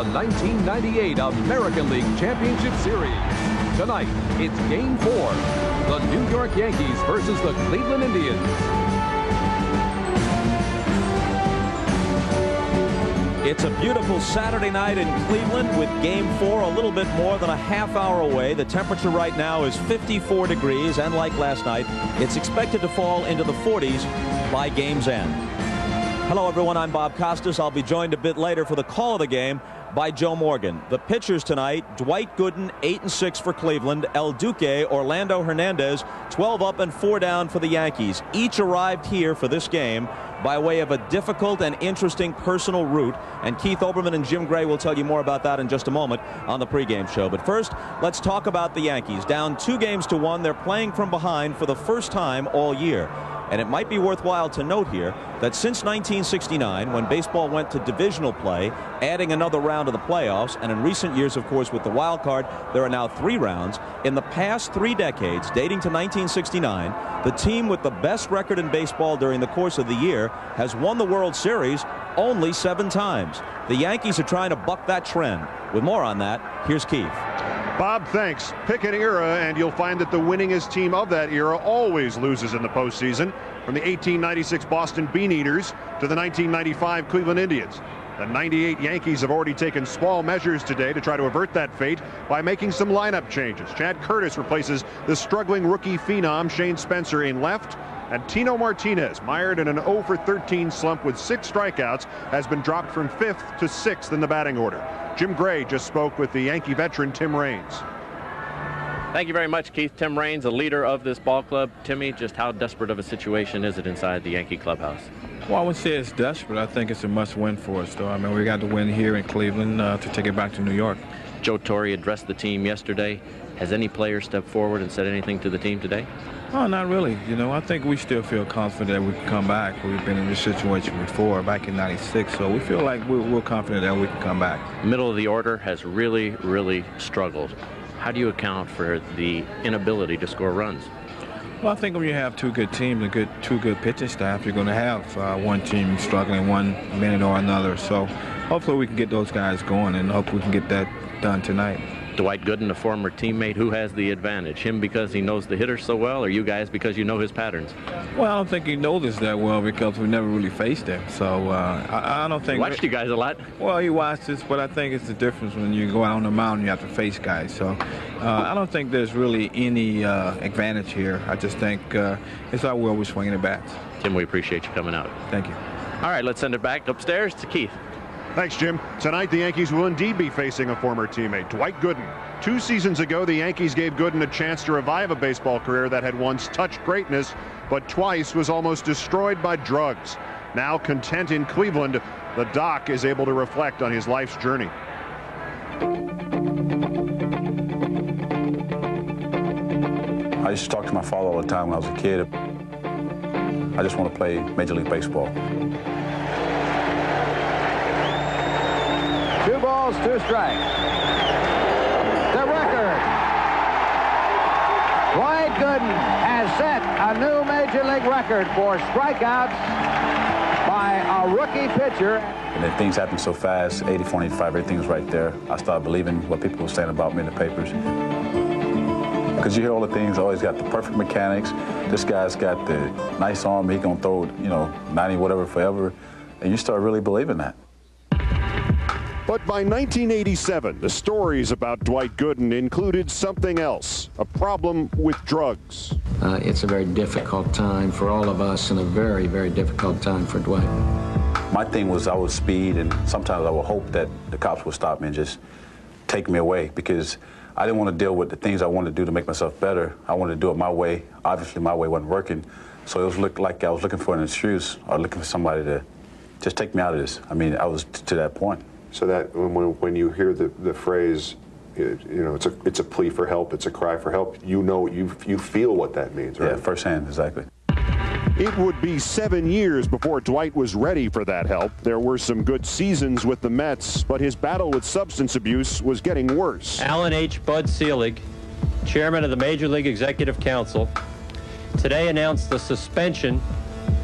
the 1998 American League Championship Series. Tonight, it's Game 4, the New York Yankees versus the Cleveland Indians. It's a beautiful Saturday night in Cleveland with Game 4 a little bit more than a half hour away. The temperature right now is 54 degrees, and like last night, it's expected to fall into the 40s by game's end. Hello, everyone. I'm Bob Costas. I'll be joined a bit later for the call of the game by Joe Morgan. The pitchers tonight, Dwight Gooden, 8-6 for Cleveland. El Duque, Orlando Hernandez, 12 up and 4 down for the Yankees. Each arrived here for this game by way of a difficult and interesting personal route. And Keith Olbermann and Jim Gray will tell you more about that in just a moment on the pregame show. But first, let's talk about the Yankees. Down 2-1, they're playing from behind for the first time all year. And it might be worthwhile to note here that since 1969, when baseball went to divisional play, adding another round of the playoffs, and in recent years, of course, with the wild card, there are now 3 rounds. In the past 3 decades, dating to 1969, the team with the best record in baseball during the course of the year has won the World Series only 7 times. The Yankees are trying to buck that trend. With more on that, here's Keith. Bob, thanks. Pick an era, and you'll find that the winningest team of that era always loses in the postseason, from the 1896 Boston Beaneaters to the 1995 Cleveland Indians. The 98 Yankees have already taken small measures today to try to avert that fate by making some lineup changes. Chad Curtis replaces the struggling rookie phenom Shane Spencer in left, and Tino Martinez, mired in an 0-for-13 slump with 6 strikeouts, has been dropped from 5th to 6th in the batting order. Jim Gray just spoke with the Yankee veteran Tim Raines. Thank you very much, Keith. Tim Raines, a leader of this ball club. Timmy, just how desperate of a situation is it inside the Yankee clubhouse? Well, I wouldn't say it's desperate. I think it's a must-win for us, though. I mean, we got to win here in Cleveland to take it back to New York. Joe Torre addressed the team yesterday. Has any player stepped forward and said anything to the team today? Oh, not really. You know, I think we still feel confident that we can come back. We've been in this situation before, back in '96, so we feel like we're confident that we can come back. Middle of the order has really, really struggled. How do you account for the inability to score runs? Well, I think when you have 2 good teams and 2 good pitching staff, you're going to have one team struggling one minute or another. So hopefully we can get those guys going, and hope we can get that done tonight. Dwight Gooden, a former teammate, who has the advantage? Him because he knows the hitter so well, or you guys because you know his patterns? Well, I don't think he knows this that well because we never really faced him. So I don't think... He watched you guys a lot. Well, he watched us, but I think it's the difference when you go out on the mound and you have to face guys. So I don't think there's really any advantage here. I just think it's how well we're swinging the bats. Tim, we appreciate you coming out. Thank you. All right, let's send it back upstairs to Keith. Thanks, Jim. Tonight, the Yankees will indeed be facing a former teammate, Dwight Gooden. 2 seasons ago, the Yankees gave Gooden a chance to revive a baseball career that had once touched greatness, but twice was almost destroyed by drugs. Now content in Cleveland, the Doc is able to reflect on his life's journey. I used to talk to my father all the time when I was a kid. I just want to play Major League Baseball. 2 balls, 2 strikes. The record. Dwight Gooden has set a new Major League record for strikeouts by a rookie pitcher. And then things happened so fast, 84, 85, everything was right there. I started believing what people were saying about me in the papers. Because you hear all the things, oh, he's got the perfect mechanics. This guy's got the nice arm, he gonna throw, 90 whatever forever. And you start really believing that. But by 1987, the stories about Dwight Gooden included something else, a problem with drugs. It's a very difficult time for all of us and a very, very difficult time for Dwight. My thing was I would speed, and sometimes I would hope that the cops would stop me and just take me away, because I didn't want to deal with the things I wanted to do to make myself better. I wanted to do it my way. Obviously, my way wasn't working. So it was like I was looking for an excuse or looking for somebody to just take me out of this. I mean, I was to that point. So that when you hear the phrase, it's a plea for help, it's a cry for help, you feel what that means, right? Yeah, firsthand, exactly. It would be 7 years before Dwight was ready for that help. There were some good seasons with the Mets, but his battle with substance abuse was getting worse. Alan H. Bud Selig, chairman of the Major League Executive Council, today announced the suspension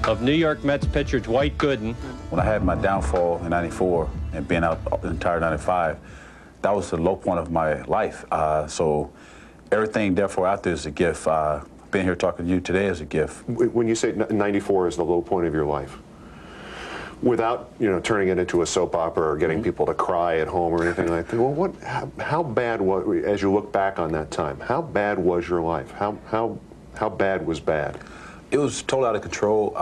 of New York Mets pitcher Dwight Gooden. When I had my downfall in '94 and being out the entire 95, that was the low point of my life. So everything, therefore, out there is a gift. Being here talking to you today is a gift. When you say 94 is the low point of your life, without turning it into a soap opera or getting people to cry at home or anything like that, well, how bad was, as you look back on that time, how bad was your life? How bad was bad? It was totally out of control.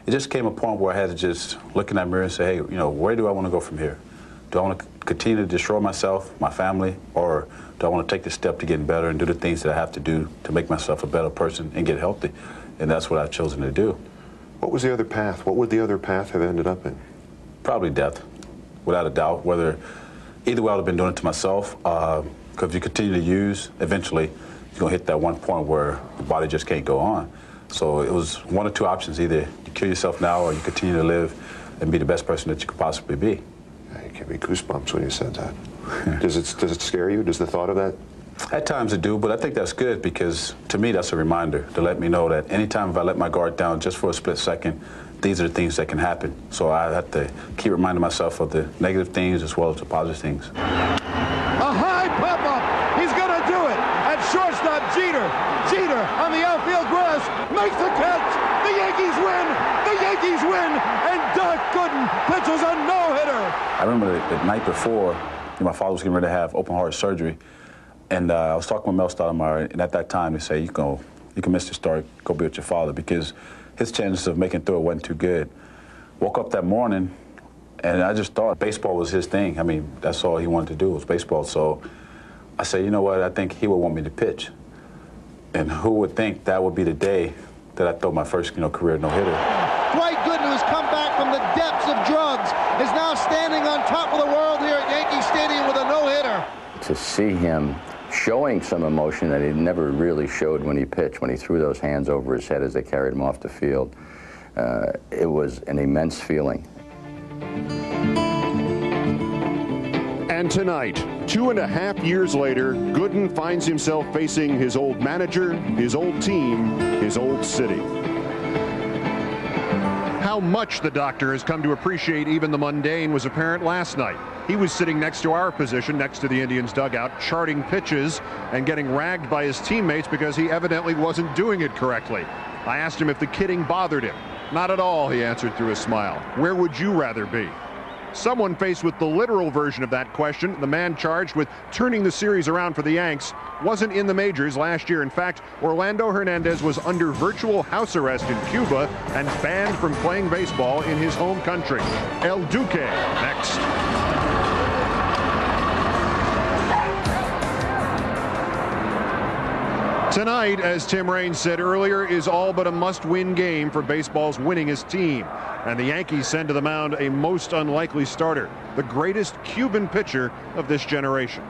It just came a point where I had to just look in that mirror and say, hey, where do I want to go from here? Do I want to continue to destroy myself, my family, or do I want to take the step to getting better and do the things that I have to do to make myself a better person and get healthy? And that's what I've chosen to do. What was the other path? What would the other path have ended up in? Probably death, without a doubt. Either way, I would have been doing it to myself, because if you continue to use, eventually you're going to hit that one point where the body just can't go on. So it was one or two options. Either you kill yourself now or you continue to live and be the best person that you could possibly be. You gave me goosebumps when you said that. Does it scare you? Does the thought of that? At times it do, but I think that's good, because to me that's a reminder to let me know that anytime if I let my guard down just for a split second, these are the things that can happen. So I have to keep reminding myself of the negative things as well as the positive things. A high pop-up. He's going to do it. At shortstop, Jeter on the outfield grass makes the catch. The Yankees win. The Yankees win. And Doc Gooden pitches a no-hitter. I remember the night before, my father was getting ready to have open heart surgery. And I was talking with Mel Stoudemire, and at that time they say, you can miss the start, go be with your father, because his chances of making through it wasn't too good. Woke up that morning, and I just thought baseball was his thing. I mean, that's all he wanted to do was baseball. So I said, you know what, I think he would want me to pitch. And who would think that would be the day that I throw my first, career no-hitter. Dwight Gooden, who's come back from the depths of drugs, is now standing on top of the world here at Yankee Stadium with a no-hitter. To see him showing some emotion that he never really showed when he pitched, when he threw those hands over his head as they carried him off the field, it was an immense feeling. And tonight, 2.5 years later, Gooden finds himself facing his old manager, his old team, his old city. How much the doctor has come to appreciate even the mundane was apparent last night. He was sitting next to our position, next to the Indians' dugout, charting pitches and getting ragged by his teammates because he evidently wasn't doing it correctly. I asked him if the kidding bothered him. Not at all, he answered through a smile. Where would you rather be? Someone faced with the literal version of that question, the man charged with turning the series around for the Yanks, wasn't in the majors last year. In fact, Orlando Hernandez was under virtual house arrest in Cuba and banned from playing baseball in his home country. El Duque next. Tonight, as Tim Raines said earlier, is all but a must-win game for baseball's winningest team. And the Yankees send to the mound a most unlikely starter, the greatest Cuban pitcher of this generation.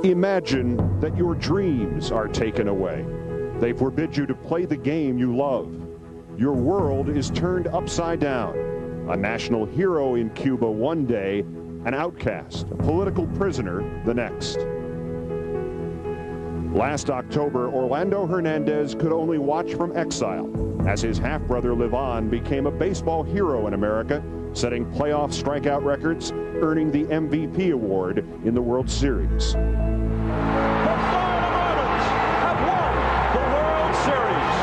Imagine that your dreams are taken away. They forbid you to play the game you love. Your world is turned upside down. A national hero in Cuba one day, an outcast, a political prisoner the next. Last October, Orlando Hernandez could only watch from exile as his half-brother Livan became a baseball hero in America, setting playoff strikeout records, earning the MVP award in the World Series. The Florida Marlins have won the World Series.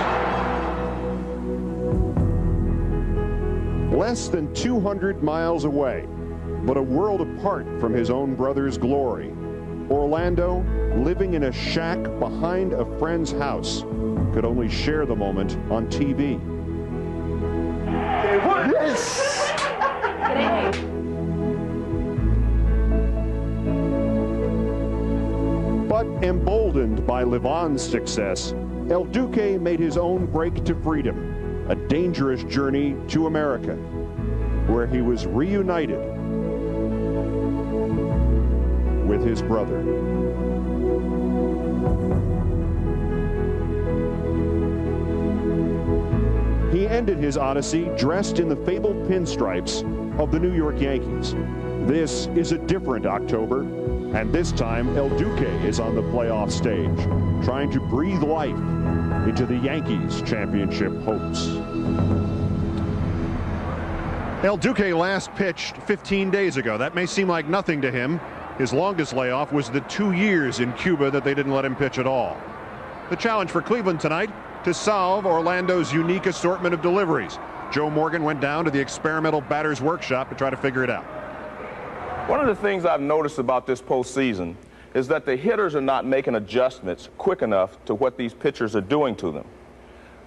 Less than 200 miles away, but a world apart from his own brother's glory, Orlando, living in a shack behind a friend's house, could only share the moment on TV. Yes! But emboldened by Livan's success, El Duque made his own break to freedom, a dangerous journey to America, where he was reunited with his brother. He ended his odyssey dressed in the fabled pinstripes of the New York Yankees. This is a different October, and this time El Duque is on the playoff stage, trying to breathe life into the Yankees championship hopes. El Duque last pitched 15 days ago. That may seem like nothing to him. His longest layoff was the 2 years in Cuba that they didn't let him pitch at all. The challenge for Cleveland tonight, to solve Orlando's unique assortment of deliveries. Joe Morgan went down to the experimental batter's workshop to try to figure it out. One of the things I've noticed about this postseason is that the hitters are not making adjustments quick enough to what these pitchers are doing to them.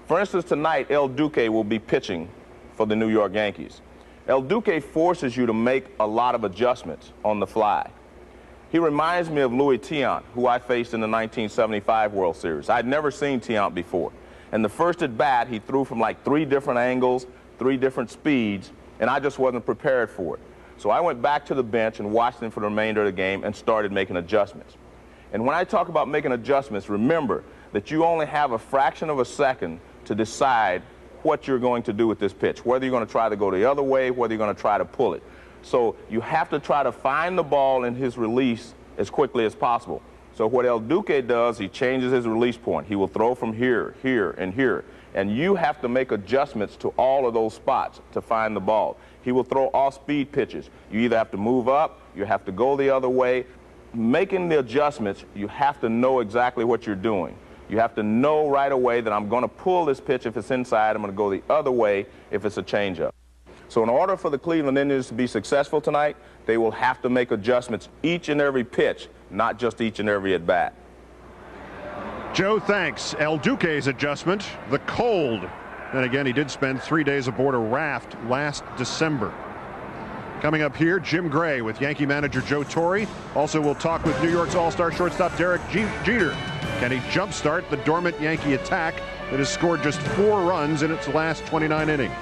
For instance, tonight, El Duque will be pitching for the New York Yankees. El Duque forces you to make a lot of adjustments on the fly. He reminds me of Louis Tiant, who I faced in the 1975 World Series. I'd never seen Tiant before. And the first at bat, he threw from like 3 different angles, 3 different speeds, and I just wasn't prepared for it. So I went back to the bench and watched him for the remainder of the game and started making adjustments. And when I talk about making adjustments, remember that you only have a fraction of a second to decide what you're going to do with this pitch, whether you're going to try to go the other way, whether you're going to try to pull it. So you have to try to find the ball in his release as quickly as possible. So what El Duque does, he changes his release point. He will throw from here, here, and here. And you have to make adjustments to all of those spots to find the ball. He will throw off-speed pitches. You either have to move up, you have to go the other way. Making the adjustments, you have to know exactly what you're doing. You have to know right away that I'm going to pull this pitch if it's inside. I'm going to go the other way if it's a changeup. So in order for the Cleveland Indians to be successful tonight, they will have to make adjustments each and every pitch, not just each and every at-bat. Joe thanks El Duque's adjustment, the cold. And again, he did spend 3 days aboard a raft last December. Coming up here, Jim Gray with Yankee manager Joe Torre. Also, we'll talk with New York's all-star shortstop Derek Jeter. Can he jumpstart the dormant Yankee attack that has scored just 4 runs in its last 29 innings?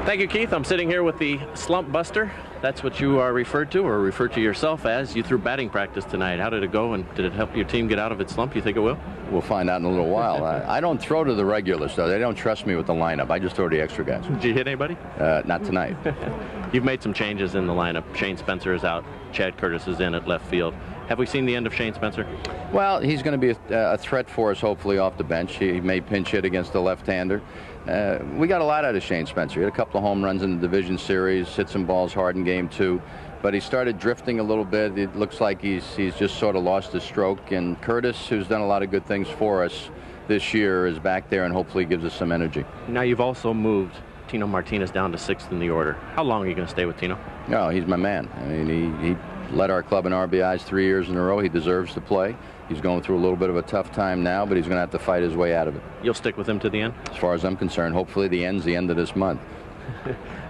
Thank you, Keith. I'm sitting here with the slump buster. That's what you are referred to, or refer to yourself as. You threw batting practice tonight. How did it go, and did it help your team get out of its slump? You think it will? We'll find out in a little while. I don't throw to the regulars, though. They don't trust me with the lineup. I just throw to the extra guys. Did you hit anybody? Not tonight. You've made some changes in the lineup. Shane Spencer is out. Chad Curtis is in at left field. Have we seen the end of Shane Spencer? Well, he's going to be a threat for us, hopefully, off the bench. He may pinch hit against the left-hander. We got a lot out of Shane Spencer. He had a couple of home runs in the division series, hit some balls hard in game 2, but he started drifting a little bit. It looks like he's just sort of lost his stroke. And Curtis, who's done a lot of good things for us this year, is back there and hopefully gives us some energy. Now you've also moved Tino Martinez down to 6th in the order. How long are you going to stay with Tino? No, he's my man. I mean, he led our club in RBIs 3 years in a row. He deserves to play. He's going through a little bit of a tough time now, but he's going to have to fight his way out of it. You'll stick with him to the end? As far as I'm concerned, hopefully the end's the end of this month.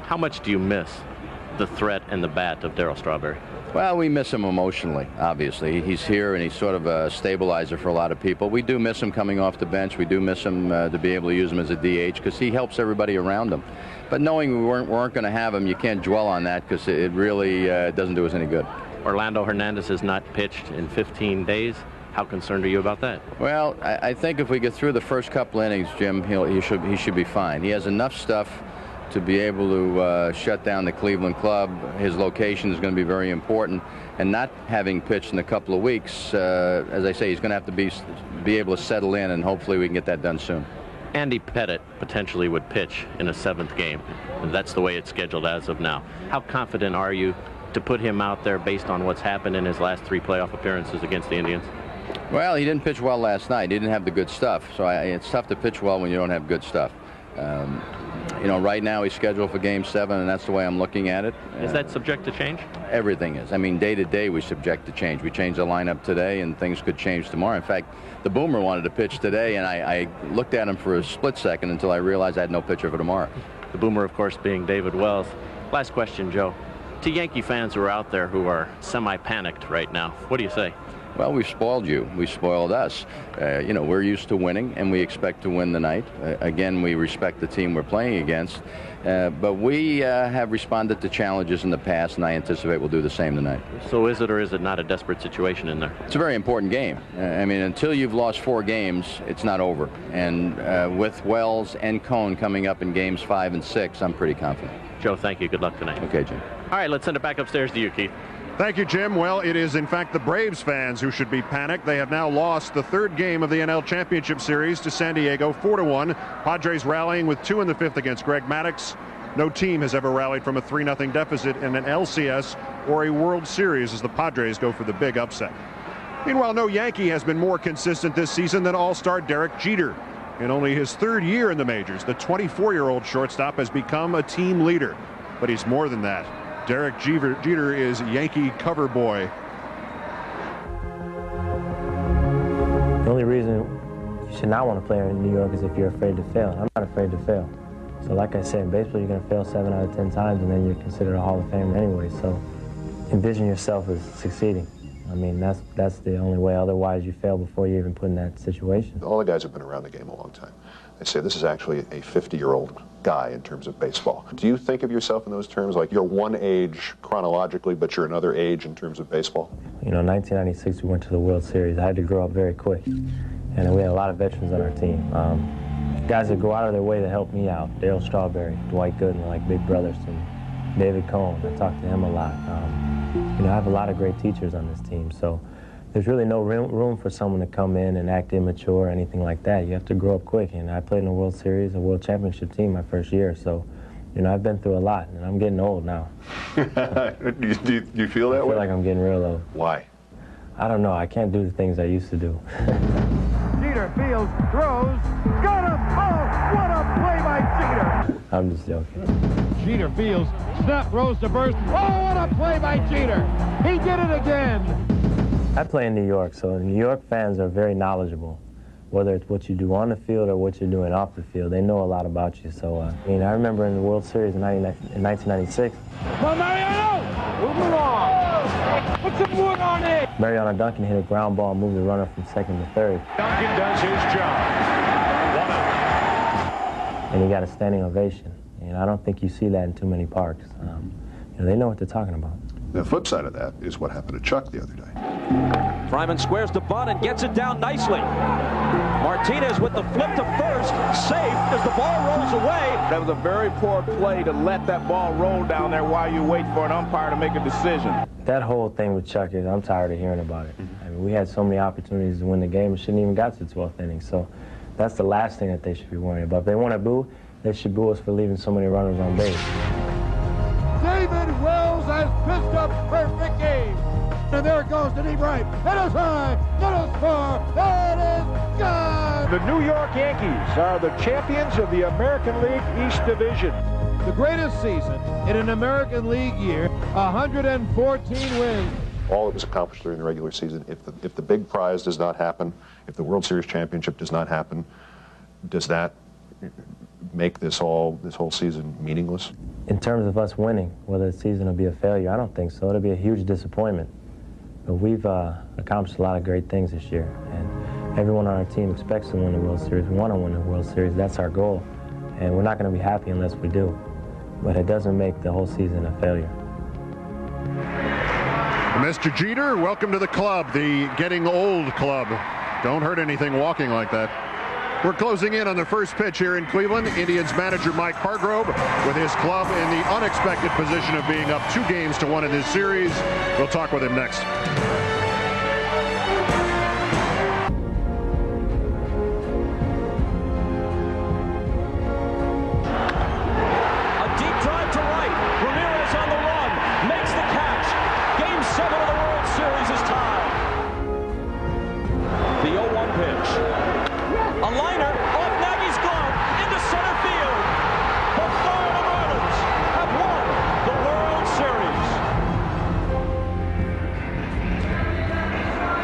How much do you miss the threat and the bat of Darryl Strawberry? Well, we miss him emotionally, obviously. He's here, and he's sort of a stabilizer for a lot of people. We do miss him coming off the bench. We do miss him to be able to use him as a DH because he helps everybody around him. But knowing we weren't going to have him, you can't dwell on that because it really doesn't do us any good. Orlando Hernandez has not pitched in 15 days. How concerned are you about that? Well, I think if we get through the first couple innings, Jim, he should be fine. He has enough stuff to be able to shut down the Cleveland club. His location is going to be very important. And not having pitched in a couple of weeks, as I say, he's going to have to be able to settle in, and hopefully we can get that done soon. Andy Pettit potentially would pitch in a 7th game. That's the way it's scheduled as of now. How confident are you to put him out there based on what's happened in his last 3 playoff appearances against the Indians? Well, he didn't pitch well last night. He didn't have the good stuff. So it's tough to pitch well when you don't have good stuff. You know, right now he's scheduled for Game 7, and that's the way I'm looking at it. Is that subject to change? Everything is. I mean, day to day we subject to change. We changed the lineup today, and things could change tomorrow. In fact, the Boomer wanted to pitch today, and I looked at him for a split second until I realized I had no pitcher for tomorrow. The Boomer, of course, being David Wells. Last question, Joe. To Yankee fans who are out there who are semi-panicked right now, what do you say? Well, we've spoiled you. We spoiled us. You know, we're used to winning, and we expect to win tonight. Again, we respect the team we're playing against. But we have responded to challenges in the past, and I anticipate we'll do the same tonight. So is it or is it not a desperate situation in there? It's a very important game. I mean, until you've lost 4 games, it's not over. And with Wells and Cone coming up in Games 5 and 6, I'm pretty confident. Joe, thank you. Good luck tonight. Okay, Jim. All right, let's send it back upstairs to you, Keith. Thank you, Jim. Well, it is in fact the Braves fans who should be panicked. They have now lost the third game of the NL Championship Series to San Diego, 4-1. Padres rallying with 2 in the 5th against Greg Maddux. No team has ever rallied from a 3-0 deficit in an LCS or a World Series as the Padres go for the big upset. Meanwhile, no Yankee has been more consistent this season than all-star Derek Jeter. In only his 3rd year in the majors, the 24-year-old shortstop has become a team leader. But he's more than that. Derek Jeter is Yankee cover boy. The only reason you should not want to play in New York is if you're afraid to fail. I'm not afraid to fail. So like I said, in baseball you're going to fail 7 out of 10 times and then you're considered a Hall of Famer anyway. So envision yourself as succeeding. I mean, that's the only way. Otherwise you fail before you even put in that situation. All the guys have been around the game a long time. They say this is actually a 50-year-old guy in terms of baseball. Do you think of yourself in those terms, like you're one age chronologically, but you're another age in terms of baseball? You know, in 1996 we went to the World Series. I had to grow up very quick, and we had a lot of veterans on our team. Guys that go out of their way to help me out. Darryl Strawberry, Dwight Gooden, like big brothers to me. David Cohn, I talk to him a lot. You know, I have a lot of great teachers on this team, so there's really no room for someone to come in and act immature or anything like that. You have to grow up quick, and I played in a World Series, a World Championship team my first year, so, you know, I've been through a lot, and I'm getting old now. Do you feel that way? I feel like I'm getting real old. Why? I don't know. I can't do the things I used to do. Jeter fields, throws, got him! Oh, what a play by Jeter! I'm just joking. Jeter fields, snap, throws to first. Oh, what a play by Jeter! He did it again! I play in New York, so New York fans are very knowledgeable. Whether it's what you do on the field or what you're doing off the field, they know a lot about you. So, I mean, I remember in the World Series in 1996. Well, Mariano! Move along! Put some wood on it! Mariano Duncan hit a ground ball and moved the runner from second to third. Duncan does his job. 1 out. And he got a standing ovation. And I don't think you see that in too many parks. You know, they know what they're talking about. The flip side of that is what happened to Chuck the other day. Fryman squares the bunt and gets it down nicely. Martinez with the flip to first, safe as the ball rolls away. That was a very poor play to let that ball roll down there while you wait for an umpire to make a decision. That whole thing with Chuck is, I'm tired of hearing about it. I mean, we had so many opportunities to win the game and shouldn't even got to the 12th inning. So that's the last thing that they should be worrying about. If they want to boo, they should boo us for leaving so many runners on base. David Wells has pitched a perfect game. And there it goes to deep right. It is high. It is far. It is gone. The New York Yankees are the champions of the American League East Division. The greatest season in an American League year, 114 wins. All that was accomplished during the regular season, if the big prize does not happen, if the World Series championship does not happen, does that make this whole season meaningless? In terms of us winning, whether the season will be a failure, I don't think so. It'll be a huge disappointment. But we've accomplished a lot of great things this year, and everyone on our team expects to win the World Series. We want to win the World Series. That's our goal, and we're not going to be happy unless we do. But it doesn't make the whole season a failure. Mr. Jeter, welcome to the club, the getting old club. Don't hurt anything walking like that. We're closing in on the first pitch here in Cleveland. Indians manager Mike Hargrove with his club in the unexpected position of being up 2-1 in this series. We'll talk with him next.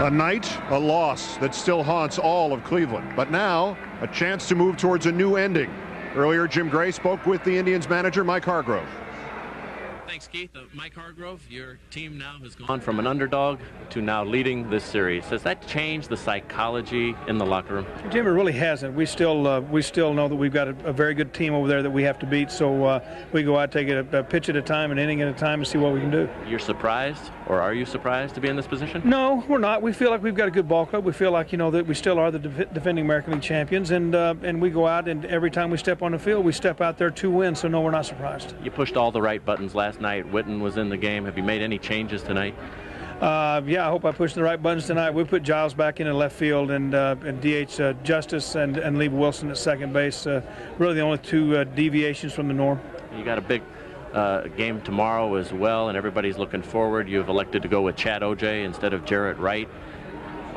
A night, a loss that still haunts all of Cleveland. But now, a chance to move towards a new ending. Earlier, Jim Gray spoke with the Indians manager, Mike Hargrove. Thanks, Keith. Mike Hargrove, your team now has gone from an underdog to now leading this series. Has that changed the psychology in the locker room? Jim, it really hasn't. We still know that we've got a very good team over there that we have to beat. So we go out, take it a pitch at a time, an inning at a time, and see what we can do. You're surprised or are you surprised to be in this position? No, we're not. We feel like we've got a good ball club. We feel like, that we still are the defending American League champions, and we go out, and every time we step on the field, we step out there to win, so no, we're not surprised. You pushed all the right buttons last night. Witten was in the game. Have you made any changes tonight? Yeah, I hope I pushed the right buttons tonight. We put Giles back in left field and DH Justice and leave Wilson at second base. Really the only two deviations from the norm. You got a big game tomorrow as well, and everybody's looking forward. You've elected to go with Chad Ojai instead of Jarrett Wright.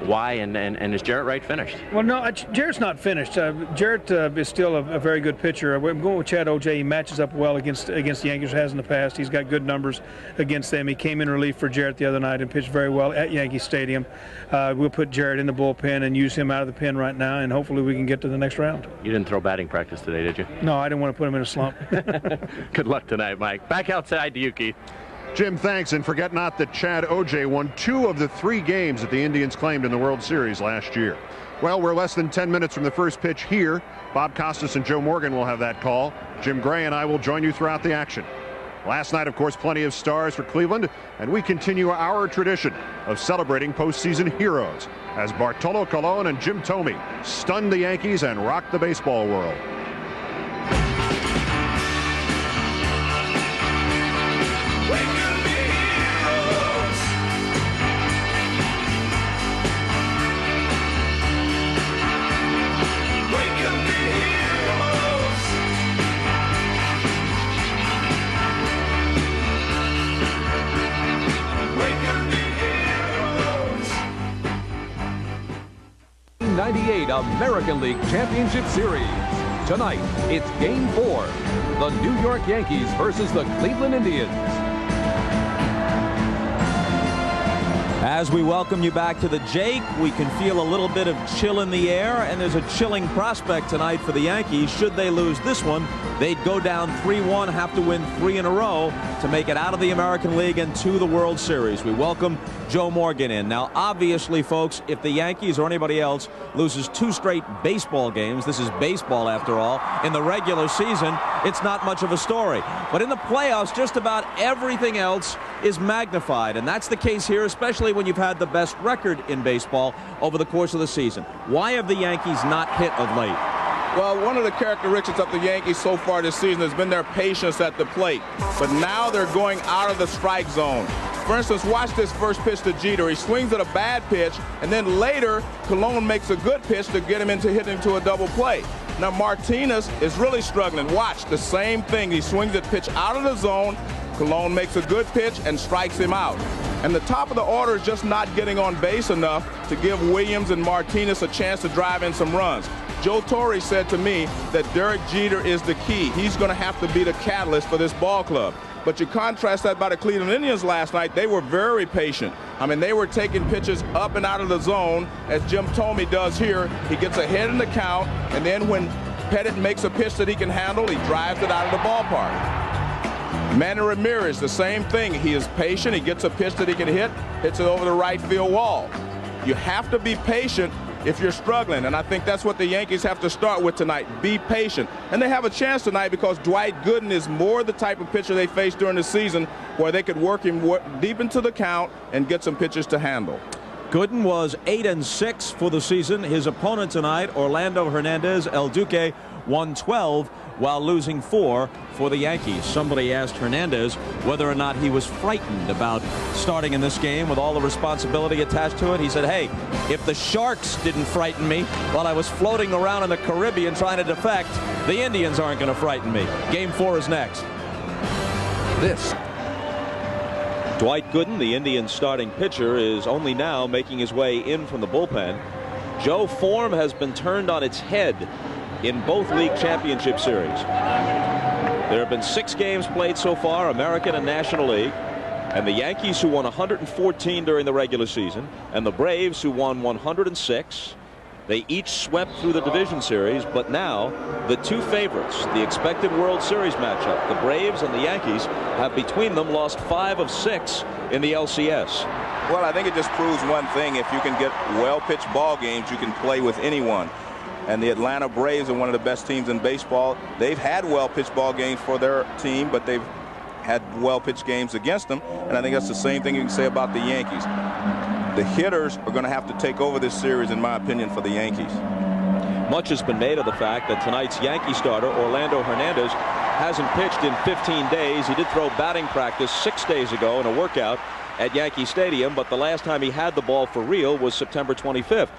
Why, and is Jarrett Wright finished? Well, no, Jarrett's not finished. Jarrett is still a very good pitcher. I'm going with Chad Ojai. He matches up well against the Yankees, has in the past. He's got good numbers against them. He came in relief for Jarrett the other night and pitched very well at Yankee Stadium. We'll put Jarrett in the bullpen and use him out of the pen right now, and hopefully we can get to the next round. You didn't throw batting practice today, did you? No, I didn't want to put him in a slump. Good luck tonight, Mike. Back outside to you, Keith. Jim, thanks, and forget not that Chad Ojai won 2 of the 3 games that the Indians claimed in the World Series last year. Well, we're less than 10 minutes from the first pitch here. Bob Costas and Joe Morgan will have that call. Jim Gray and I will join you throughout the action. Last night, of course, plenty of stars for Cleveland, and we continue our tradition of celebrating postseason heroes as Bartolo Colon and Jim Thome stunned the Yankees and rocked the baseball world. '98 American League Championship Series. Tonight, it's Game 4. The New York Yankees versus the Cleveland Indians. As we welcome you back to the Jake, we can feel a little bit of chill in the air, and there's a chilling prospect tonight for the Yankees. Should they lose this one, they'd go down 3-1, have to win 3 in a row to make it out of the American League and to the World Series. We welcome Joe Morgan in. Now, obviously, folks, if the Yankees or anybody else loses 2 straight baseball games, this is baseball after all, in the regular season, it's not much of a story. But in the playoffs, just about everything else is magnified, and that's the case here, especially when you've had the best record in baseball over the course of the season. Why have the Yankees not hit of late? Well, one of the characteristics of the Yankees so far this season has been their patience at the plate. But now they're going out of the strike zone. For instance, watch this first pitch to Jeter. He swings at a bad pitch, and then later, Colon makes a good pitch to get him into hitting to a double play. Now, Martinez is really struggling. Watch the same thing. He swings that pitch out of the zone. Colon makes a good pitch and strikes him out. And the top of the order is just not getting on base enough to give Williams and Martinez a chance to drive in some runs. Joe Torre said to me that Derek Jeter is the key. He's going to have to be the catalyst for this ball club. But you contrast that by the Cleveland Indians last night, they were very patient. I mean, they were taking pitches up and out of the zone, as Jim Thome does here. He gets ahead in the count, and then when Pettit makes a pitch that he can handle, he drives it out of the ballpark. Manny Ramirez, the same thing. He is patient. He gets a pitch that he can hit, hits it over the right field wall. You have to be patient if you're struggling, and I think that's what the Yankees have to start with tonight. Be patient. And they have a chance tonight because Dwight Gooden is more the type of pitcher they face during the season where they could work him deep into the count and get some pitches to handle. Gooden was 8-6 for the season. His opponent tonight, Orlando Hernandez, El Duque, won 12 while losing 4 for the Yankees. Somebody asked Hernandez whether or not he was frightened about starting in this game with all the responsibility attached to it. He said, hey, if the Sharks didn't frighten me while I was floating around in the Caribbean trying to defect, the Indians aren't going to frighten me. Game 4 is next. This Dwight Gooden, the Indians starting pitcher, is only now making his way in from the bullpen. Joe, form has been turned on its head in both league championship series. There have been 6 games played so far, American and National League, and the Yankees, who won 114 during the regular season, and the Braves, who won 106. They each swept through the division series, but now the 2 favorites, the expected World Series matchup, the Braves and the Yankees, have between them lost 5 of 6 in the LCS. Well, I think it just proves one thing. If you can get well-pitched ball games, you can play with anyone. And the Atlanta Braves are one of the best teams in baseball. They've had well-pitched ball games for their team, but they've had well-pitched games against them, and I think that's the same thing you can say about the Yankees. The hitters are going to have to take over this series, in my opinion, for the Yankees. Much has been made of the fact that tonight's Yankee starter, Orlando Hernandez, hasn't pitched in 15 days. He did throw batting practice 6 days ago in a workout at Yankee Stadium, but the last time he had the ball for real was September 25th.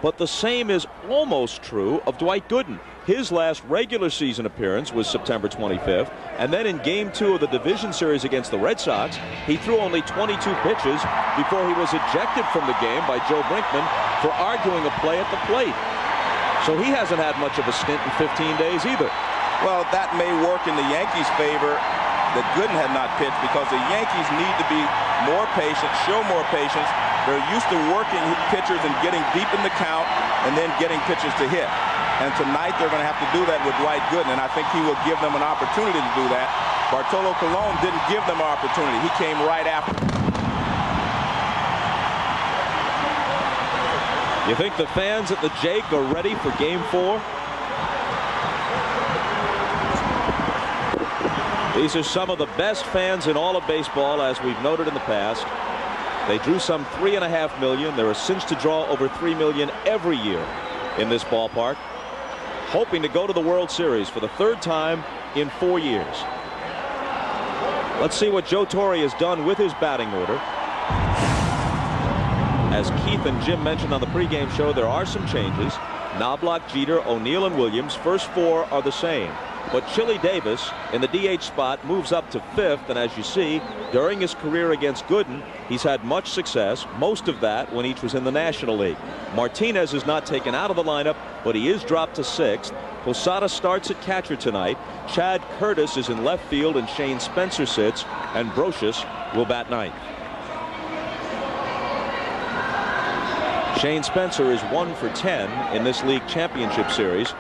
But the same is almost true of Dwight Gooden. His last regular season appearance was September 25th, and then in Game 2 of the division series against the Red Sox, he threw only 22 pitches before he was ejected from the game by Joe Brinkman for arguing a play at the plate. So he hasn't had much of a stint in 15 days either. Well, that may work in the Yankees' favor that Gooden had not pitched, because the Yankees need to be more patient, show more patience. They're used to working pitchers and getting deep in the count and then getting pitchers to hit. And tonight they're going to have to do that with Dwight Gooden, and I think he will give them an opportunity to do that. Bartolo Colon didn't give them an opportunity. He came right after. You think the fans at the Jake are ready for Game 4? These are some of the best fans in all of baseball, as we've noted in the past. They drew some 3.5 million. There are cinch to draw over 3 million every year in this ballpark, hoping to go to the World Series for the third time in 4 years. Let's see what Joe Torre has done with his batting order. As Keith and Jim mentioned on the pregame show, there are some changes. Knobloch, Jeter, O'Neill, and Williams, first four are the same. But Chili Davis in the DH spot moves up to 5th, and as you see, during his career against Gooden, he's had much success, most of that when each was in the National League. Martinez is not taken out of the lineup, but he is dropped to 6th. Posada starts at catcher tonight. Chad Curtis is in left field, and Shane Spencer sits, and Brocious will bat 9th. Shane Spencer is 1 for 10 in this league championship series,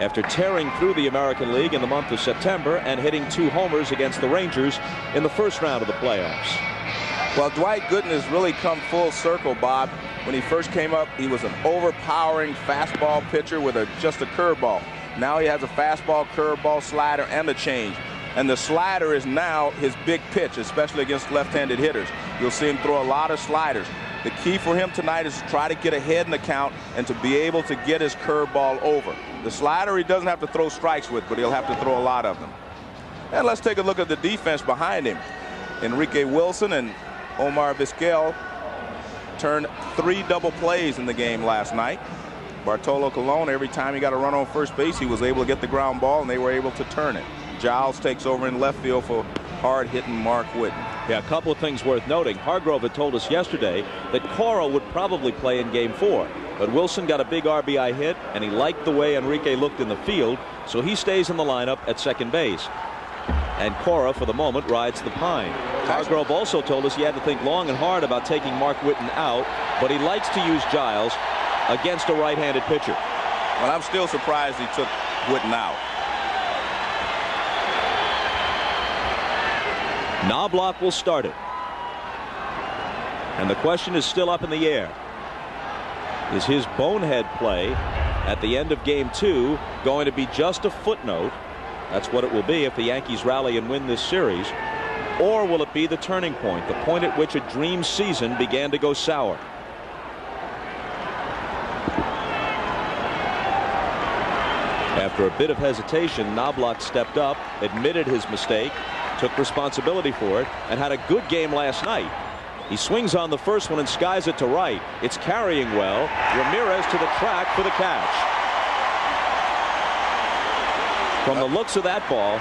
after tearing through the American League in the month of September and hitting 2 homers against the Rangers in the first round of the playoffs. Well, Dwight Gooden has really come full circle, Bob. When he first came up, he was an overpowering fastball pitcher with just a curveball. Now he has a fastball, curveball, slider, and a change. And the slider is now his big pitch, especially against left-handed hitters. You'll see him throw a lot of sliders. The key for him tonight is to try to get ahead in the count and to be able to get his curveball over. The slider he doesn't have to throw strikes with, but he'll have to throw a lot of them. And let's take a look at the defense behind him. Enrique Wilson and Omar Vizquel turned 3 double plays in the game last night. Bartolo Colon, every time he got a run on first base, he was able to get the ground ball, and they were able to turn it. Giles takes over in left field for hard-hitting Mark Whitten. Yeah, a couple of things worth noting. Hargrove had told us yesterday that Cora would probably play in Game 4. But Wilson got a big RBI hit, and he liked the way Enrique looked in the field, so he stays in the lineup at second base. And Cora, for the moment, rides the pine. Hargrove also told us he had to think long and hard about taking Mark Whitten out, but he likes to use Giles against a right-handed pitcher. Well, I'm still surprised he took Whitten out. Knobloch will start it. And the question is still up in the air. Is his bonehead play at the end of Game 2 going to be just a footnote? That's what it will be if the Yankees rally and win this series. Or will it be the turning point, the point at which a dream season began to go sour? After a bit of hesitation, Knobloch stepped up, admitted his mistake, took responsibility for it, and had a good game last night. He swings on the first one and skies it to right. It's carrying well. Ramirez to the track for the catch. From the looks of that ball,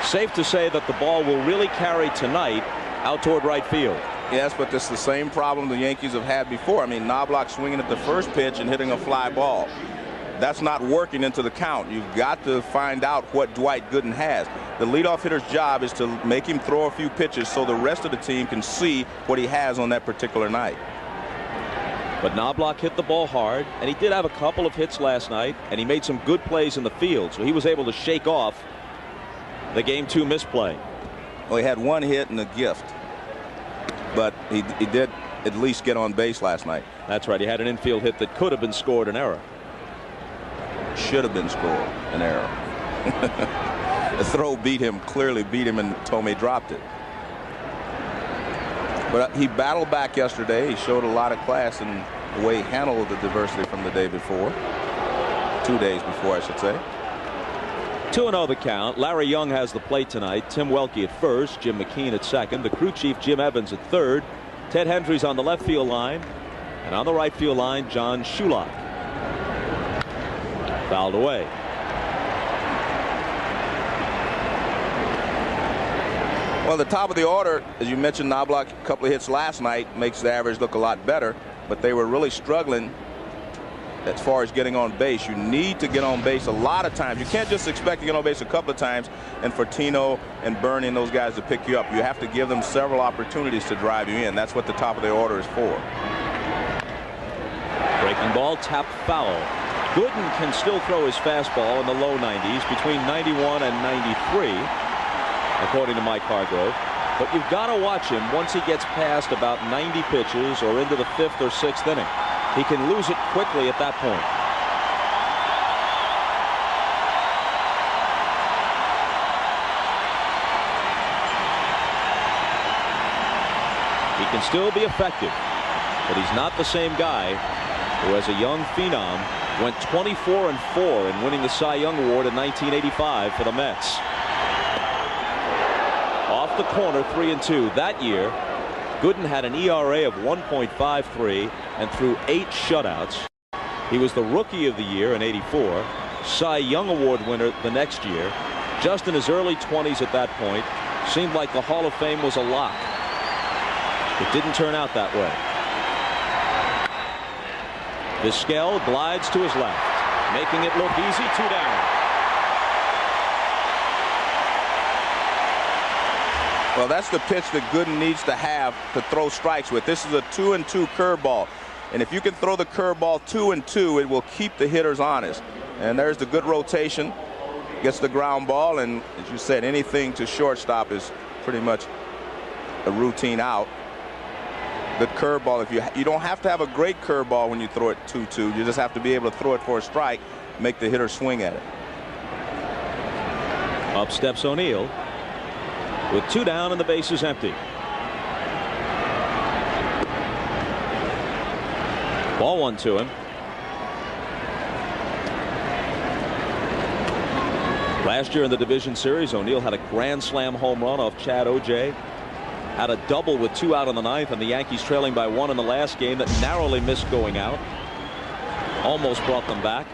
safe to say that the ball will really carry tonight out toward right field. Yes, but it's the same problem the Yankees have had before. I mean, Knobloch swinging at the first pitch and hitting a fly ball. That's not working into the count. You've got to find out what Dwight Gooden has. The leadoff hitter's job is to make him throw a few pitches so the rest of the team can see what he has on that particular night. But Knobloch hit the ball hard, and he did have a couple of hits last night, and he made some good plays in the field, so he was able to shake off the Game 2 misplay. Well, he had one hit and a gift, but he did at least get on base last night. That's right. He had an infield hit that could have been scored an error. Should have been scored an error. The throw clearly beat him, and Tomei dropped it. But he battled back yesterday. He showed a lot of class in the way he handled the diversity from the day before. 2 days before, I should say. 2-0 the count. Larry Young has the plate tonight. Tim Welke at first. Jim McKean at second. The crew chief Jim Evans at third. Ted Hendry's on the left field line. And on the right field line, John Shulock. Fouled away. Well, the top of the order, as you mentioned, Knobloch, a couple of hits last night makes the average look a lot better. But they were really struggling as far as getting on base. You need to get on base a lot of times. You can't just expect to get on base a couple of times and for Tino and Bernie and those guys to pick you up. You have to give them several opportunities to drive you in. That's what the top of the order is for. Breaking ball, tap foul. Gooden can still throw his fastball in the low 90s, between 91 and 93, according to Mike Hargrove. But you've got to watch him once he gets past about 90 pitches or into the 5th or 6th inning. He can lose it quickly at that point. He can still be effective, but he's not the same guy who, as a young phenom, went 24-4 in winning the Cy Young Award in 1985 for the Mets. Off the corner, 3-2. That year, Gooden had an ERA of 1.53 and threw 8 shutouts. He was the Rookie of the Year in '84, Cy Young Award winner the next year. Just in his early 20s at that point. Seemed like the Hall of Fame was a lock. It didn't turn out that way. Vizquel glides to his left, making it look easy. 2 down. Well, that's the pitch that Gooden needs to have to throw strikes with. This is a 2-2 curveball. And if you can throw the curveball 2-2, it will keep the hitters honest. And there's the good rotation. Gets the ground ball. And as you said, anything to shortstop is pretty much a routine out. The curveball, if you don't have to have a great curveball when you throw it 2-2. You just have to be able to throw it for a strike, make the hitter swing at it. Up steps O'Neill with 2 down and the base is empty. Ball 1 to him. Last year in the division series, O'Neill had a grand slam home run off Chad O'Jay. Had a double with 2 out in the 9th, and the Yankees trailing by 1 in the last game that narrowly missed going out. Almost brought them back.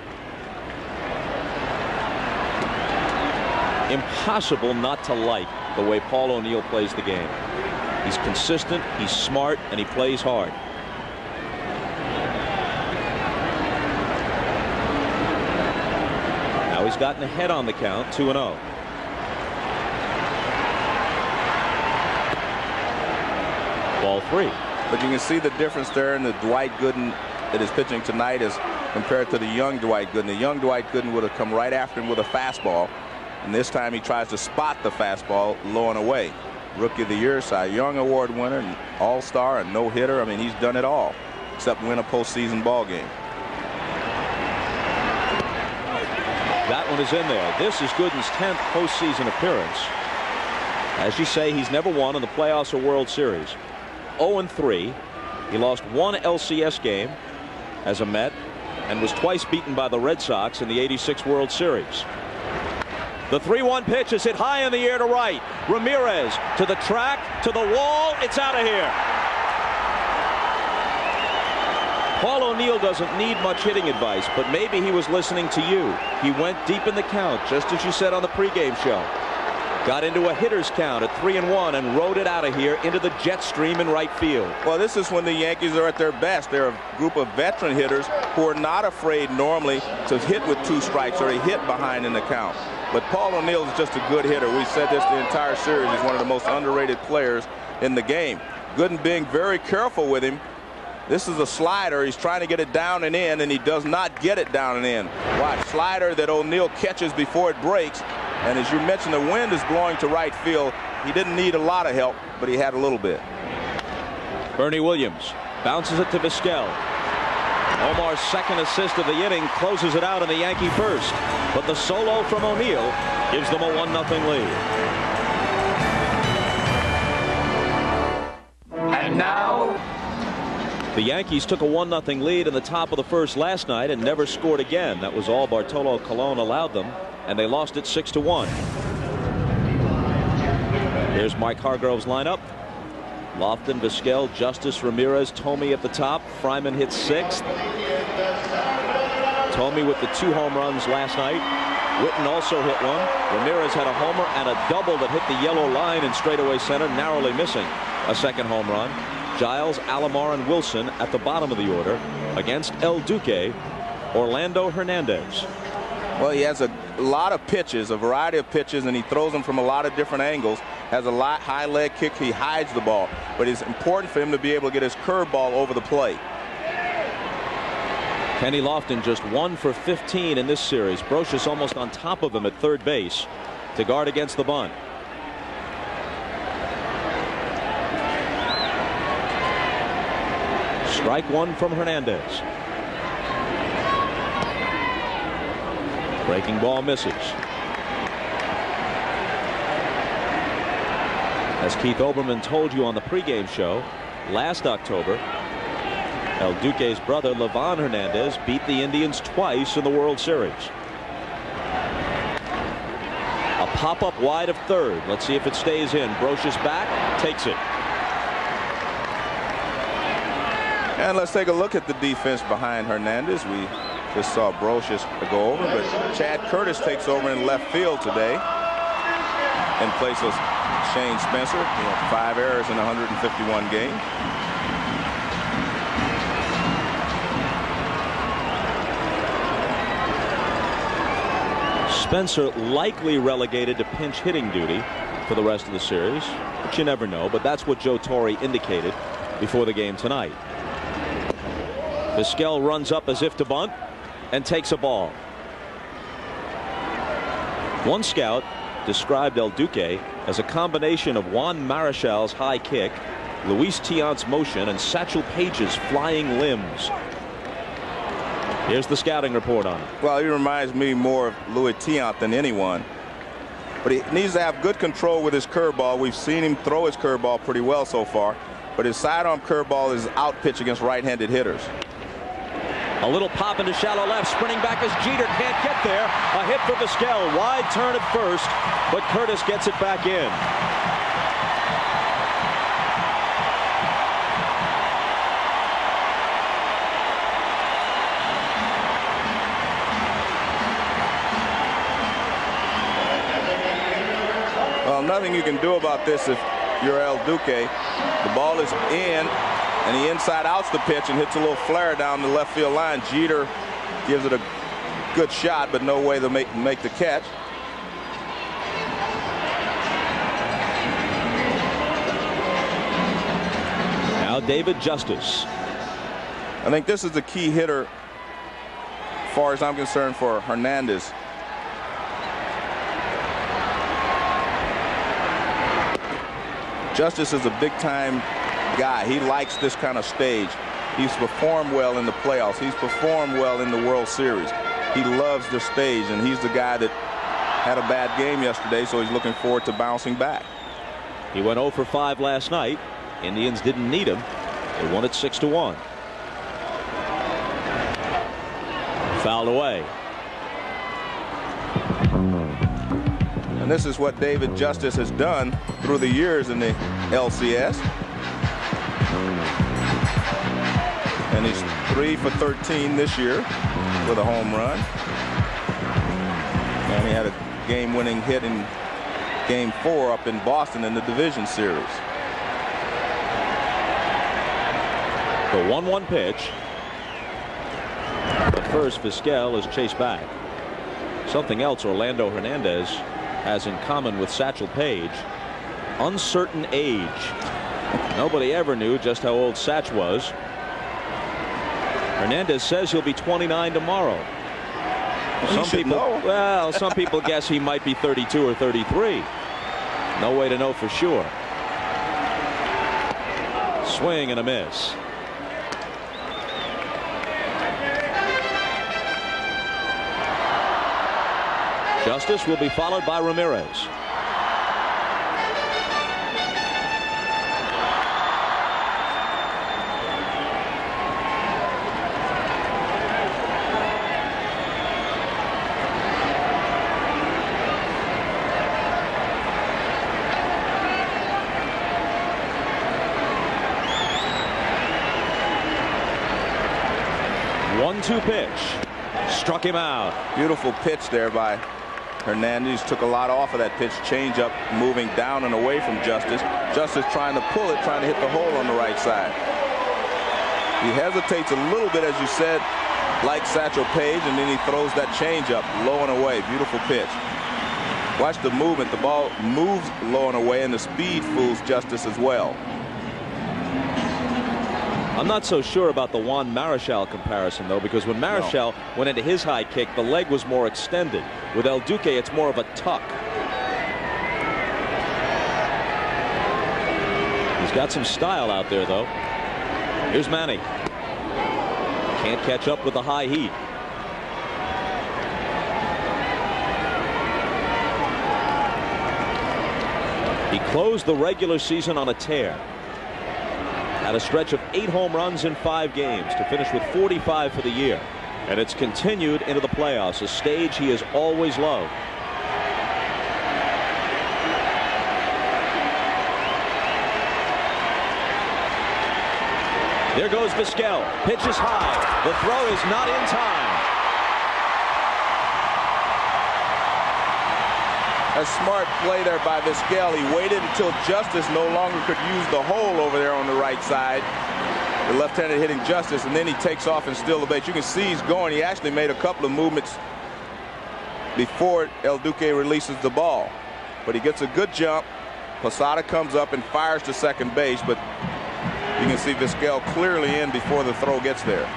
Impossible not to like the way Paul O'Neill plays the game. He's consistent, he's smart, and he plays hard. Now he's gotten ahead on the count, 2-0. Ball 3. But you can see the difference there in the Dwight Gooden that is pitching tonight as compared to the young Dwight Gooden. The young Dwight Gooden would have come right after him with a fastball. And this time he tries to spot the fastball low and away. Rookie of the Year, Cy Young Award winner, and All-Star, and no-hitter. I mean, he's done it all except win a postseason ball game. That one is in there. This is Gooden's 10th postseason appearance. As you say, he's never won in the playoffs or World Series. 0-3. He lost 1 LCS game as a Met and was twice beaten by the Red Sox in the '86 World Series. The 3-1 pitch is hit high in the air to right. Ramirez to the track, to the wall. It's out of here. Paul O'Neill doesn't need much hitting advice, but maybe he was listening to you. He went deep in the count, just as you said on the pregame show. Got into a hitter's count at 3-1 and rode it out of here into the jet stream in right field. Well, this is when the Yankees are at their best. They're a group of veteran hitters who are not afraid normally to hit with 2 strikes or a hit behind in the count. But Paul O'Neill is just a good hitter. We said this the entire series. He's one of the most underrated players in the game. Gooden being very careful with him. This is a slider. He's trying to get it down and in, and he does not get it down and in. Watch, slider that O'Neill catches before it breaks. And as you mentioned, the wind is blowing to right field. He didn't need a lot of help, but he had a little bit. Bernie Williams bounces it to Vizquel. Omar's second assist of the inning closes it out in the Yankee first, but the solo from O'Neill gives them a 1-0 lead. And now, the Yankees took a 1-0 lead in the top of the first last night and never scored again. That was all Bartolo Colon allowed them, and they lost it 6-1. Here's Mike Hargrove's lineup. Lofton, Vizquel, Justice, Ramirez, Thome at the top. Fryman hits 6th. Thome with the 2 home runs last night. Witten also hit 1. Ramirez had a homer and a double that hit the yellow line in straightaway center, narrowly missing a second home run. Giles, Alomar, and Wilson at the bottom of the order. Against El Duque, Orlando Hernandez. Well, he has a lot of pitches, a variety of pitches, and he throws them from a lot of different angles. Has a high leg kick. He hides the ball, but it's important for him to be able to get his curveball over the plate. Kenny Lofton just 1 for 15 in this series. Brocious almost on top of him at third base to guard against the bunt. Strike 1 from Hernandez. Breaking ball misses. As Keith Olbermann told you on the pregame show last October, El Duque's brother Livan Hernandez beat the Indians twice in the World Series. A pop-up wide of third. Let's see if it stays in. Brocious back, takes it. And let's take a look at the defense behind Hernandez. We just saw Brocious go over, but Chad Curtis takes over in left field today in place of Shane Spencer. 5 errors in 151 games. Spencer likely relegated to pinch hitting duty for the rest of the series, but you never know. But that's what Joe Torre indicated before the game tonight. Vizquel runs up as if to bunt and takes a ball. One scout described El Duque as a combination of Juan Marichal's high kick, Luis Tiant's motion, and Satchel Paige's flying limbs. Here's the scouting report on it. Well, he reminds me more of Luis Tiant than anyone, but he needs to have good control with his curveball. We've seen him throw his curveball pretty well so far, but his sidearm curveball is out pitch against right-handed hitters. A little pop into shallow left, sprinting back as Jeter can't get there. A hit for Vizquel, wide turn at first, but Curtis gets it back in. Well, nothing you can do about this if you're El Duque. The ball is in, and he inside outs the pitch and hits a little flare down the left field line. Jeter gives it a good shot, but no way to make the catch. Now David Justice. I think this is the key hitter, as far as I'm concerned, for Hernandez. Justice is a big-time guy. He likes this kind of stage. He's performed well in the playoffs. He's performed well in the World Series. He loves the stage, and he's the guy that had a bad game yesterday, so he's looking forward to bouncing back. He went 0 for 5 last night. Indians didn't need him. They won it 6-1. Fouled away. And this is what David Justice has done through the years in the LCS. And he's 3 for 13 this year with a home run. And he had a game-winning hit in Game 4 up in Boston in the division series. The 1-1 pitch. But first, Vizquel is chased back. Something else Orlando Hernandez has in common with Satchel Paige: uncertain age. Nobody ever knew just how old Satch was. Hernandez says he'll be 29 tomorrow. Some people guess he might be 32 or 33. No way to know for sure. Swing and a miss. Justice will be followed by Ramirez. One-two pitch. Struck him out. Beautiful pitch there by Hernandez. Took a lot off of that pitch. Changeup moving down and away from Justice. Justice trying to pull it, trying to hit the hole on the right side. He hesitates a little bit, as you said, like Satchel Paige, and then he throws that changeup low and away. Beautiful pitch. Watch the movement. The ball moves low and away, and the speed fools Justice as well. I'm not so sure about the Juan Marichal comparison, though, because when Marichal went into his high kick, the leg was more extended. With El Duque, it's more of a tuck. He's got some style out there, though. Here's Manny. Can't catch up with the high heat. He closed the regular season on a tear. Had a stretch of 8 home runs in 5 games to finish with 45 for the year. And it's continued into the playoffs, a stage he has always loved. There goes Vizquel. Pitch is high. The throw is not in time. A smart play there by Vizquel. He waited until Justice no longer could use the hole over there on the right side. The left-handed hitting Justice, and then he takes off and steals the base. You can see he's going. He actually made a couple of movements before El Duque releases the ball. But he gets a good jump. Posada comes up and fires to second base, but you can see Vizquel clearly in before the throw gets there.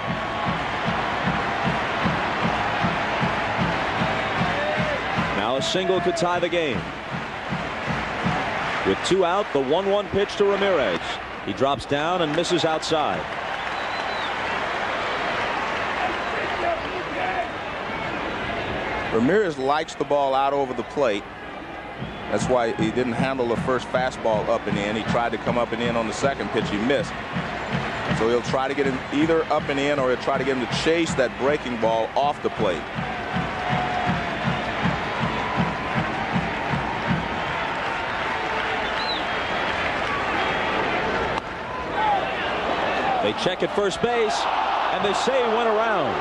A single could tie the game. With 2 out, the 1-1 pitch to Ramirez. He drops down and misses outside. Ramirez likes the ball out over the plate. That's why he didn't handle the first fastball up and in. He tried to come up and in on the second pitch. He missed. So he'll try to get him either up and in, or he'll try to get him to chase that breaking ball off the plate. They check at first base, and they say he went around.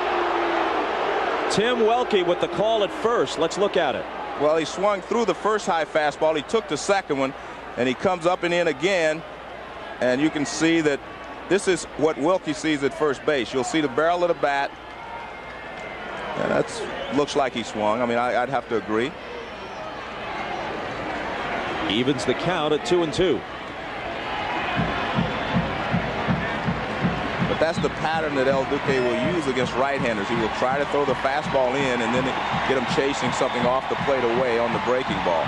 Tim Welke with the call at first. Let's look at it. Well, he swung through the first high fastball. He took the second one, and he comes up and in again. And you can see that this is what Welke sees at first base. You'll see the barrel of the bat. Yeah, that looks like he swung. I mean, I'd have to agree. Evens the count at 2-2. That's the pattern that El Duque will use against right-handers. He will try to throw the fastball in and then get him chasing something off the plate away on the breaking ball.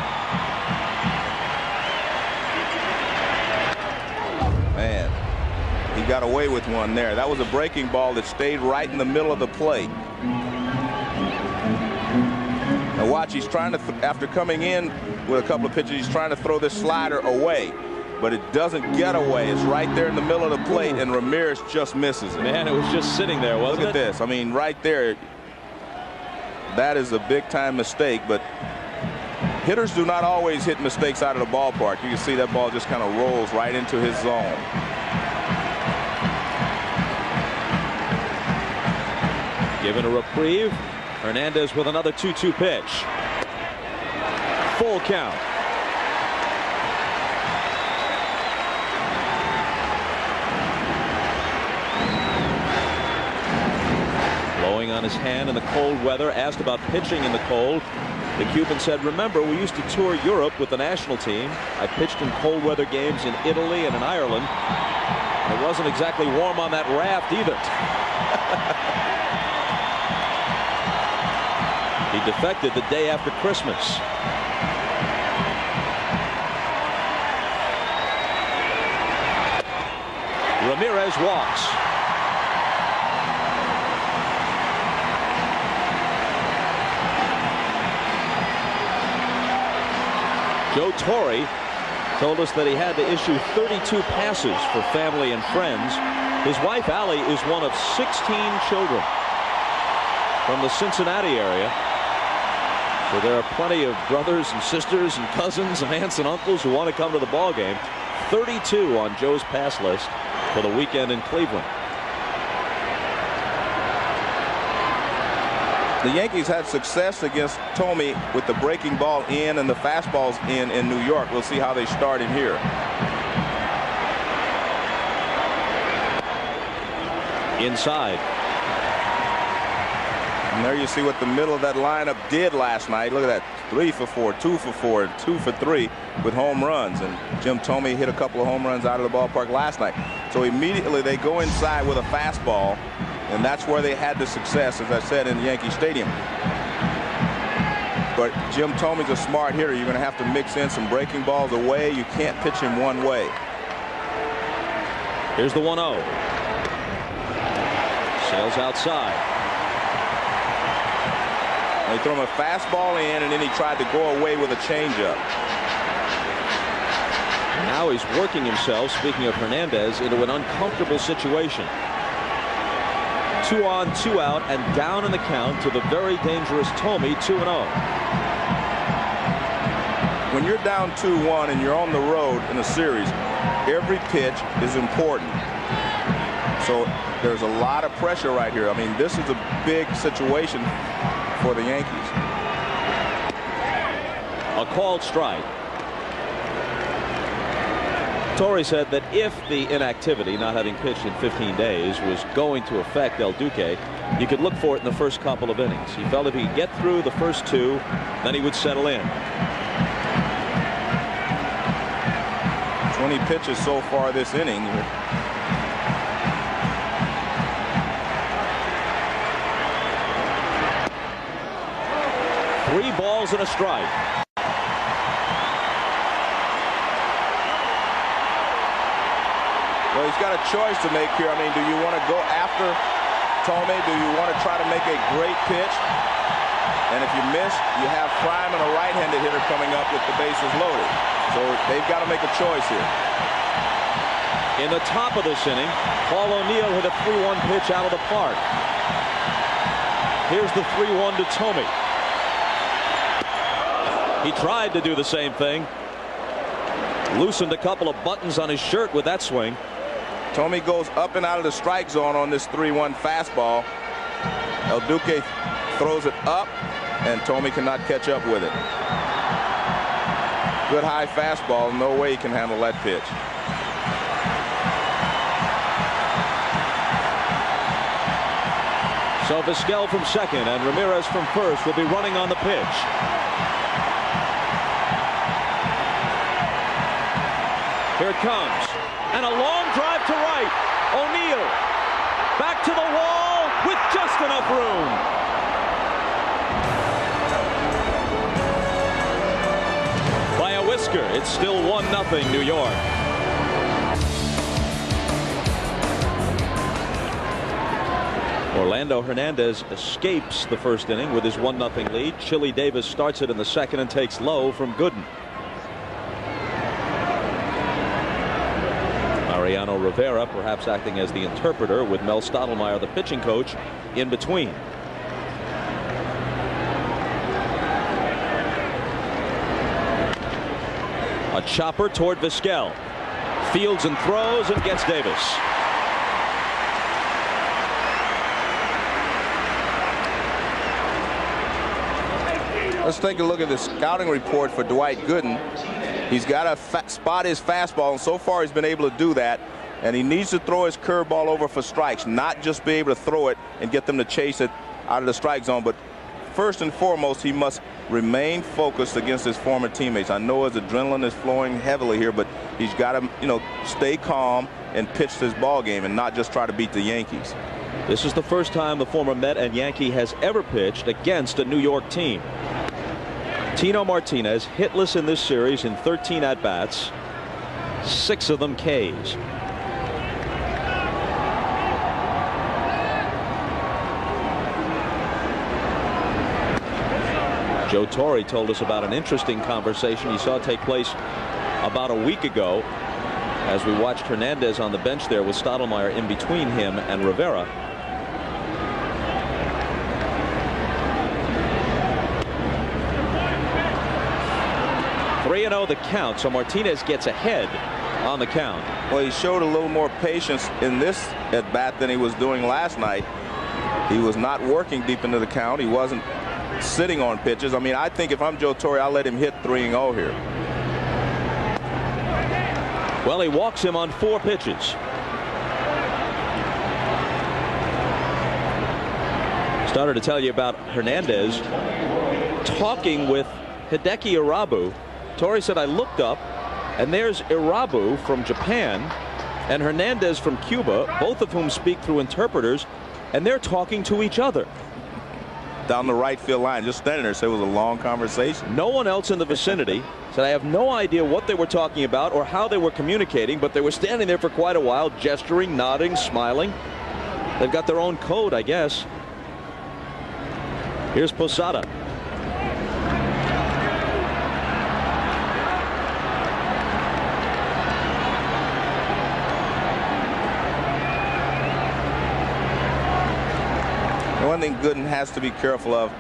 Man, he got away with one there. That was a breaking ball that stayed right in the middle of the plate. Now watch, he's trying to, after coming in with a couple of pitches, he's trying to throw this slider away. But it doesn't get away. It's right there in the middle of the plate, and Ramirez just misses it. Man, it was just sitting there, wasn't it? Look at this. I mean, right there, that is a big-time mistake, but hitters do not always hit mistakes out of the ballpark. You can see that ball just kind of rolls right into his zone. Given a reprieve, Hernandez with another 2-2 pitch. Full count. On his hand in the cold weather, asked about pitching in the cold. The Cuban said, remember, we used to tour Europe with the national team. I pitched in cold weather games in Italy and in Ireland. It wasn't exactly warm on that raft either. He defected the day after Christmas. Ramirez walks. Joe Torre told us that he had to issue 32 passes for family and friends. His wife, Allie, is one of 16 children from the Cincinnati area. So there are plenty of brothers and sisters and cousins and aunts and uncles who want to come to the ball game. 32 on Joe's pass list for the weekend in Cleveland. The Yankees had success against Thome with the breaking ball in and the fastballs in New York. We'll see how they start in here. Inside. And there you see what the middle of that lineup did last night. Look at that. 3 for 4, 2 for 4, 2 for 3 with home runs. And Jim Thome hit a couple of home runs out of the ballpark last night. So immediately they go inside with a fastball. And that's where they had the success, as I said, in Yankee Stadium. But Jim Thome's a smart hitter. You're going to have to mix in some breaking balls away. You can't pitch him one way. Here's the 1-0. Sails outside. They threw him a fastball in, and then he tried to go away with a changeup. Now he's working himself, speaking of Hernandez, into an uncomfortable situation. 2 on, 2 out, and down in the count to the very dangerous Thome, 2-0. When you're down 2-1 and you're on the road in a series, every pitch is important. So there's a lot of pressure right here. I mean, this is a big situation for the Yankees. A called strike. Torre said that if the inactivity, not having pitched in 15 days, was going to affect El Duque, you could look for it in the first couple of innings. He felt if he could get through the first 2, then he would settle in. 20 pitches so far this inning. Three balls and a strike. Well, he's got a choice to make here. I mean, do you want to go after Thome? Do you want to try to make a great pitch? And if you miss, you have Prime and a right-handed hitter coming up with the bases loaded. So they've got to make a choice here. In the top of this inning, Paul O'Neill hit a 3-1 pitch out of the park. Here's the 3-1 to Thome. He tried to do the same thing. Loosened a couple of buttons on his shirt with that swing. Thome goes up and out of the strike zone on this 3-1 fastball. El Duque throws it up, and Thome cannot catch up with it. Good high fastball. No way he can handle that pitch. So Vizquel from second and Ramirez from first will be running on the pitch. Here it comes. And a long drive to right. O'Neill back to the wall with just enough room. By a whisker, it's still 1-0 New York. Orlando Hernandez escapes the first inning with his 1-0 lead. Chili Davis starts it in the second and takes low from Gooden. Mariano Rivera perhaps acting as the interpreter with Mel Stottlemyre, the pitching coach, in between. A chopper toward Vizquel. Fields and throws and gets Davis. Let's take a look at the scouting report for Dwight Gooden. He's got to spot his fastball, and so far he's been able to do that. And he needs to throw his curveball over for strikes, not just be able to throw it and get them to chase it out of the strike zone. But first and foremost, he must remain focused against his former teammates. I know his adrenaline is flowing heavily here, but he's got to, stay calm and pitch this ball game and not just try to beat the Yankees. This is the first time the former Met and Yankee has ever pitched against a New York team. Tino Martinez hitless in this series in 13 at-bats, 6 of them Ks. Joe Torre told us about an interesting conversation he saw take place about a week ago as we watched Hernandez on the bench there with Stottlemyre in between him and Rivera. (3-0) the count, so Martinez gets ahead on the count. Well, he showed a little more patience in this at bat than he was doing last night. He was not working deep into the count. He wasn't sitting on pitches. I mean, I think if I'm Joe Torre, I'll let him hit 3-0 here. Well, he walks him on 4 pitches. Started to tell you about Hernandez talking with Hideki Irabu. Torre said, I looked up and there's Irabu from Japan and Hernandez from Cuba, both of whom speak through interpreters, and they're talking to each other. Down the right field line, just standing there, so it was a long conversation. No one else in the vicinity said, I have no idea what they were talking about or how they were communicating, but they were standing there for quite a while, gesturing, nodding, smiling. They've got their own code, I guess. Here's Posada. One thing Gooden has to be careful of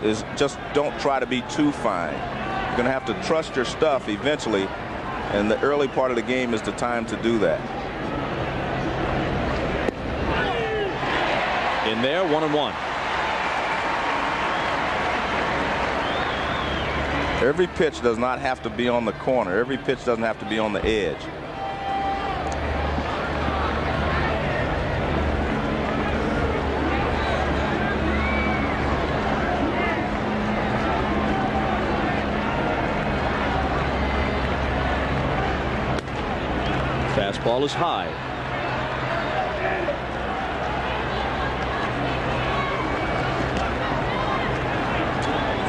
is just don't try to be too fine. You're going to have to trust your stuff eventually, and the early part of the game is the time to do that. In there, 1-1. Every pitch does not have to be on the corner. Every pitch doesn't have to be on the edge. Fastball is high.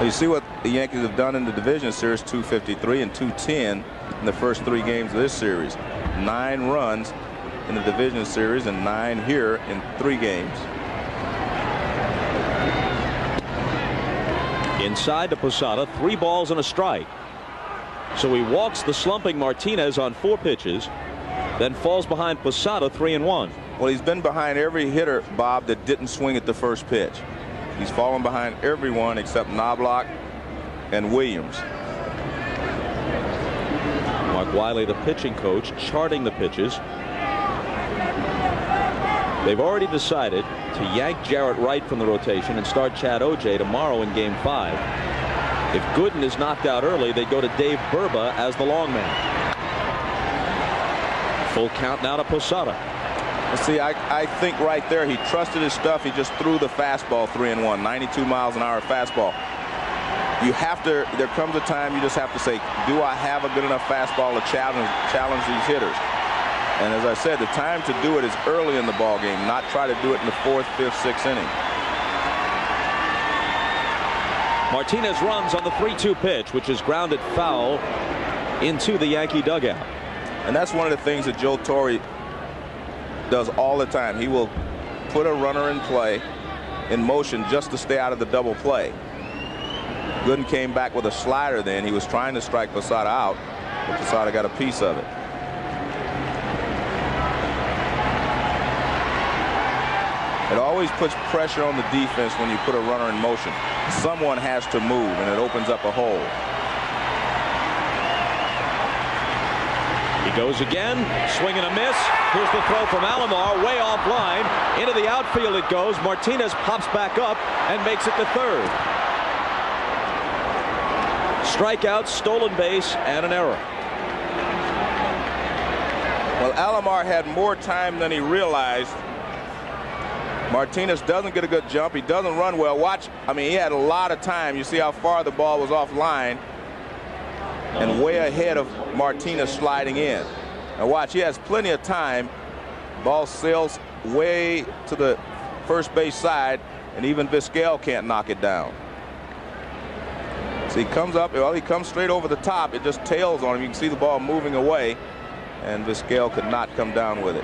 You see what the Yankees have done in the division series, 253 and 210 in the first 3 games of this series. 9 runs in the division series and 9 here in 3 games. Inside to Posada, 3 balls and a strike. So he walks the slumping Martinez on 4 pitches, then falls behind Posada 3-1. Well, he's been behind every hitter, Bob, that didn't swing at the first pitch. He's fallen behind everyone except Knobloch and Williams. Mark Wiley, the pitching coach, charting the pitches. They've already decided to yank Jarrett Wright from the rotation and start Chad Ojay tomorrow in Game 5. If Gooden is knocked out early, they go to Dave Burba as the long man. Full count now to Posada. See, I think right there he trusted his stuff. He just threw the fastball 3-1, 92 miles an hour fastball. You have to, there comes a time you just have to say, do I have a good enough fastball to challenge these hitters? And as I said, the time to do it is early in the ball game, not try to do it in the 4th, 5th, 6th inning. Martinez runs on the 3-2 pitch, which is grounded foul into the Yankee dugout. And that's one of the things that Joe Torre does all the time. He will put a runner in play in motion just to stay out of the double play. Gooden came back with a slider then. He was trying to strike Posada out, but Posada got a piece of it. It always puts pressure on the defense when you put a runner in motion. Someone has to move, and it opens up a hole. He goes again, swing and a miss. Here's the throw from Alomar, way offline. Into the outfield it goes. Martinez pops back up and makes it to third. Strikeout, stolen base, and an error. Well, Alomar had more time than he realized. Martinez doesn't get a good jump. He doesn't run well. Watch, I mean, he had a lot of time. You see how far the ball was offline and way ahead of Martinez sliding in. Now watch, he has plenty of time. Ball sails way to the first base side, and even Vizquel can't knock it down. So he comes up, well, he comes straight over the top. It just tails on him. You can see the ball moving away, and Vizquel could not come down with it.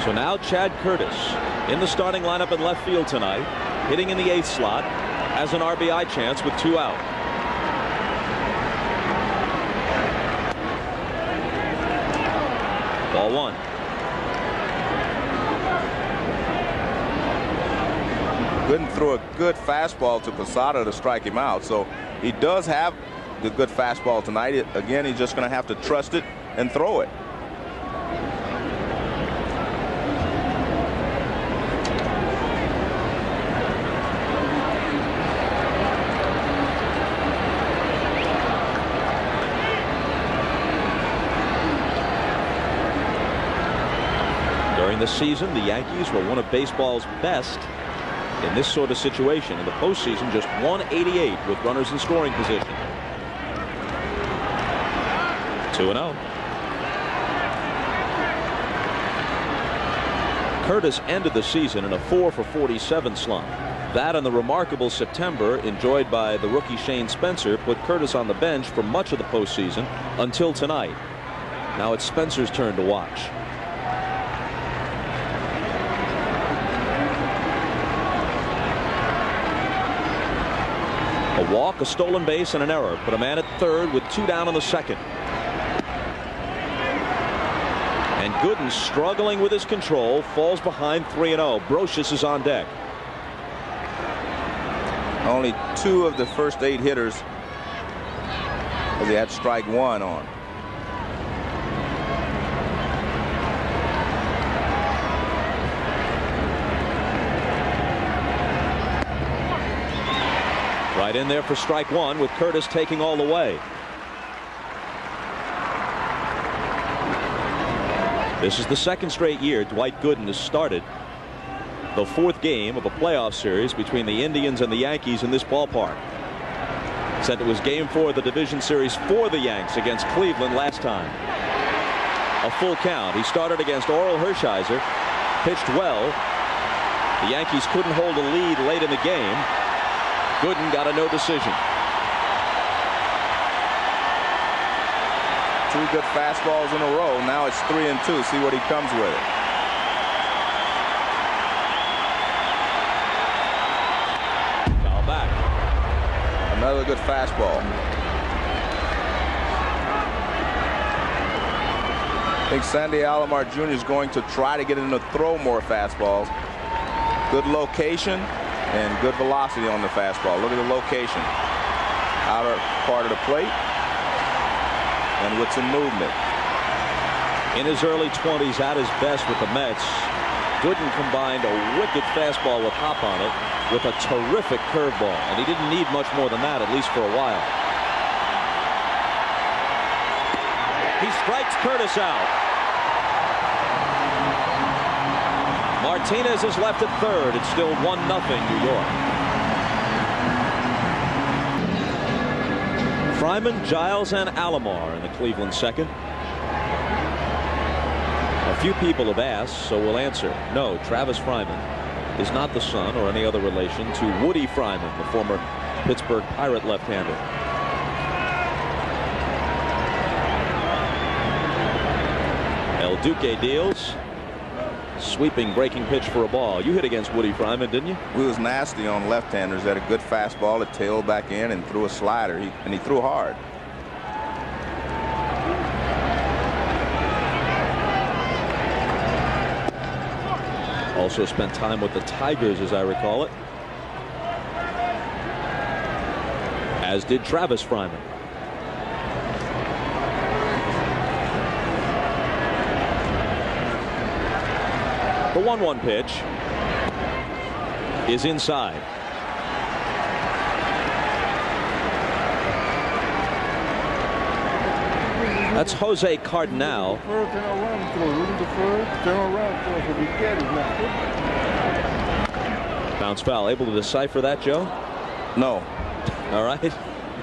So now Chad Curtis in the starting lineup in left field tonight. hitting in the 8th slot, has an RBI chance with 2 out. Ball 1. Gooden threw a good fastball to Posada to strike him out, so he does have the good fastball tonight. Again, he's just going to have to trust it and throw it. During the season, the Yankees were one of baseball's best in this sort of situation. In the postseason, just 188 with runners in scoring position. 2-0. Curtis ended the season in a 4-for-47 slump. That and the remarkable September enjoyed by the rookie Shane Spencer put Curtis on the bench for much of the postseason until tonight. Now it's Spencer's turn to watch. A walk, a stolen base, and an error put a man at third with 2 down in the second. And Gooden, struggling with his control, falls behind 3-0. Brocious is on deck. Only 2 of the first 8 hitters, as he had strike 1 on. Right in there for strike 1 with Curtis taking all the way. This is the 2nd straight year Dwight Gooden has started the 4th game of a playoff series between the Indians and the Yankees in this ballpark. Said it was game 4 of the division series for the Yanks against Cleveland last time. A full count. He started against Oral Hershiser, pitched well. The Yankees couldn't hold a lead late in the game. Gooden got a no decision. 2 good fastballs in a row. Now it's 3-2. See what he comes with it. Foul back. Another good fastball. I think Sandy Alomar Jr. is going to try to get him to throw more fastballs. Good location and good velocity on the fastball. Look at the location. Outer part of the plate and with some movement. In his early 20s, at his best with the Mets, Gooden combined a wicked fastball with hop on it with a terrific curveball, and he didn't need much more than that, at least for a while. He strikes Curtis out. Martinez is left at third. It's still 1-0 New York. Fryman, Giles, and Alomar in the Cleveland second. A few people have asked, so we'll answer. No, Travis Fryman is not the son or any other relation to Woody Fryman, the former Pittsburgh Pirate left-hander. El Duque deals. Sweeping breaking pitch for a ball. You hit against Woody Fryman, didn't you? We was nasty on left-handers. Had a good fastball that tailed back in and threw a slider. He threw hard. Also spent time with the Tigers, as I recall it. As did Travis Fryman. The 1-1 pitch is inside. That's Jose Cardinal. Bounce foul. Able to decipher that, Joe? No. All right.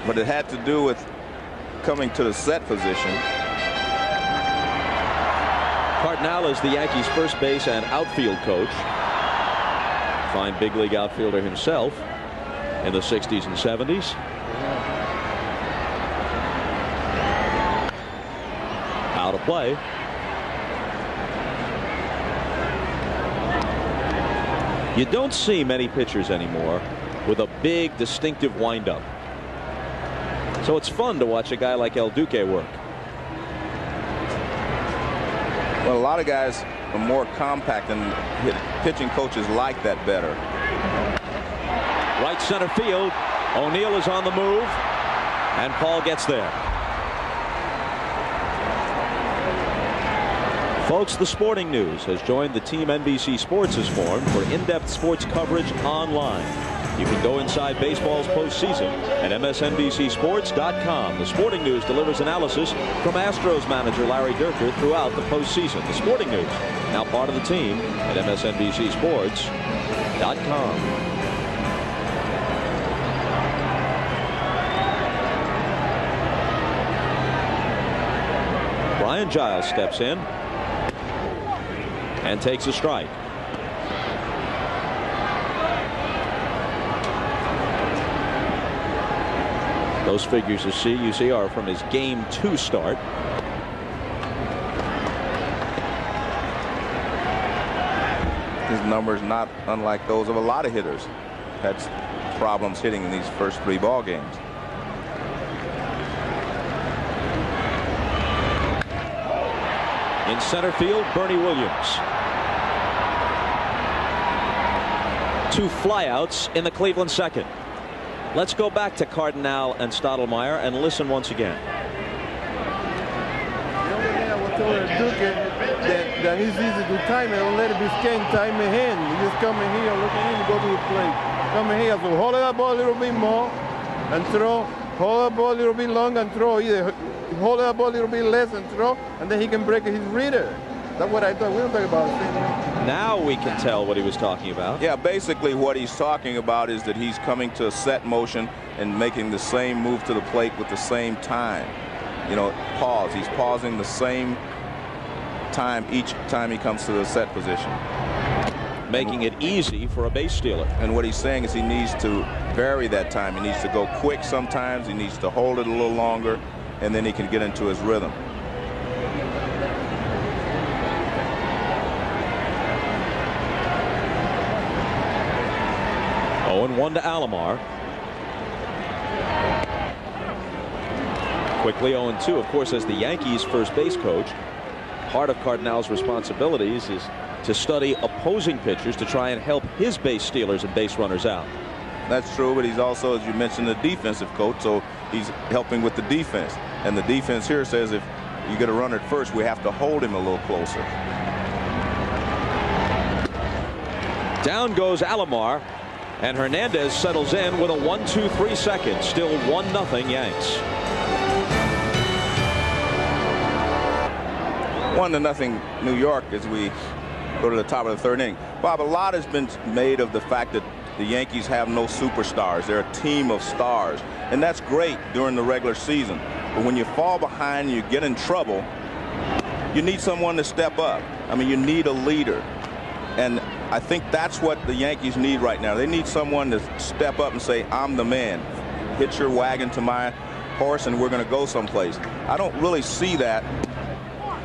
But it had to do with coming to the set position. Cardinal is the Yankees' first base and outfield coach. Fine big league outfielder himself in the 60s and 70s. Out of play. You don't see many pitchers anymore with a big, distinctive windup. So it's fun to watch a guy like El Duque work. Well, a lot of guys are more compact, and pitching coaches like that better. Right center field. O'Neill is on the move, and Paul gets there. Folks, the Sporting News has joined the team NBC Sports has formed for in-depth sports coverage online. You can go inside baseball's postseason at MSNBCSports.com. The Sporting News delivers analysis from Astros manager Larry Dierker throughout the postseason. The Sporting News, now part of the team at MSNBCSports.com. Brian Giles steps in and takes a strike. Those figures you see are from his Game 2 start. His numbers not unlike those of a lot of hitters. Had problems hitting in these first 3 ball games. In center field, Bernie Williams. 2 flyouts in the Cleveland second. Let's go back to Cardinal and Stottlemyre and listen once again. That it's easy to time it. Don't let it be scanning time ahead. You just come in here, look in and go to the plate. Come in here, so hold that ball a little bit more and throw. Hold that ball a little bit longer and throw. Either hold that ball a little bit less and throw, and then he can break his reader. That's what I thought. We don't talk about it. Now we can tell what he was talking about. Yeah, basically what he's talking about is that he's coming to a set motion and making the same move to the plate with the same time. You know, pause. He's pausing the same time each time he comes to the set position. Making it easy for a base stealer. And what he's saying is he needs to vary that time. He needs to go quick sometimes. He needs to hold it a little longer, and then he can get into his rhythm. And 1 to Alomar. Quickly 0-2. Of course, as the Yankees first base coach, part of Cardinal's responsibilities is to study opposing pitchers to try and help his base stealers and base runners out. That's true, but he's also, as you mentioned, a defensive coach, so he's helping with the defense. And the defense here says if you get a runner at first, we have to hold him a little closer. Down goes Alomar. And Hernandez settles in with a 1-2-3 second. Still 1-0 Yanks. 1-0 New York as we go to the top of the 3rd inning. Bob, a lot has been made of the fact that the Yankees have no superstars. They're a team of stars. And that's great during the regular season. But when you fall behind and you get in trouble, you need someone to step up. I mean, you need a leader. And I think that's what the Yankees need right now. They need someone to step up and say, I'm the man. Hitch your wagon to my horse and we're going to go someplace. I don't really see that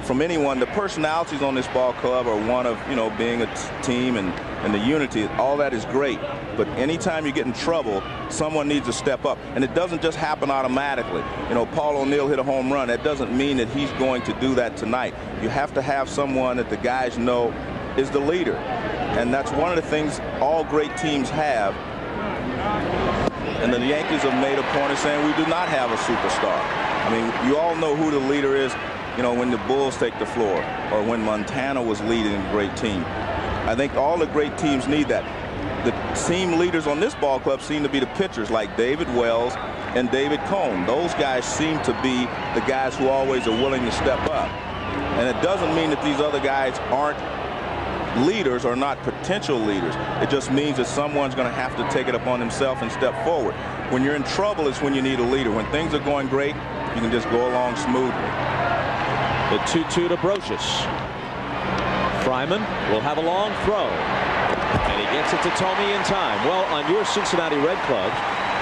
from anyone. The personalities on this ball club are one of, you know, being a team and the unity. All that is great. But anytime you get in trouble, someone needs to step up. And it doesn't just happen automatically. You know, Paul O'Neill hit a home run. That doesn't mean that he's going to do that tonight. You have to have someone that the guys know is the leader. And that's one of the things all great teams have. And the Yankees have made a point of saying we do not have a superstar. I mean, you all know who the leader is, you know, when the Bulls take the floor or when Montana was leading a great team. I think all the great teams need that. The team leaders on this ball club seem to be the pitchers like David Wells and David Cone. Those guys seem to be the guys who always are willing to step up. And it doesn't mean that these other guys aren't leaders or not potential leaders. It just means that someone's going to have to take it upon himself and step forward. When you're in trouble is when you need a leader. When things are going great, you can just go along smoothly. The 2-2 to Brocious. Fryman will have a long throw. And he gets it to Tomey in time. Well, on your Cincinnati Red Clubs,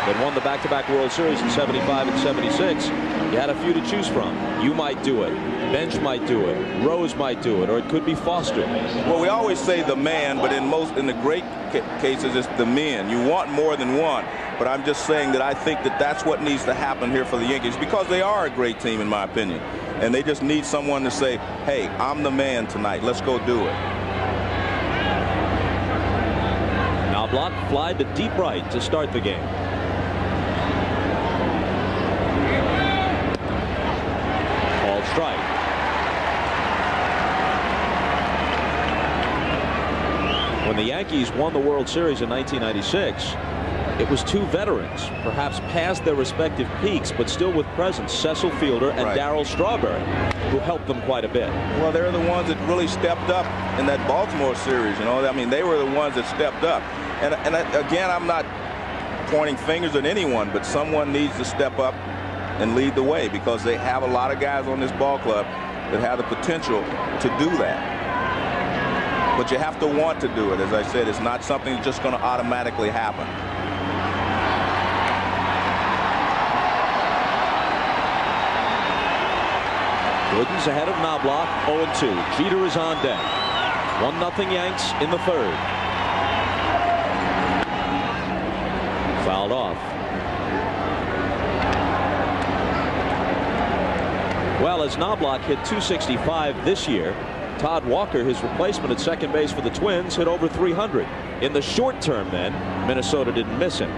that won the back-to-back World Series in 75 and 76, you had a few to choose from. You might do it. Bench might do it. Rose might do it. Or it could be Foster. Well, we always say the man, but in the great cases, it's the men. You want more than one. But I'm just saying that I think that that's what needs to happen here for the Yankees, because they are a great team, in my opinion. And they just need someone to say, hey, I'm the man tonight. Let's go do it. Knobloch fly to deep right to start the game. Called strike. When the Yankees won the World Series in 1996, it was two veterans, perhaps past their respective peaks, but still with presence, Cecil Fielder and Darryl Strawberry, who helped them quite a bit. Well, they're the ones that really stepped up in that Baltimore series. You know, I mean, they were the ones that stepped up. And again, I'm not pointing fingers at anyone, but someone needs to step up and lead the way, because they have a lot of guys on this ball club that have the potential to do that. But you have to want to do it. As I said, it's not something that's just going to automatically happen. Gooden's ahead of Knobloch, 0-2. Jeter is on deck. 1-0 Yanks in the third. Fouled off. Well, as Knobloch hit .265 this year, Todd Walker, his replacement at second base for the Twins, hit over .300. In the short term, then, Minnesota didn't miss him.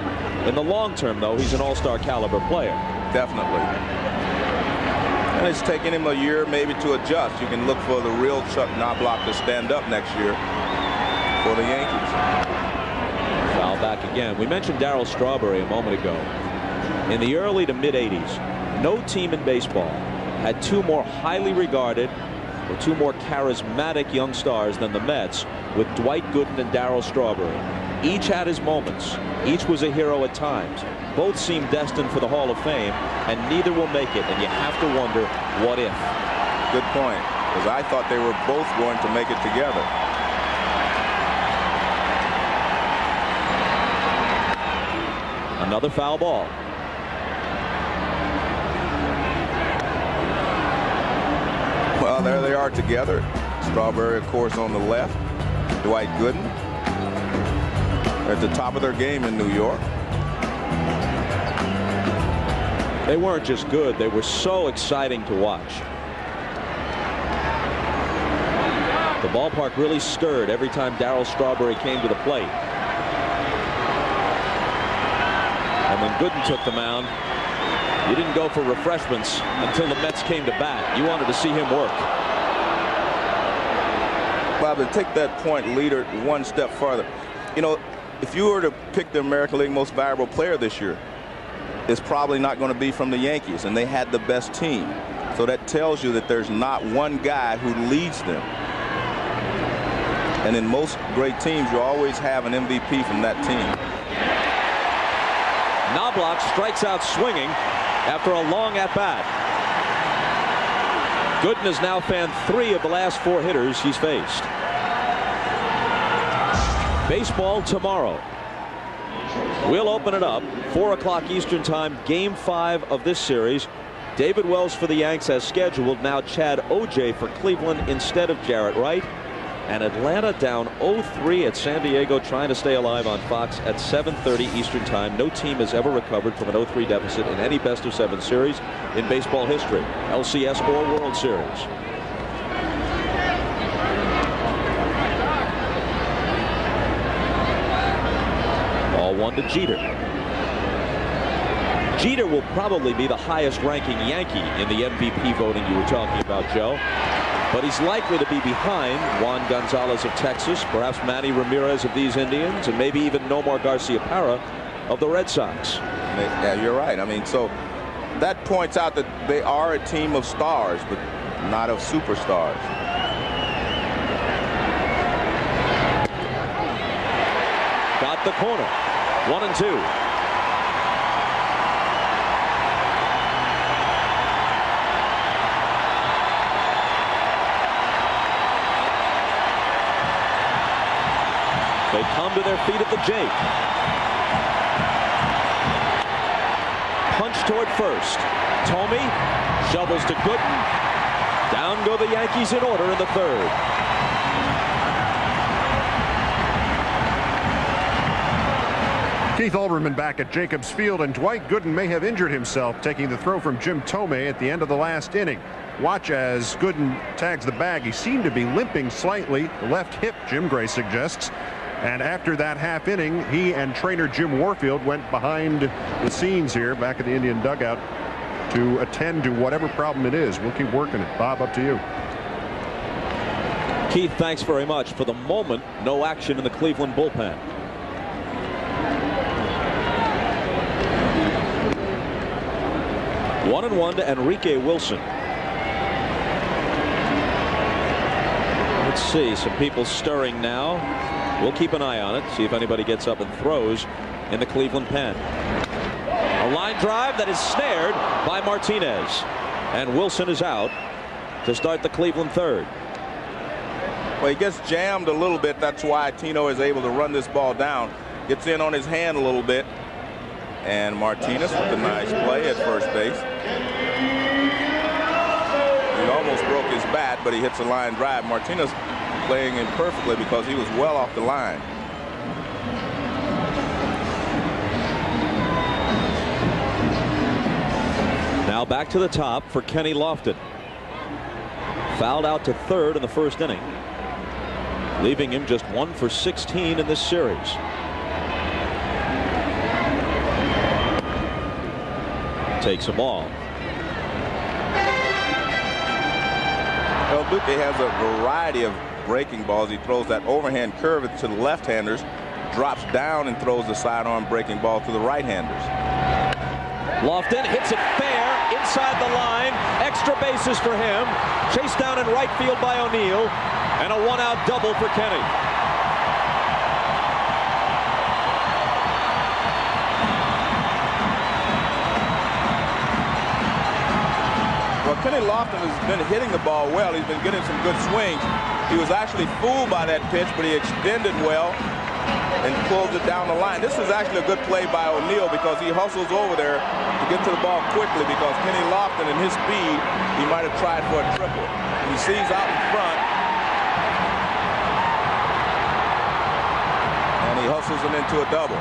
In the long term, though, he's an all-star caliber player. Definitely. And it's taken him a year maybe to adjust. You can look for the real Chuck Knobloch to stand up next year for the Yankees. Foul back again. We mentioned Darryl Strawberry a moment ago. In the early to mid-'80s, no team in baseball had two more highly regarded or two more charismatic young stars than the Mets, with Dwight Gooden and Darryl Strawberry. Each had his moments. Each was a hero at times. Both seem destined for the Hall of Fame, and neither will make it, and you have to wonder, what if? Good point, because I thought they were both going to make it together. Another foul ball. Well, there they are together. Strawberry, of course, on the left. Dwight Gooden. They're at the top of their game in New York. They weren't just good, they were so exciting to watch. The ballpark really stirred every time Darryl Strawberry came to the plate. And when Gooden took the mound, you didn't go for refreshments until the Mets came to bat. You wanted to see him work. Bob, to take that point leader one step farther, you know, if you were to pick the American League most valuable player this year, it's probably not going to be from the Yankees, and they had the best team. So that tells you that there's not one guy who leads them. And in most great teams, you always have an MVP from that team. Knobloch strikes out swinging after a long at-bat. Gooden has now fanned 3 of the last 4 hitters he's faced. Baseball tomorrow. We'll open it up, 4 o'clock Eastern time, Game 5 of this series. David Wells for the Yanks as scheduled. Now Chad O.J. for Cleveland instead of Jarrett Wright. And Atlanta down 0-3 at San Diego, trying to stay alive on Fox at 7:30 Eastern time. No team has ever recovered from an 0-3 deficit in any best-of-7 series in baseball history, LCS or World Series. Ball 1 to Jeter. Jeter will probably be the highest-ranking Yankee in the MVP voting you were talking about, Joe. But he's likely to be behind Juan Gonzalez of Texas, perhaps Manny Ramirez of these Indians, and maybe even Nomar Garciaparra of the Red Sox. Yeah, you're right. I mean, so that points out that they are a team of stars, but not of superstars. Got the corner. 1-2. They come to their feet at the Jake. punch toward first. Thome shovels to Gooden. Down go the Yankees in order in the third. Keith Olbermann back at Jacobs Field, and Dwight Gooden may have injured himself taking the throw from Jim Thome at the end of the last inning. Watch as Gooden tags the bag. He seemed to be limping slightly. The left hip, Jim Gray suggests. And after that half inning, he and trainer Jim Warfield went behind the scenes here back at the Indian dugout to attend to whatever problem it is. We'll keep working it. Bob, up to you. Keith, thanks very much. For the moment, no action in the Cleveland bullpen. One and one to Enrique Wilson. Let's see, some people stirring now. We'll keep an eye on it, see if anybody gets up and throws in the Cleveland pen. A line drive that is snared by Martinez. And Wilson is out to start the Cleveland third. Well, he gets jammed a little bit. That's why Tino is able to run this ball down. Gets in on his hand a little bit. And Martinez with a nice play at first base. He almost broke his bat, but he hits a line drive. Martinez playing in perfectly because he was well off the line. Now back to the top for Kenny Lofton. Fouled out to third in the first inning, leaving him just 1 for 16 in this series. Takes a ball. El Duque has a variety of breaking balls. He throws that overhand curve to the left-handers, drops down and throws the sidearm breaking ball to the right-handers. Lofton hits it fair inside the line. Extra bases for him. Chased down in right field by O'Neill, and a one-out double for Kenny. Well, Kenny Lofton has been hitting the ball well. He's been getting some good swings. He was actually fooled by that pitch, but he extended well and pulls it down the line. This is actually a good play by O'Neill because he hustles over there to get to the ball quickly, because Kenny Lofton and his speed, he might have tried for a triple. He sees out in front, and he hustles it into a double.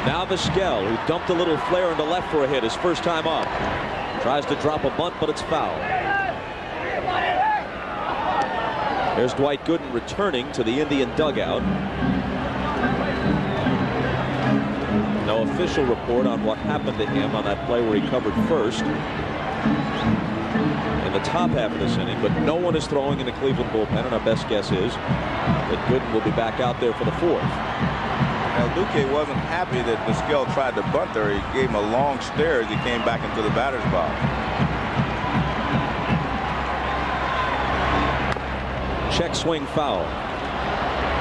Now Vizquel, who dumped a little flare into left for a hit his first time up. Tries to drop a bunt, but it's foul. There's Dwight Gooden returning to the Indian dugout. No official report on what happened to him on that play where he covered first in the top half of this inning, but no one is throwing in the Cleveland bullpen, and our best guess is that Gooden will be back out there for the fourth. El Duque wasn't happy that Vizquel tried to bunt there. He gave him a long stare as he came back into the batter's box. Check swing foul.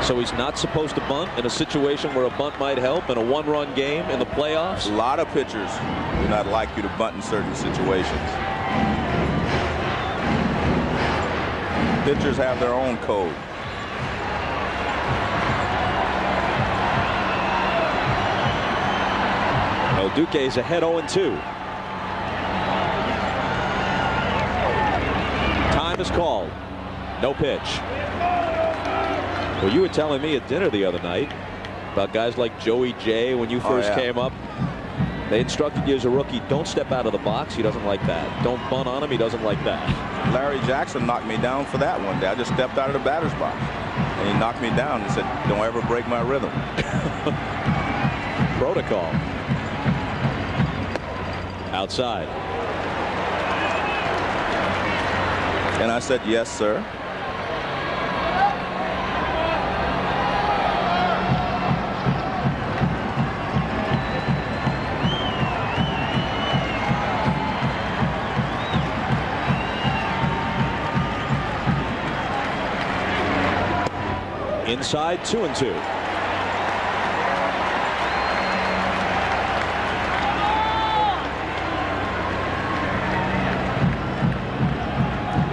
So he's not supposed to bunt in a situation where a bunt might help in a one-run game in the playoffs? A lot of pitchers do not like you to bunt in certain situations. Pitchers have their own code. El Duque is ahead 0-2. Time is called. No pitch. Well, you were telling me at dinner the other night about guys like Joey J when you first came up. They instructed you as a rookie, don't step out of the box. He doesn't like that. Don't bunt on him. He doesn't like that. Larry Jackson knocked me down for that one day. I just stepped out of the batter's box, and he knocked me down and said, don't ever break my rhythm. Protocol. Outside. And I said, yes, sir. Inside, 2-2.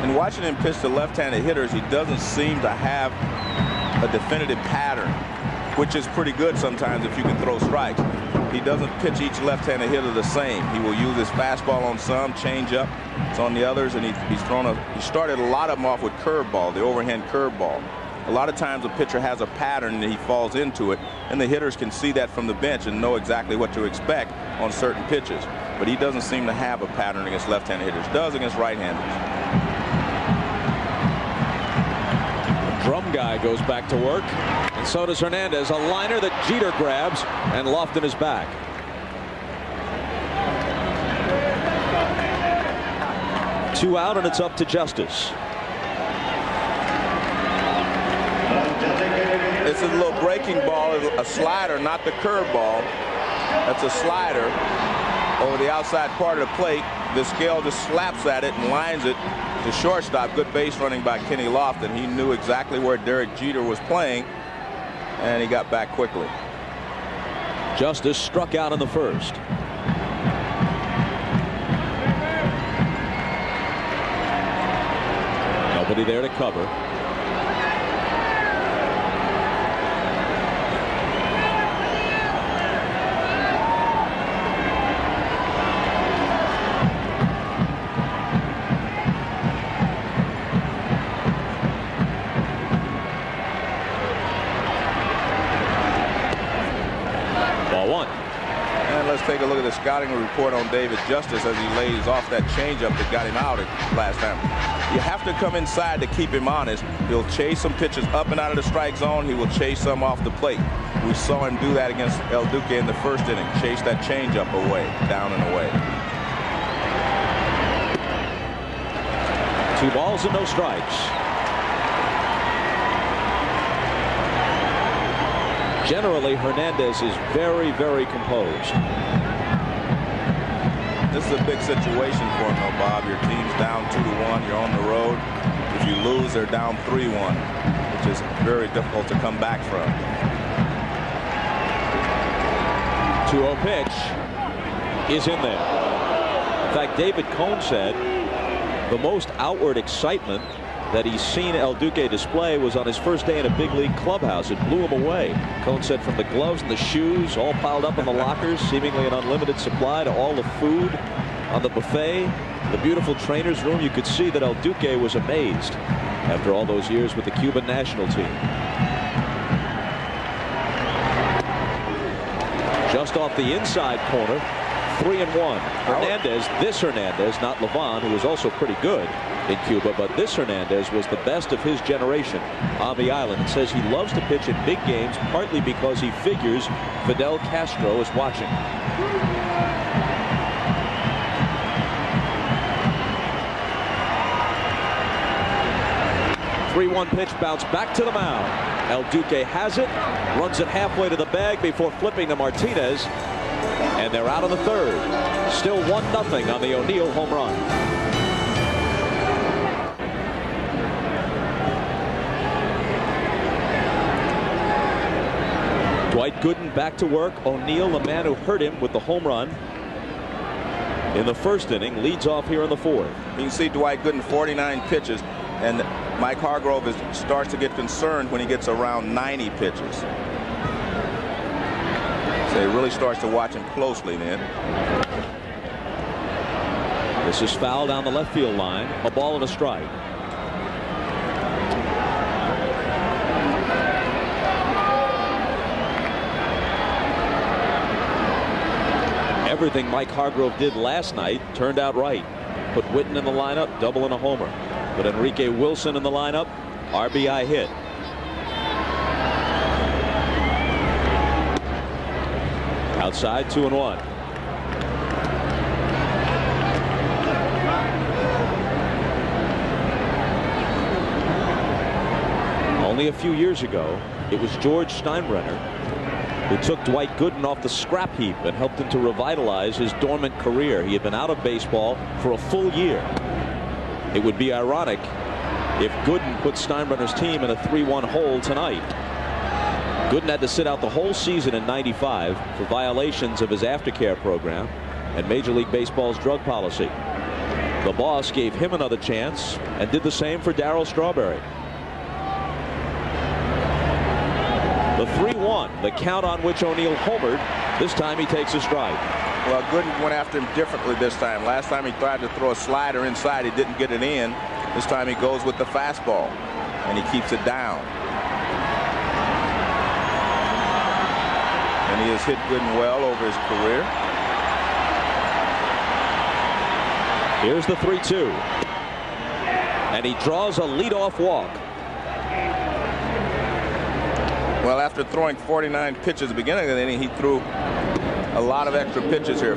And watching him pitch to left-handed hitters, he doesn't seem to have a definitive pattern. which is pretty good sometimes if you can throw strikes. He doesn't pitch each left-handed hitter the same. He will use his fastball on some, changeup on the others, and he started a lot of them off with curveball, the overhand curveball. A lot of times a pitcher has a pattern and he falls into it, and the hitters can see that from the bench and know exactly what to expect on certain pitches. But he doesn't seem to have a pattern against left-handed hitters. Does against right-handers. Drum guy goes back to work, and so does Hernandez. A liner that Jeter grabs, and Lofton is back. Two out, and it's up to Justice. It's a little breaking ball, a slider, not the curveball. That's a slider over the outside part of the plate. The scale just slaps at it and lines it to shortstop. Good base running by Kenny Lofton. He knew exactly where Derek Jeter was playing, and he got back quickly. Justice struck out in the first. Nobody there to cover. Take a look at the scouting report on David Justice as he lays off that changeup that got him out last time. You have to come inside to keep him honest. He'll chase some pitches up and out of the strike zone. He will chase some off the plate. We saw him do that against El Duque in the first inning. Chase that changeup away, down and away. 2 balls and no strikes. Generally, Hernandez is very, very composed. This is a big situation for him, though, Bob. Your team's down 2-1. You're on the road. If you lose, they're down 3-1, which is very difficult to come back from. 2-0 pitch is in there. In fact, David Cone said the most outward excitement that he's seen El Duque display was on his first day in a big league clubhouse. It blew him away. Cone said from the gloves and the shoes all piled up in the lockers, seemingly an unlimited supply, to all the food on the buffet, the beautiful trainer's room, you could see that El Duque was amazed after all those years with the Cuban national team. Just off the inside corner, 3-1. Hernandez, this Hernandez, not Levon, who was also pretty good in Cuba, but this Hernandez was the best of his generation on the island. It says he loves to pitch in big games, partly because he figures Fidel Castro is watching. .3-1 pitch, bounce back to the mound. El Duque has it, runs it halfway to the bag before flipping to Martinez, and they're out of the third. Still 1-0 on the O'Neill home run. Dwight Gooden back to work. O'Neill, the man who hurt him with the home run in the first inning, leads off here in the fourth. You can see Dwight Gooden, 49 pitches, and Mike Hargrove starts to get concerned when he gets around 90 pitches. So he really starts to watch him closely then. This is foul down the left field line. A ball and a strike. Everything Mike Hargrove did last night turned out right. Put Witten in the lineup, double and a homer. Put Enrique Wilson in the lineup, RBI hit. Outside, 2-1. Only a few years ago, it was George Steinbrenner who took Dwight Gooden off the scrap heap and helped him to revitalize his dormant career. He had been out of baseball for a full year. It would be ironic if Gooden put Steinbrenner's team in a 3-1 hole tonight. Gooden had to sit out the whole season in '95 for violations of his aftercare program and Major League Baseball's drug policy. The boss gave him another chance and did the same for Darryl Strawberry. The 3-1, the count on which O'Neill homered. This time he takes a strike. Well, Gooden went after him differently this time. Last time he tried to throw a slider inside. He didn't get it in. This time he goes with the fastball, and he keeps it down. And he has hit Gooden well over his career. Here's the 3-2. And he draws a leadoff walk. Well, after throwing 49 pitches at the beginning of the inning, he threw a lot of extra pitches here.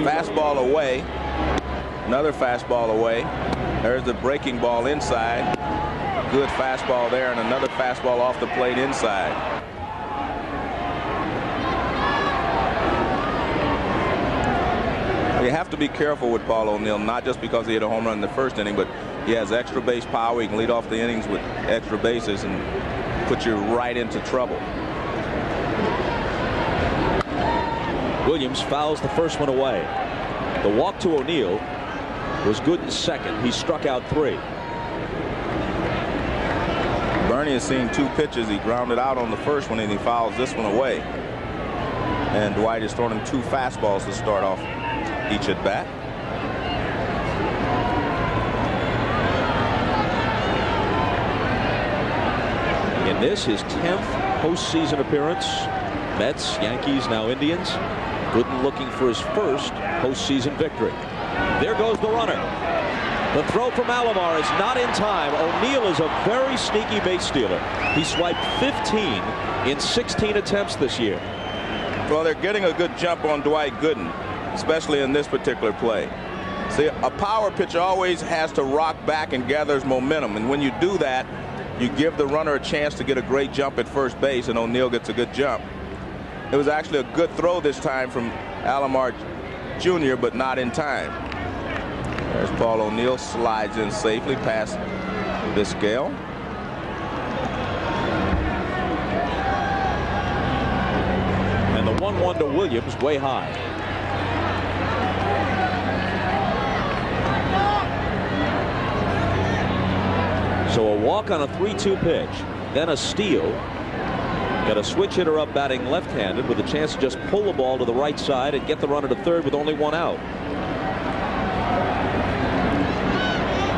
Fastball away. Another fastball away. There's the breaking ball inside. Good fastball there, and another fastball off the plate inside. You have to be careful with Paul O'Neill, not just because he hit a home run in the first inning, but he has extra base power. He can lead off the innings with extra bases and put you right into trouble. Williams fouls the first one away. The walk to O'Neill was Gooden's second. He struck out 3. Bernie has seen 2 pitches. He grounded out on the first one, and he fouls this one away. And Dwight has thrown him 2 fastballs to start off each at bat. In this, his 10th postseason appearance. Mets, Yankees, now Indians. Gooden looking for his first postseason victory. There goes the runner. The throw from Alomar is not in time. O'Neill is a very sneaky base stealer. He swiped 15 in 16 attempts this year. Well, they're getting a good jump on Dwight Gooden, especially in this particular play. See, a power pitcher always has to rock back and gathers momentum, and when you do that, you give the runner a chance to get a great jump at first base, and O'Neill gets a good jump. It was actually a good throw this time from Alomar Jr., but not in time. There's Paul O'Neill, slides in safely past Vizquel. And the 1-1 to Williams, way high. So a walk on a 3-2 pitch, then a steal. Got a switch hitter up batting left-handed with a chance to just pull the ball to the right side and get the runner to third with only 1 out.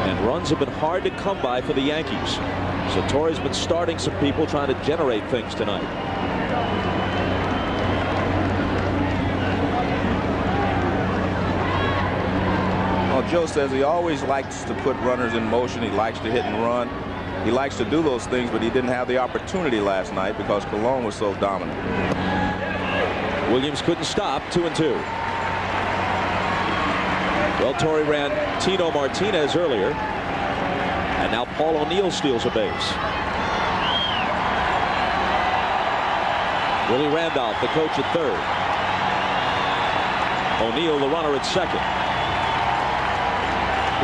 And runs have been hard to come by for the Yankees. So Torre's been starting some people trying to generate things tonight. Well, Joe says he always likes to put runners in motion. He likes to hit and run. He likes to do those things, but he didn't have the opportunity last night because Colon was so dominant. Williams couldn't stop. 2-2. Well, Torre ran Tino Martinez earlier, and now Paul O'Neill steals a base. Willie Randolph, the coach, at third. O'Neill, the runner, at second.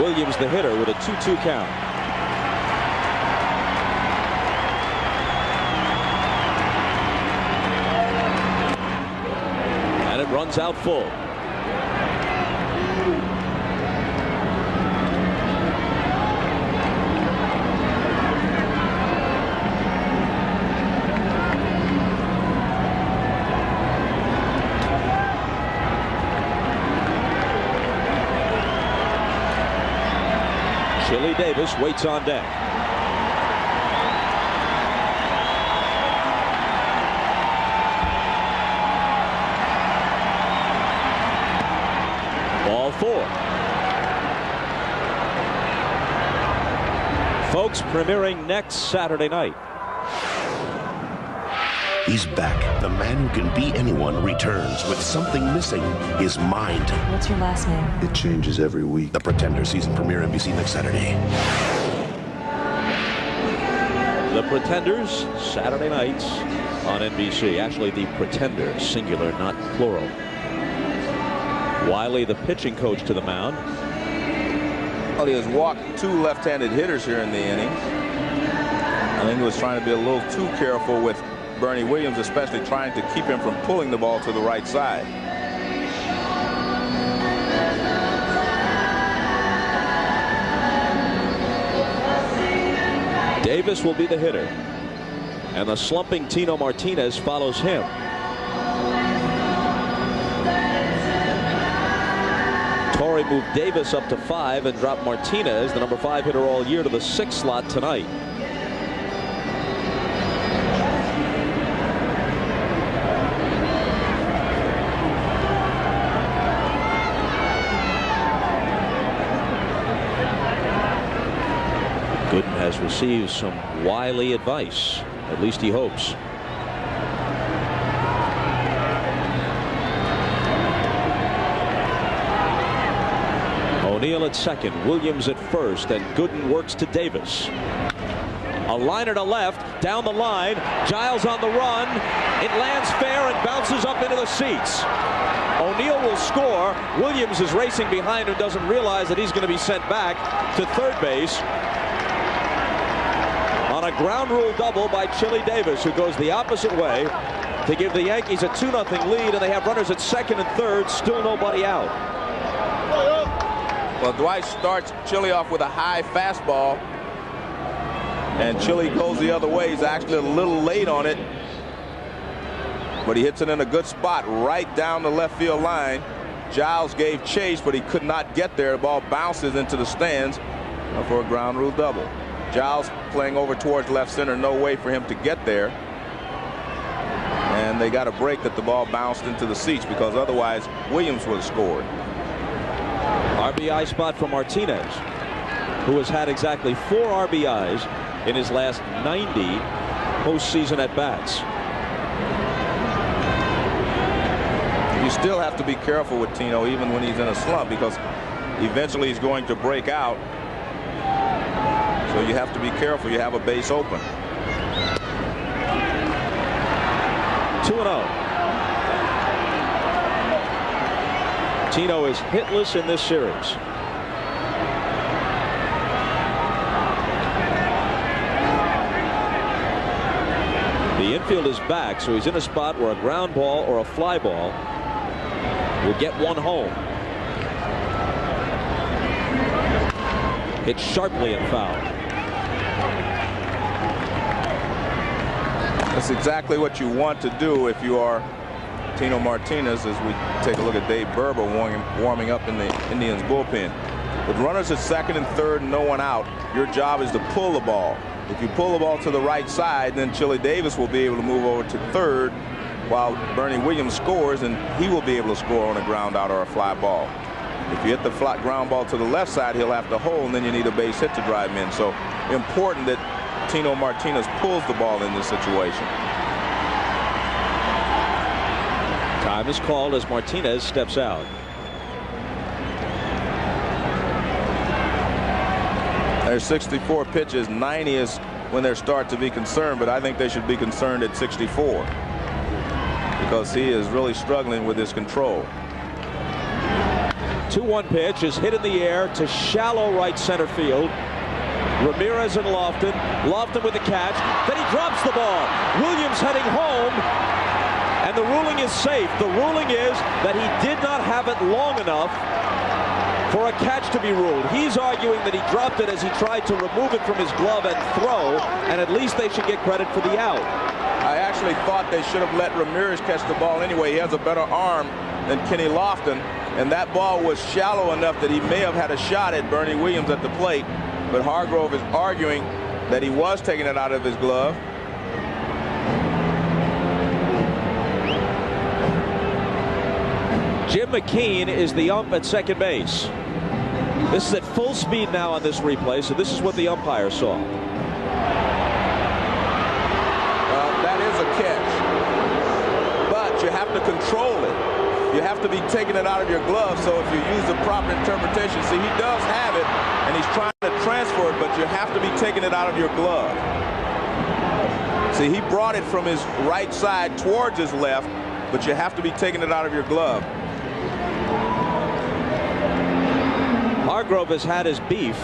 Williams, the hitter, with a 2-2 count. Runs out full. Chili Davis waits on deck. Ball 4. Folks, premiering next Saturday night. He's back. The man who can beat anyone returns with something missing, his mind. What's your last name? It changes every week. The Pretender season premiere, NBC next Saturday. The Pretenders, Saturday nights on NBC. Actually, the Pretender, singular, not plural. Wiley, the pitching coach, to the mound. Well, he has walked 2 left-handed hitters here in the inning. I think he was trying to be a little too careful with Bernie Williams, especially trying to keep him from pulling the ball to the right side. Davis will be the hitter. And the slumping Tino Martinez follows him. Torrey moved Davis up to 5 and dropped Martinez, the number 5 hitter all year, to the 6th slot tonight. Gooden has received some wily advice, at least he hopes. O'Neill at second, Williams at first, and Gooden works to Davis. A liner to left, down the line, Giles on the run. It lands fair and bounces up into the seats. O'Neill will score. Williams is racing behind and doesn't realize that he's going to be sent back to third base on a ground rule double by Chili Davis, who goes the opposite way to give the Yankees a 2-0 lead, and they have runners at second and third, still nobody out. Well, Dwight starts Chili off with a high fastball, and Chili goes the other way. He's actually a little late on it, but he hits it in a good spot right down the left field line. Giles gave chase, but he could not get there. The ball bounces into the stands for a ground rule double. Giles playing over towards left center, no way for him to get there. And they got a break that the ball bounced into the seats, because otherwise Williams would have scored. RBI spot for Martinez, who has had exactly 4 RBIs in his last 90 postseason at-bats. You still have to be careful with Tino, even when he's in a slump, because eventually he's going to break out. So you have to be careful. You have a base open. 2-0. Tino is hitless in this series. The infield is back, so he's in a spot where a ground ball or a fly ball will get one home. Hit sharply and foul. That's exactly what you want to do if you are Tino Martinez, as we take a look at Dave Berber warming up in the Indians bullpen. With runners at second and third and no one out, your job is to pull the ball. If you pull the ball to the right side, then Chili Davis will be able to move over to third while Bernie Williams scores, and he will be able to score on a ground out or a fly ball. If you hit the flat ground ball to the left side, he'll have to hold, and then you need a base hit to drive him in. So important that Tino Martinez pulls the ball in this situation. Time is called as Martinez steps out. There's 64 pitches. 90 is when they start to be concerned, but I think they should be concerned at 64 because he is really struggling with his control. 2-1 pitch is hit in the air to shallow right center field. Ramirez and Lofton. Lofton with the catch. Then he drops the ball. Williams heading home. And the ruling is safe. The ruling is that he did not have it long enough for a catch to be ruled. He's arguing that he dropped it as he tried to remove it from his glove and throw, and at least they should get credit for the out. I actually thought they should have let Ramirez catch the ball anyway. He has a better arm than Kenny Lofton, and that ball was shallow enough that he may have had a shot at Bernie Williams at the plate, but Hargrove is arguing that he was taking it out of his glove. Jim McKean is the ump at second base. This is at full speed now on this replay, so this is what the umpire saw. Well, that is a catch, but you have to control it. You have to be taking it out of your glove, so if you use the proper interpretation, see, he does have it, and he's trying to transfer it, but you have to be taking it out of your glove. See, he brought it from his right side towards his left, but you have to be taking it out of your glove. Hargrove has had his beef.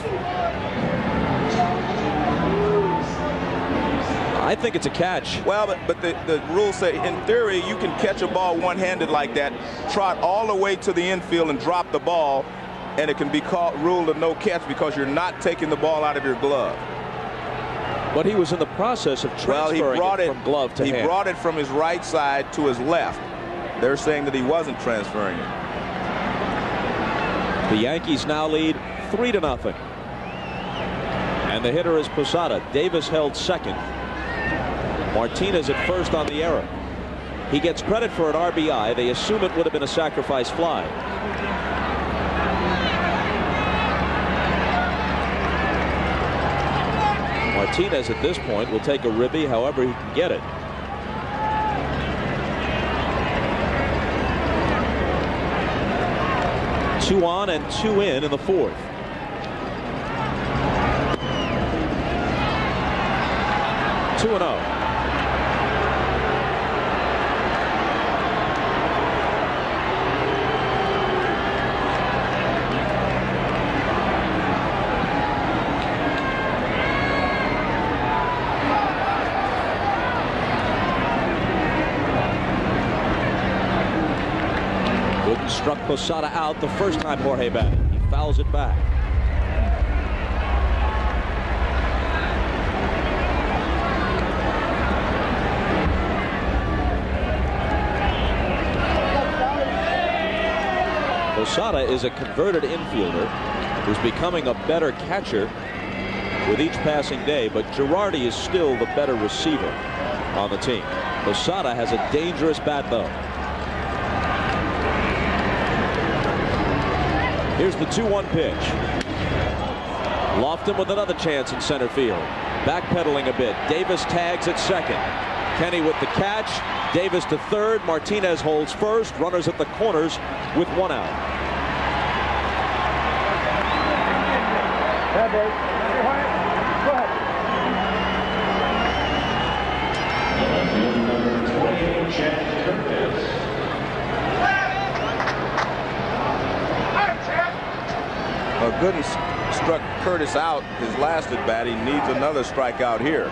I think it's a catch. Well, but the rules say, in theory, you can catch a ball one-handed like that, trot all the way to the infield and drop the ball, and it can be ruled a no catch because you're not taking the ball out of your glove. But he was in the process of transferring it from glove to hand. He brought it from his right side to his left. They're saying that he wasn't transferring it. The Yankees now lead 3-0. And the hitter is Posada. Davis held second. Martinez at first on the error. He gets credit for an RBI. They assume it would have been a sacrifice fly. Martinez at this point will take a ribby however he can get it. Two on and two in the fourth. Two and 0. Struck Posada out the first time Jorge batted. He fouls it back. Posada is a converted infielder who's becoming a better catcher with each passing day, but Girardi is still the better receiver on the team. Posada has a dangerous bat though. Here's the 2-1 pitch. Lofton with another chance in center field. Backpedaling a bit. Davis tags at second. Kenny with the catch. Davis to third. Martinez holds first. Runners at the corners with one out. Go ahead. Gooden struck Curtis out his last at bat. He needs another strikeout here.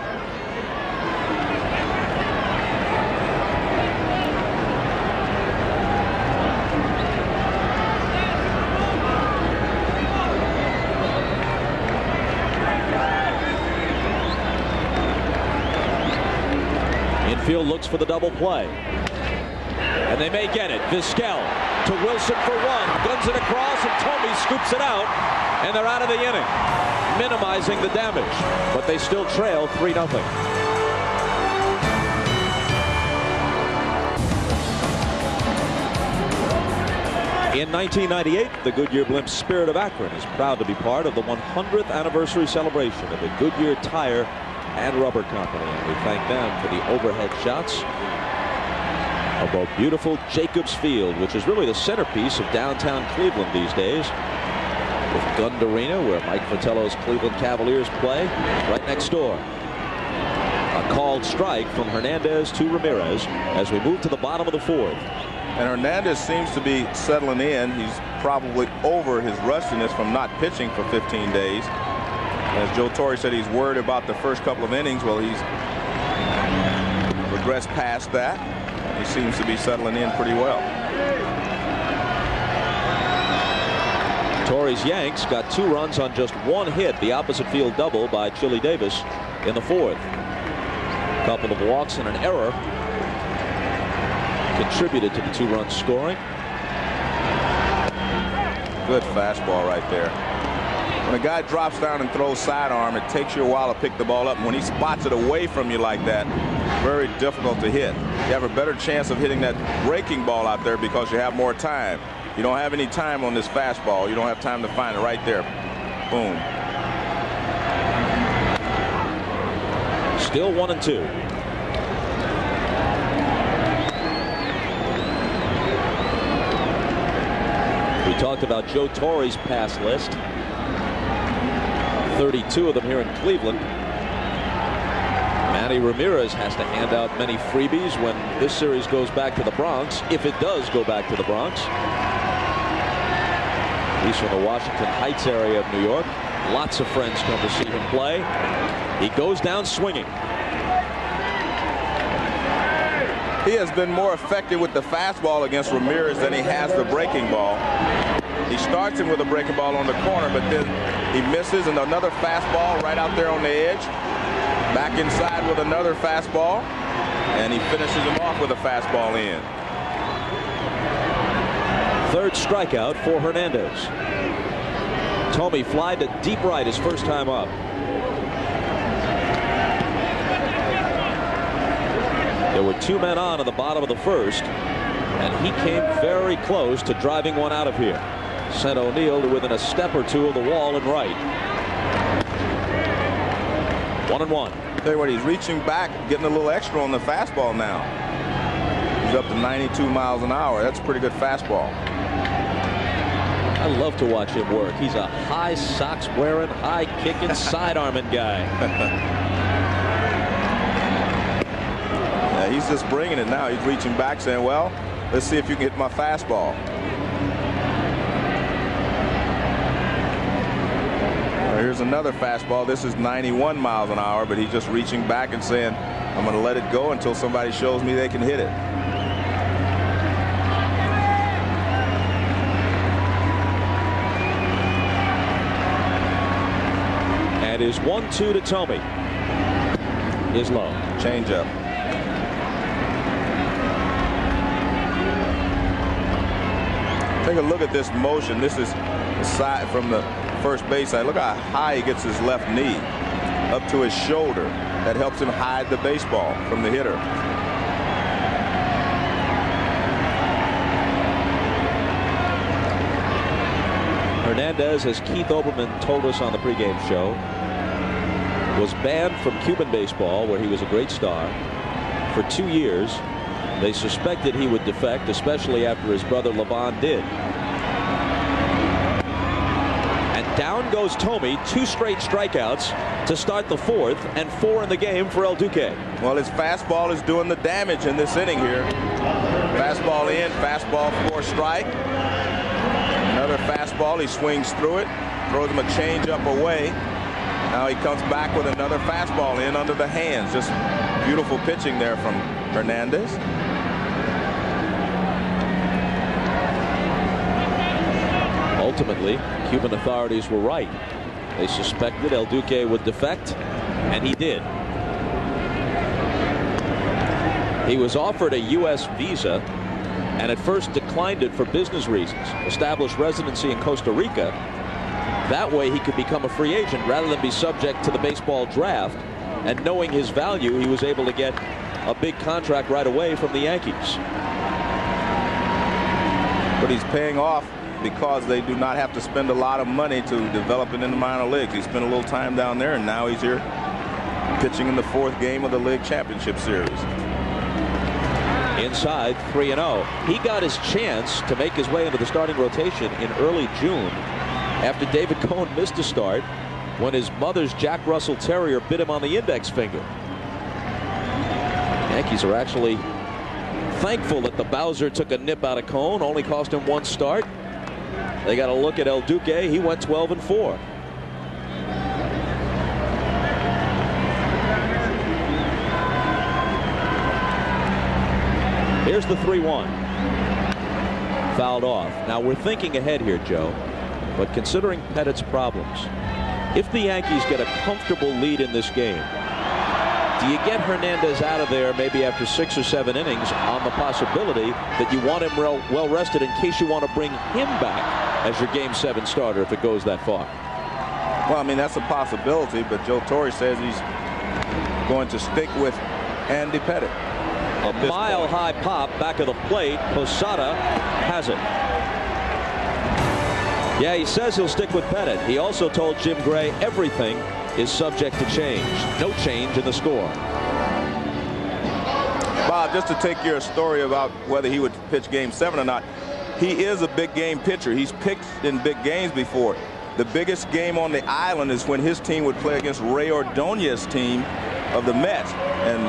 Infield looks for the double play. And they may get it. Vizquel to Wilson for one. Guns it across, and Tomey scoops it out. And they're out of the inning, minimizing the damage. But they still trail 3-0. In 1998, the Goodyear Blimp Spirit of Akron is proud to be part of the 100th anniversary celebration of the Goodyear Tire and Rubber Company. And we thank them for the overhead shots of both beautiful Jacobs Field, which is really the centerpiece of downtown Cleveland these days, with Gund Arena, where Mike Fratello's Cleveland Cavaliers play, right next door. A called strike from Hernandez to Ramirez as we move to the bottom of the fourth. And Hernandez seems to be settling in. He's probably over his rustiness from not pitching for 15 days. As Joe Torre said, he's worried about the first couple of innings. Well, he's regressed past that. He seems to be settling in pretty well. Torre's Yanks got 2 runs on just 1 hit, the opposite field double by Chili Davis in the fourth. A couple of walks and an error contributed to the 2-run scoring. Good fastball right there. When a guy drops down and throws sidearm, it takes you a while to pick the ball up. And when he spots it away from you like that, very difficult to hit. You have a better chance of hitting that breaking ball out there because you have more time. You don't have any time on this fastball. You don't have time to find it right there. Boom. Still 1-2. We talked about Joe Torre's pass list. 32 of them here in Cleveland. Manny Ramirez has to hand out many freebies when this series goes back to the Bronx, if it does go back to the Bronx. He's from the Washington Heights area of New York. Lots of friends come to see him play. He goes down swinging. He has been more effective with the fastball against Ramirez than he has the breaking ball. He starts him with a breaking ball on the corner, but then he misses, and another fastball right out there on the edge. Back inside with another fastball, and he finishes him off with a fastball in. Third strikeout for Hernandez. Thome flied to deep right his first time up. There were 2 men on in the bottom of the first, and he came very close to driving one out of here. Sent O'Neill to within a step or two of the wall and right. 1-1. Tell you what, he's reaching back, getting a little extra on the fastball now. He's up to 92 miles an hour. That's a pretty good fastball. I love to watch him work. He's a high socks wearing, high kicking, side arming guy. Yeah, he's just bringing it now. He's reaching back saying, well, let's see if you can hit my fastball. Here's another fastball. This is 91 miles an hour, but he's just reaching back and saying, I'm going to let it go until somebody shows me they can hit it. And his 1-2 to Thome is low. Change up. Take a look at this motion. This is the side from the first base side. Look how high he gets his left knee up to his shoulder. That helps him hide the baseball from the hitter. Hernandez, as Keith Olbermann told us on the pregame show, was banned from Cuban baseball, where he was a great star, for 2 years. They suspected he would defect, especially after his brother Levon did. And down goes Thome, 2 straight strikeouts to start the 4th, and 4 in the game for El Duque. Well, his fastball is doing the damage in this inning here. Fastball in, fastball for a strike. Another fastball, he swings through it, throws him a changeup away. Now he comes back with another fastball in under the hands. Just beautiful pitching there from Hernandez. Ultimately, Cuban authorities were right. They suspected El Duque would defect, and he did. He was offered a U.S. visa and at first declined it for business reasons. Established residency in Costa Rica. That way he could become a free agent rather than be subject to the baseball draft. And knowing his value, he was able to get a big contract right away from the Yankees. But he's paying off because they do not have to spend a lot of money to develop it in the minor leagues. He spent a little time down there, and now he's here pitching in the 4th game of the League Championship Series. Inside, 3-0. He got his chance to make his way into the starting rotation in early June after David Cohn missed a start when his mother's Jack Russell Terrier bit him on the index finger. Yankees are actually thankful that the Bowser took a nip out of Cohn, only cost him 1 start. They got a look at El Duque. He went 12-4. Here's the 3-1. Fouled off. Now we're thinking ahead here, Joe, but considering Pettit's problems, if the Yankees get a comfortable lead in this game, do you get Hernandez out of there maybe after 6 or 7 innings on the possibility that you want him well rested in case you want to bring him back as your Game 7 starter if it goes that far? Well, I mean, that's a possibility, but Joe Torre says he's going to stick with Andy Pettitte. A mile-high pop back of the plate. Posada has it. Yeah, he says he'll stick with Pettitte. He also told Jim Gray everything is subject to change. No change in the score. Bob, just to take your story about whether he would pitch Game 7 or not, he is a big game pitcher. He's pitched in big games before. The biggest game on the island is when his team would play against Ray Ordonez's team of the Mets. And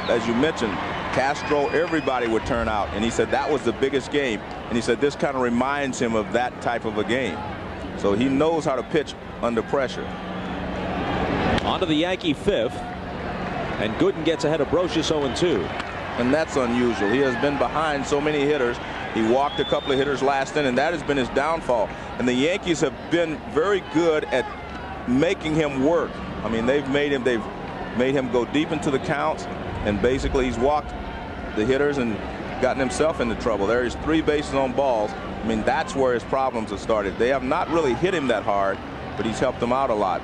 as you mentioned, Castro, everybody would turn out. And he said that was the biggest game. And he said this kind of reminds him of that type of a game. So he knows how to pitch under pressure. On to the Yankee 5th. And Gooden gets ahead of Brocious 0-2. And that's unusual. He has been behind so many hitters. He walked a couple of hitters last inning, and that has been his downfall. And the Yankees have been very good at making him work. I mean, they've made him go deep into the counts, and basically he's walked the hitters and gotten himself into trouble. There is 3 bases on balls. I mean, that's where his problems have started. They have not really hit him that hard, but he's helped them out a lot.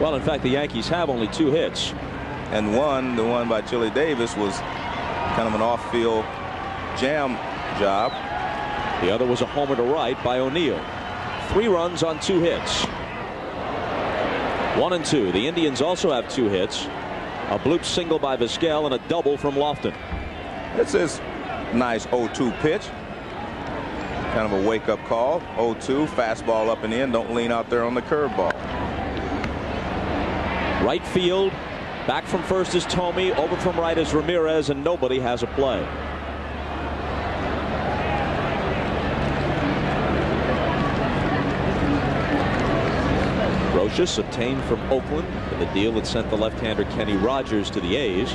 Well, in fact, the Yankees have only 2 hits. And the one by Chili Davis, was kind of an off-field jam job. The other was a homer to right by O'Neill. 3 runs on 2 hits. 1 and 2. The Indians also have 2 hits. A bloop single by Vizquel and a double from Lofton. This is nice 0-2 pitch. Kind of a wake-up call. 0-2, fastball up and in. Don't lean out there on the curveball. Right field. Back from first is Tomey. Over from right is Ramirez, and nobody has a play. Rochus obtained from Oakland in the deal that sent the left-hander Kenny Rogers to the A's.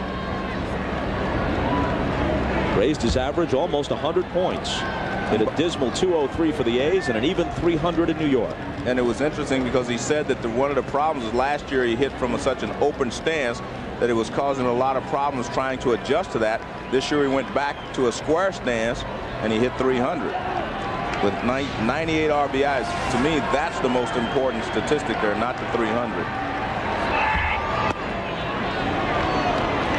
Raised his average almost 100 points. Hit a dismal 203 for the A's and an even 300 in New York. And it was interesting because he said that one of the problems was last year he hit from such an open stance that it was causing a lot of problems trying to adjust to that. This year he went back to a square stance and he hit 300 with 98 RBIs. To me, that's the most important statistic there, not the 300.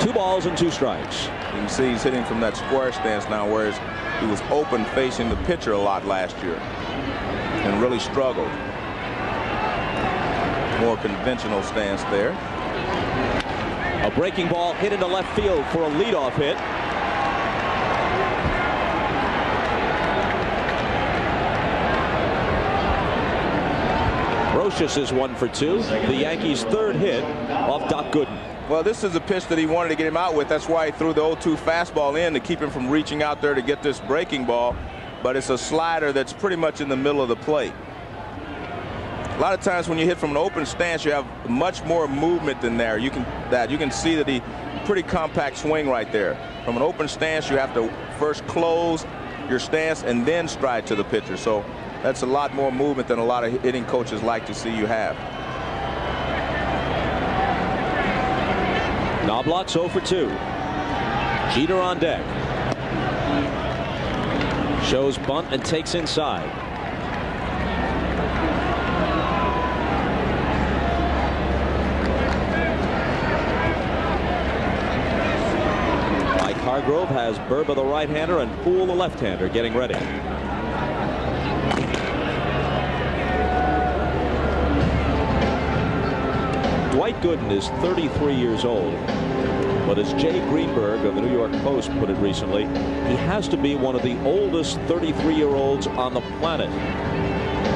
2 balls and 2 strikes. You can see he's hitting from that square stance now, whereas he was open facing the pitcher a lot last year and really struggled. More conventional stance there. A breaking ball hit into left field for a leadoff hit. Rochus is 1 for 2. The Yankees' 3rd hit off Doc Gooden. Well, this is a pitch that he wanted to get him out with. That's why he threw the 0-2 fastball in to keep him from reaching out there to get this breaking ball. But it's a slider that's pretty much in the middle of the plate. A lot of times when you hit from an open stance, you have much more movement than there. You can see that he pretty compact swing right there. From an open stance, you have to first close your stance and then stride to the pitcher. So that's a lot more movement than a lot of hitting coaches like to see you have. Knobloch's 0 for 2. Jeter on deck. Shows bunt and takes inside. Mike Hargrove has Burba the right-hander and Poole the left-hander getting ready. Dwight Gooden is 33 years old, but as Jay Greenberg of the New York Post put it recently, he has to be one of the oldest 33-year-olds on the planet.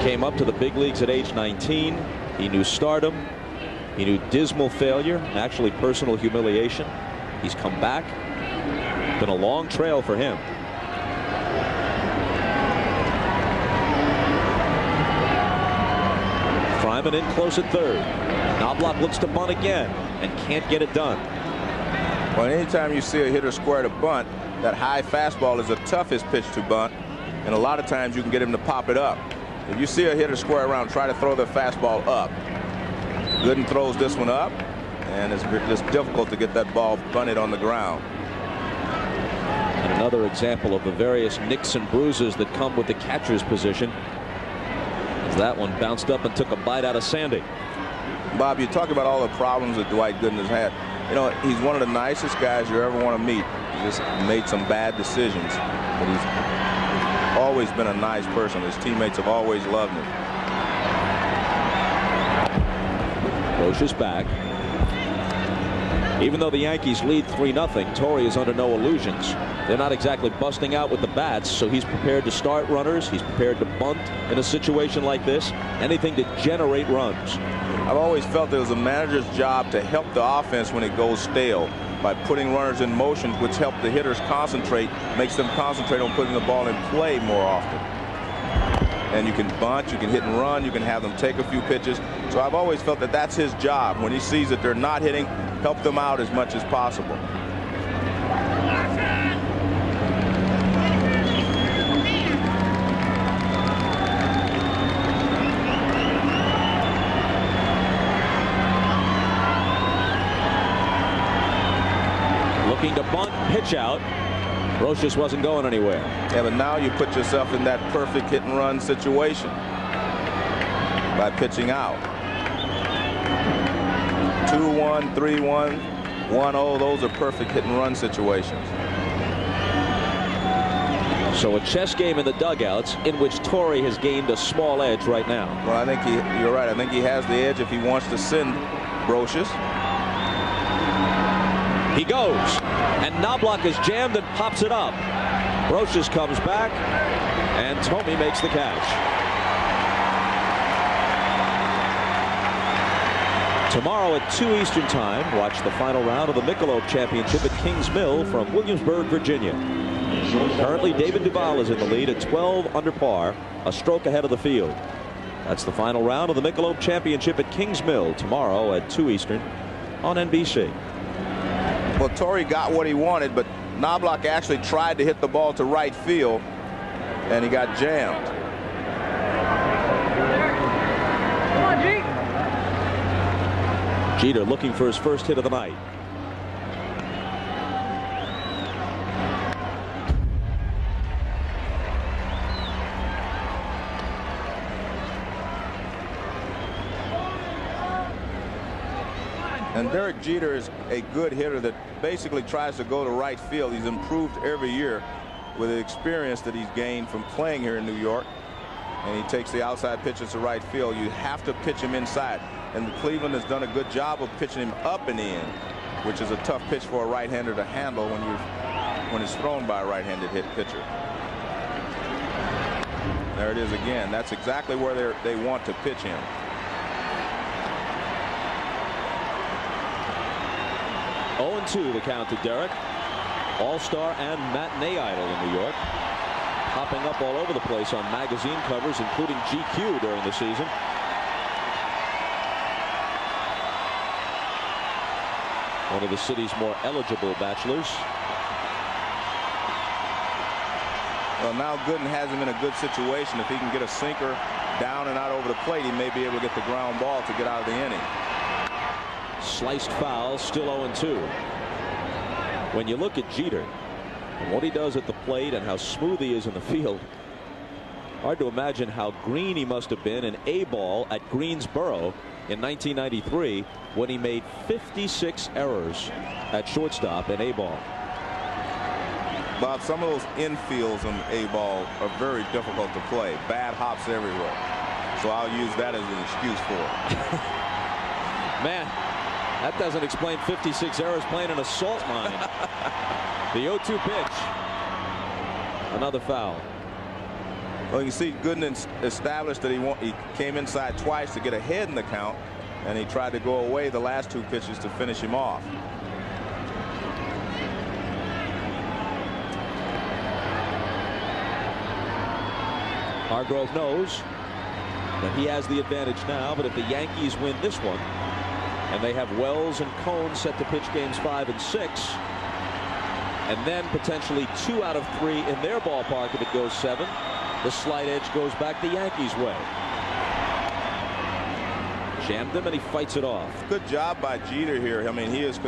Came up to the big leagues at age 19. He knew stardom. He knew dismal failure, actually personal humiliation. He's come back. Been a long trail for him. Fryman in close at 3rd. Knobloch looks to bunt again and can't get it done. Well, anytime you see a hitter square to bunt, that high fastball is the toughest pitch to bunt, and a lot of times you can get him to pop it up. If you see a hitter square around, try to throw the fastball up. Gooden throws this one up, and it's just difficult to get that ball bunted on the ground. And another example of the various nicks and bruises that come with the catcher's position, as that one bounced up and took a bite out of Sandy. Bob, you talk about all the problems that Dwight Gooden has had. You know, he's one of the nicest guys you ever want to meet. He just made some bad decisions, but he's always been a nice person. His teammates have always loved him. Rochus back. Even though the Yankees lead 3-0, Torrey is under no illusions. They're not exactly busting out with the bats, so he's prepared to start runners. He's prepared to bunt in a situation like this. Anything to generate runs. I've always felt it was a manager's job to help the offense when it goes stale by putting runners in motion, which help the hitters concentrate, makes them concentrate on putting the ball in play more often. And you can bunt, you can hit and run, you can have them take a few pitches. So I've always felt that that's his job. When he sees that they're not hitting, help them out as much as possible. Looking to bunt, pitch out. Brocious wasn't going anywhere. Yeah, but now you put yourself in that perfect hit and run situation by pitching out. 2-1, 3-1, 1-0, those are perfect hit and run situations. So a chess game in the dugouts in which Torrey has gained a small edge right now. Well, I think you're right. I think he has the edge if he wants to send Brocious. He goes, and Knobloch is jammed and pops it up. Brocious comes back, and Thome makes the catch. Tomorrow at 2 Eastern Time, watch the final round of the Michelob Championship at Kings Mill from Williamsburg, Virginia. Currently, David Duval is in the lead at 12 under par, a stroke ahead of the field. That's the final round of the Michelob Championship at Kings Mill tomorrow at 2 Eastern on NBC. Well, Torrey got what he wanted, but Knobloch actually tried to hit the ball to right field, and he got jammed. Come on, Jeter looking for his first hit of the night. And Derek Jeter is a good hitter that basically tries to go to right field. He's improved every year with the experience that he's gained from playing here in New York. And he takes the outside pitches to right field. You have to pitch him inside. And Cleveland has done a good job of pitching him up and in, which is a tough pitch for a right-hander to handle when it's thrown by a right-handed hit pitcher. There it is again. That's exactly where they want to pitch him. 0-2 the count to Derek. All-star and matinee idol in New York. Popping up all over the place on magazine covers, including GQ during the season. One of the city's more eligible bachelors. Well, now Gooden has him in a good situation. If he can get a sinker down and out over the plate, he may be able to get the ground ball to get out of the inning. Sliced foul, still 0-2. When you look at Jeter and what he does at the plate and how smooth he is in the field, hard to imagine how green he must have been in A-ball at Greensboro in 1993 when he made 56 errors at shortstop in A-ball. Bob, some of those infields on A-ball are very difficult to play. Bad hops everywhere. So I'll use that as an excuse for it. Man, that doesn't explain 56 errors playing in a salt mine. The 0-2 pitch. Another foul. Well, you see Gooden established that he came inside twice to get ahead in the count, and he tried to go away the last two pitches to finish him off. Hargrove knows that he has the advantage now, but if the Yankees win this one, and they have Wells and Cone set to pitch games 5 and 6, and then potentially 2 out of 3 in their ballpark if it goes 7, the slight edge goes back the Yankees' way. Jammed him and he fights it off. Good job by Jeter here. I mean, he is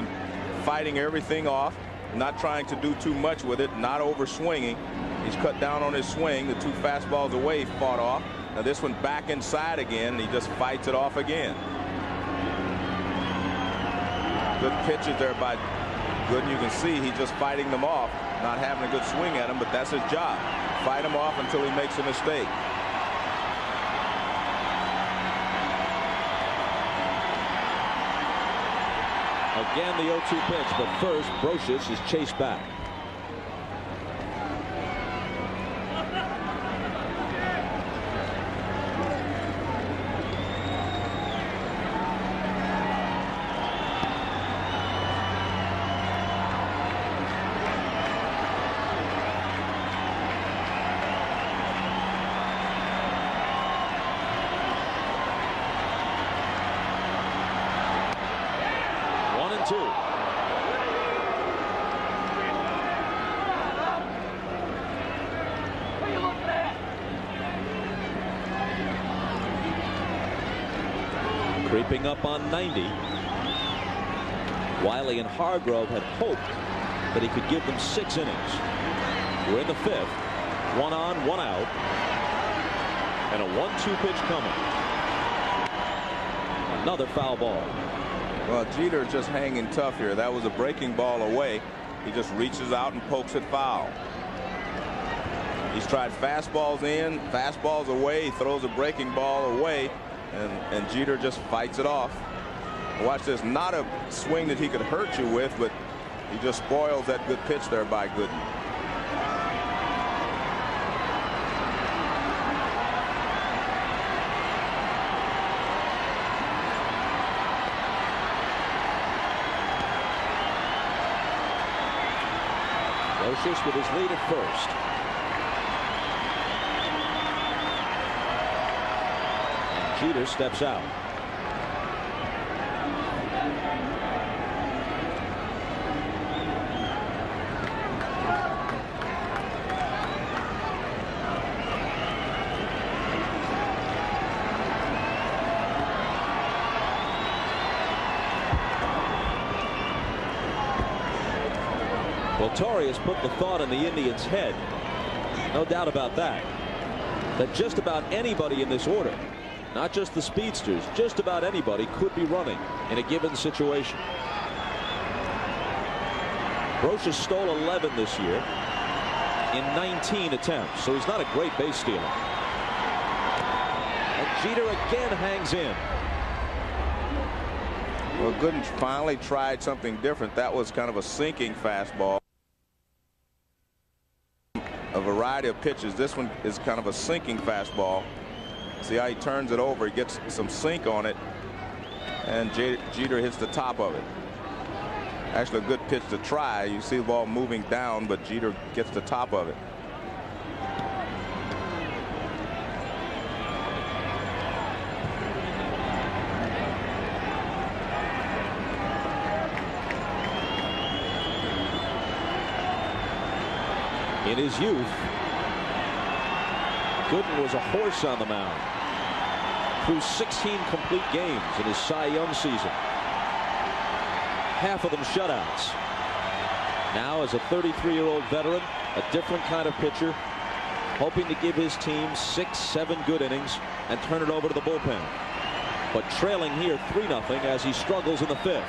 fighting everything off, not trying to do too much with it, not over swinging. He's cut down on his swing. The 2 fastballs away he fought off. Now this one back inside again, and he just fights it off again. Good pitches there by Gooden. You can see he's just fighting them off, not having a good swing at him, but that's his job. Fight him off until he makes a mistake. Again, the 0-2 pitch, but first, Brocious is chased back. Creeping up on 90. Wiley and Hargrove had hoped that he could give them 6 innings. We're in the 5th. 1 on, 1 out. And a 1-2 pitch coming. Another foul ball. Well, Jeter just hanging tough here. That was a breaking ball away. He just reaches out and pokes it foul. He's tried fastballs in, fastballs away. He throws a breaking ball away, and Jeter just fights it off. Watch this. Not a swing that he could hurt you with, but he just spoils that good pitch there by Gooden. Brocious with his lead at first. And Jeter steps out. Well, Torrey has put the thought in the Indians' head, no doubt about that, that just about anybody in this order, not just the speedsters, just about anybody could be running in a given situation. Brocious stole 11 this year in 19 attempts, so he's not a great base stealer. And Jeter again hangs in. Well, Gooden finally tried something different. That was kind of a sinking fastball. A variety of pitches. This one is kind of a sinking fastball. See how he turns it over. He gets some sink on it, and Jeter hits the top of it. Actually a good pitch to try. You see the ball moving down, but Jeter gets the top of it. In his youth, Gooden was a horse on the mound. Threw 16 complete games in his Cy Young season. Half of them shutouts. Now, as a 33-year-old veteran, a different kind of pitcher, hoping to give his team 6-7 good innings and turn it over to the bullpen. But trailing here 3-0 as he struggles in the 5th.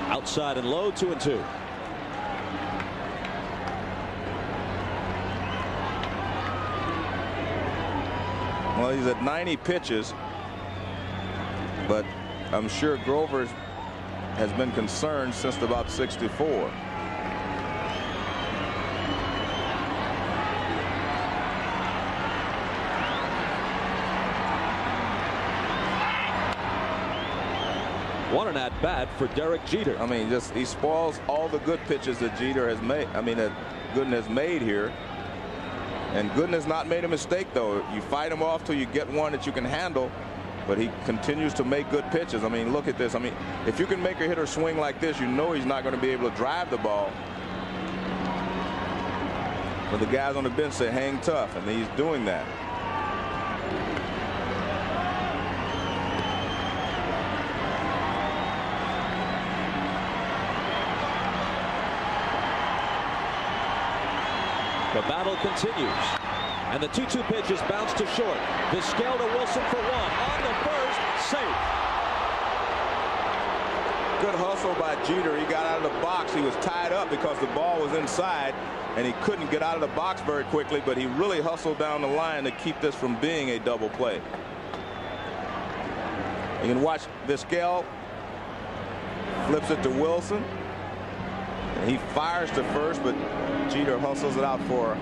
Outside and low, 2-2. Well, he's at 90 pitches, but I'm sure Grover has been concerned since about 64. What an at-bat for Derek Jeter. I mean, just he spoils all the good pitches that Jeter has made. I mean, that Gooden has made here. And Gooden has not made a mistake, though. You fight him off till you get one that you can handle, but he continues to make good pitches. I mean, look at this. I mean, if you can make a hitter swing like this, you know he's not going to be able to drive the ball. But the guys on the bench say hang tough, and he's doing that. The battle continues, and the 2-2 pitch is bounced to short. Vizquel to Wilson for 1 on the first, safe. Good hustle by Jeter. He got out of the box. He was tied up because the ball was inside, and he couldn't get out of the box very quickly, but he really hustled down the line to keep this from being a double play. You can watch Vizquel flips it to Wilson. And he fires to first, but Jeter hustles it out for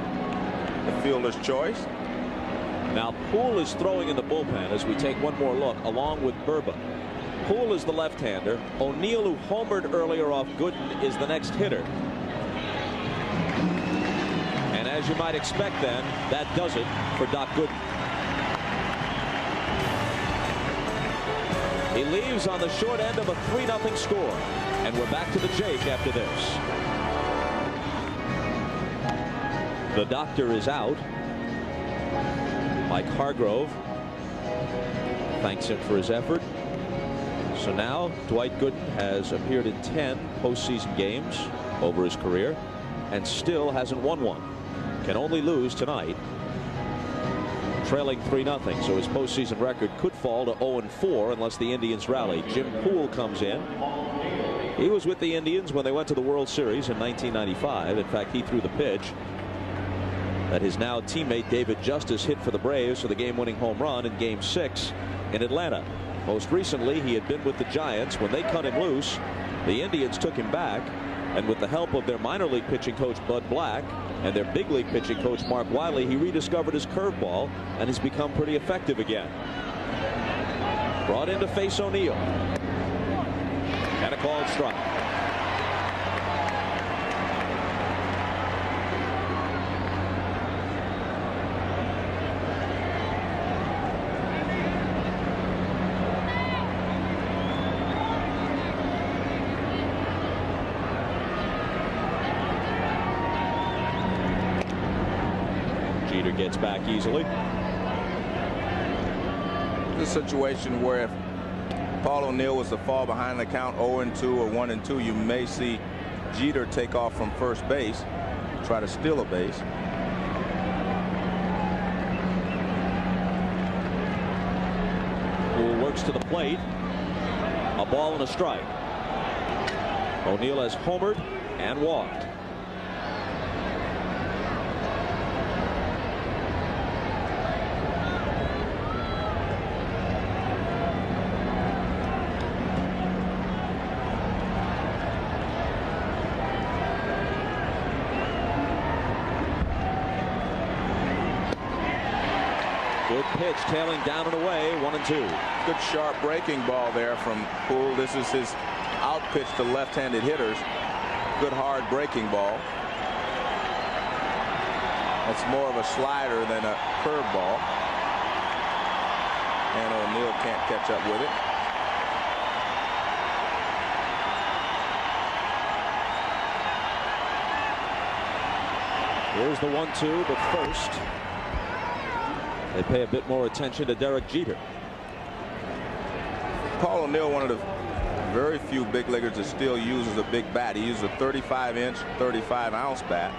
the fielder's choice. Now Poole is throwing in the bullpen as we take one more look, along with Burba. Poole is the left-hander. O'Neill, who homered earlier off Gooden, is the next hitter. And as you might expect then, that does it for Doc Gooden. He leaves on the short end of a 3-0 score. And we're back to the Jake after this. The doctor is out. Mike Hargrove thanks him for his effort. So now Dwight Gooden has appeared in 10 postseason games over his career and still hasn't won one. Can only lose tonight, trailing 3-0. So his postseason record could fall to 0-4 unless the Indians rally. Jim Poole comes in. He was with the Indians when they went to the World Series in 1995. In fact, he threw the pitch that his now teammate David Justice hit for the Braves for the game-winning home run in Game 6 in Atlanta. Most recently, he had been with the Giants. When they cut him loose, the Indians took him back, and with the help of their minor league pitching coach Bud Black and their big league pitching coach Mark Wiley, he rediscovered his curveball and has become pretty effective again. Brought in to face O'Neill. And a called strike. Jeter gets back easily. This situation where if Paul O'Neill was to fall behind the count 0-2 or 1-2, you may see Jeter take off from first base, try to steal a base. Poole works to the plate. A ball and a strike. O'Neill has homered and walked. Good pitch, tailing down and away, 1-2. Good sharp breaking ball there from Poole. This is his out pitch to left-handed hitters. Good hard breaking ball. That's more of a slider than a curveball. And O'Neill can't catch up with it. Here's the 1-2, but first they pay a bit more attention to Derek Jeter. Paul O'Neill, one of the very few big leaguers that still uses a big bat. He uses a 35-inch, 35-ounce bat.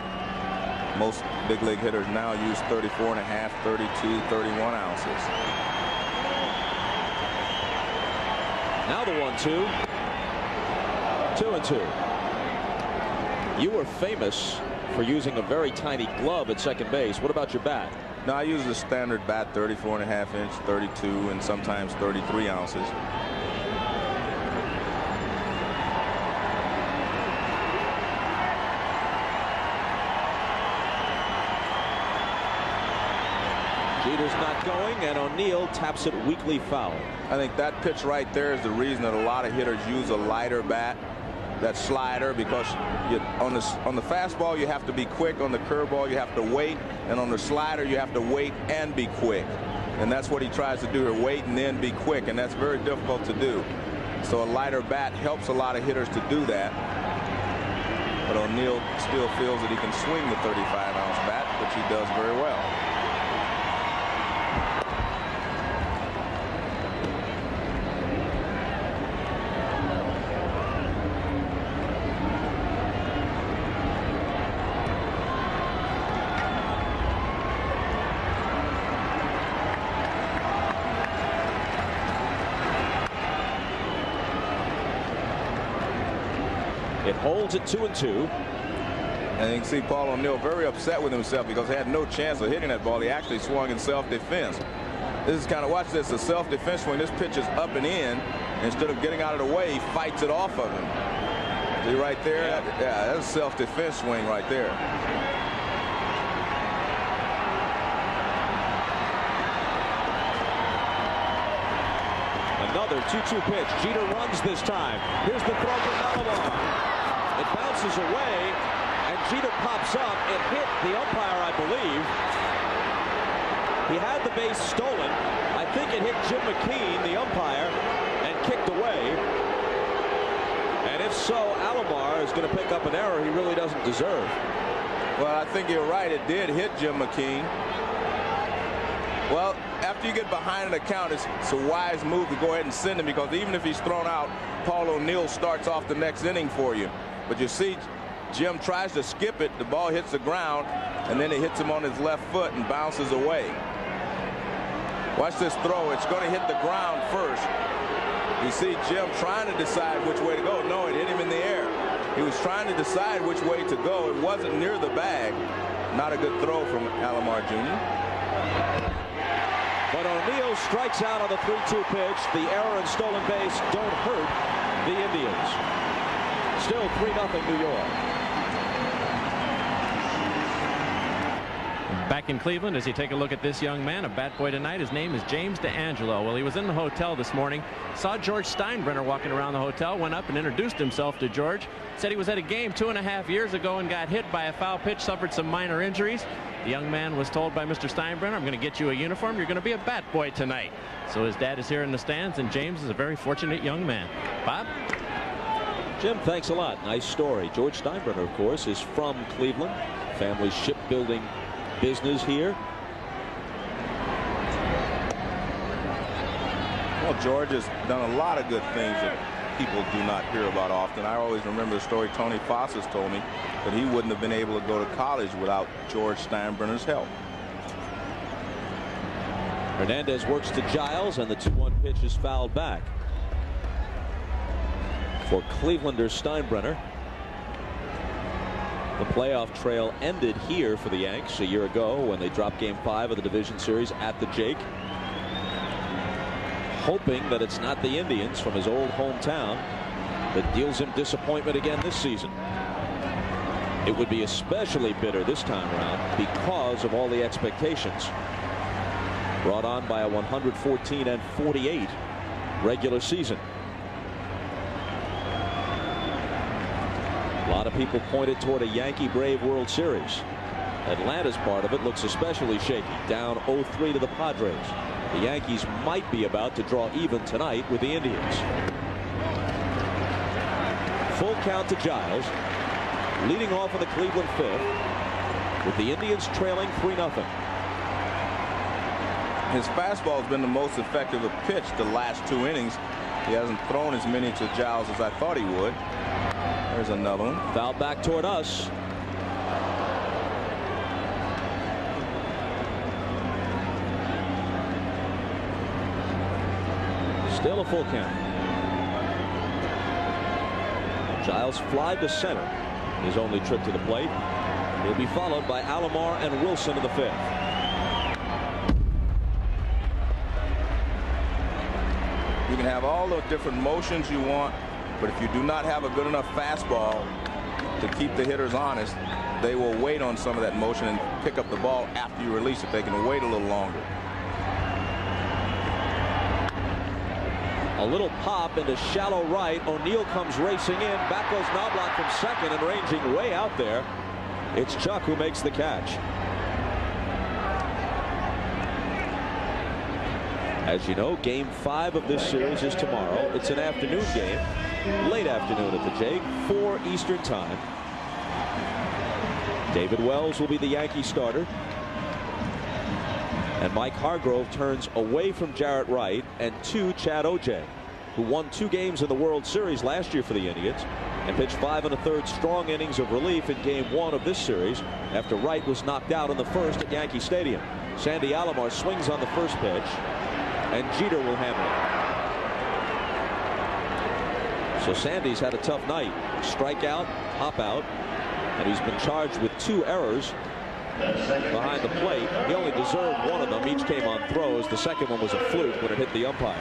Most big league hitters now use 34.5, 32, 31 ounces. Now the 1-2. 2-2. You were famous for using a very tiny glove at second base. What about your bat? No, I use the standard bat, 34.5 inch, 32, and sometimes 33 ounces. Jeter's not going, and O'Neill taps it weakly foul. I think that pitch right there is the reason that a lot of hitters use a lighter bat, that slider, because on the fastball you have to be quick, on the curveball you have to wait, and on the slider you have to wait and be quick. And that's what he tries to do here, wait and then be quick, and that's very difficult to do. So a lighter bat helps a lot of hitters to do that. But O'Neill still feels that he can swing the 35-ounce bat, which he does very well. It holds at 2-2. And you can see Paul O'Neill very upset with himself because he had no chance of hitting that ball. He actually swung in self-defense. This is kind of, watch this, a self-defense swing. This pitch is up and in. Instead of getting out of the way, he fights it off of him. See right there? Yeah, that's a self-defense swing right there. Another 2-2 pitch. Jeter runs this time. Here's the throw from Alcs. It bounces away, and Jeter pops up. It hit the umpire, I believe. He had the base stolen. I think it hit Jim McKean, the umpire, and kicked away. And if so, Alomar is going to pick up an error he really doesn't deserve. Well, I think you're right. It did hit Jim McKean. Well, after you get behind an account, it's a wise move to go ahead and send him, because even if he's thrown out, Paul O'Neill starts off the next inning for you. But you see, Jim tries to skip it. The ball hits the ground, and then it hits him on his left foot and bounces away. Watch this throw. It's going to hit the ground first. You see Jim trying to decide which way to go. No, it hit him in the air. He was trying to decide which way to go. It wasn't near the bag. Not a good throw from Alomar Jr. But O'Neill strikes out on the 3-2 pitch. The error and stolen base don't hurt the Indians. Still 3-0 New York. Back in Cleveland, as you take a look at this young man, a bat boy tonight, his name is James DeAngelo. Well, he was in the hotel this morning, saw George Steinbrenner walking around the hotel, went up and introduced himself to George, said he was at a game 2.5 years ago and got hit by a foul pitch, suffered some minor injuries. The young man was told by Mr. Steinbrenner, I'm going to get you a uniform, you're going to be a bat boy tonight. So his dad is here in the stands, and James is a very fortunate young man. Bob? Jim, thanks a lot. Nice story. George Steinbrenner, of course, is from Cleveland. Family shipbuilding business here. Well, George has done a lot of good things that people do not hear about often. I always remember the story Tony Fossas told me that he wouldn't have been able to go to college without George Steinbrenner's help. Hernandez works to Giles, and the 2-1 pitch is fouled back. For Clevelander Steinbrenner. The playoff trail ended here for the Yanks a year ago when they dropped Game 5 of the division series at the Jake. Hoping that it's not the Indians from his old hometown that deals him disappointment again this season. It would be especially bitter this time around because of all the expectations brought on by a 114-48 regular season. A lot of people pointed toward a Yankee Brave World Series. Atlanta's part of it looks especially shaky, down 0-3 to the Padres. The Yankees might be about to draw even tonight with the Indians. Full count to Giles, leading off in the Cleveland fifth, with the Indians trailing 3-0. His fastball has been the most effective pitch the last 2 innings. He hasn't thrown as many to Giles as I thought he would. There's another one. Foul back toward us. Still a full count. Giles fly to center. His only trip to the plate. He'll be followed by Alomar and Wilson in the fifth. You can have all the different motions you want, but if you do not have a good enough fastball to keep the hitters honest, they will wait on some of that motion and pick up the ball after you release it. They can wait a little longer. A little pop into shallow right. O'Neill comes racing in. Back goes Knobloch from second and ranging way out there. It's Chuck who makes the catch. As you know, Game 5 of this series is tomorrow. It's an afternoon game, late afternoon at the Jake, 4 Eastern time. David Wells will be the Yankee starter. And Mike Hargrove turns away from Jarrett Wright and to Chad O'Jay, who won 2 games in the World Series last year for the Indians and pitched 5 1/3 strong innings of relief in Game 1 of this series after Wright was knocked out in the first at Yankee Stadium. Sandy Alomar swings on the first pitch, and Jeter will handle it. So Sandy's had a tough night. Strikeout, hop out, and he's been charged with 2 errors behind the plate. He only deserved 1 of them. Each came on throws. The second one was a fluke when it hit the umpire.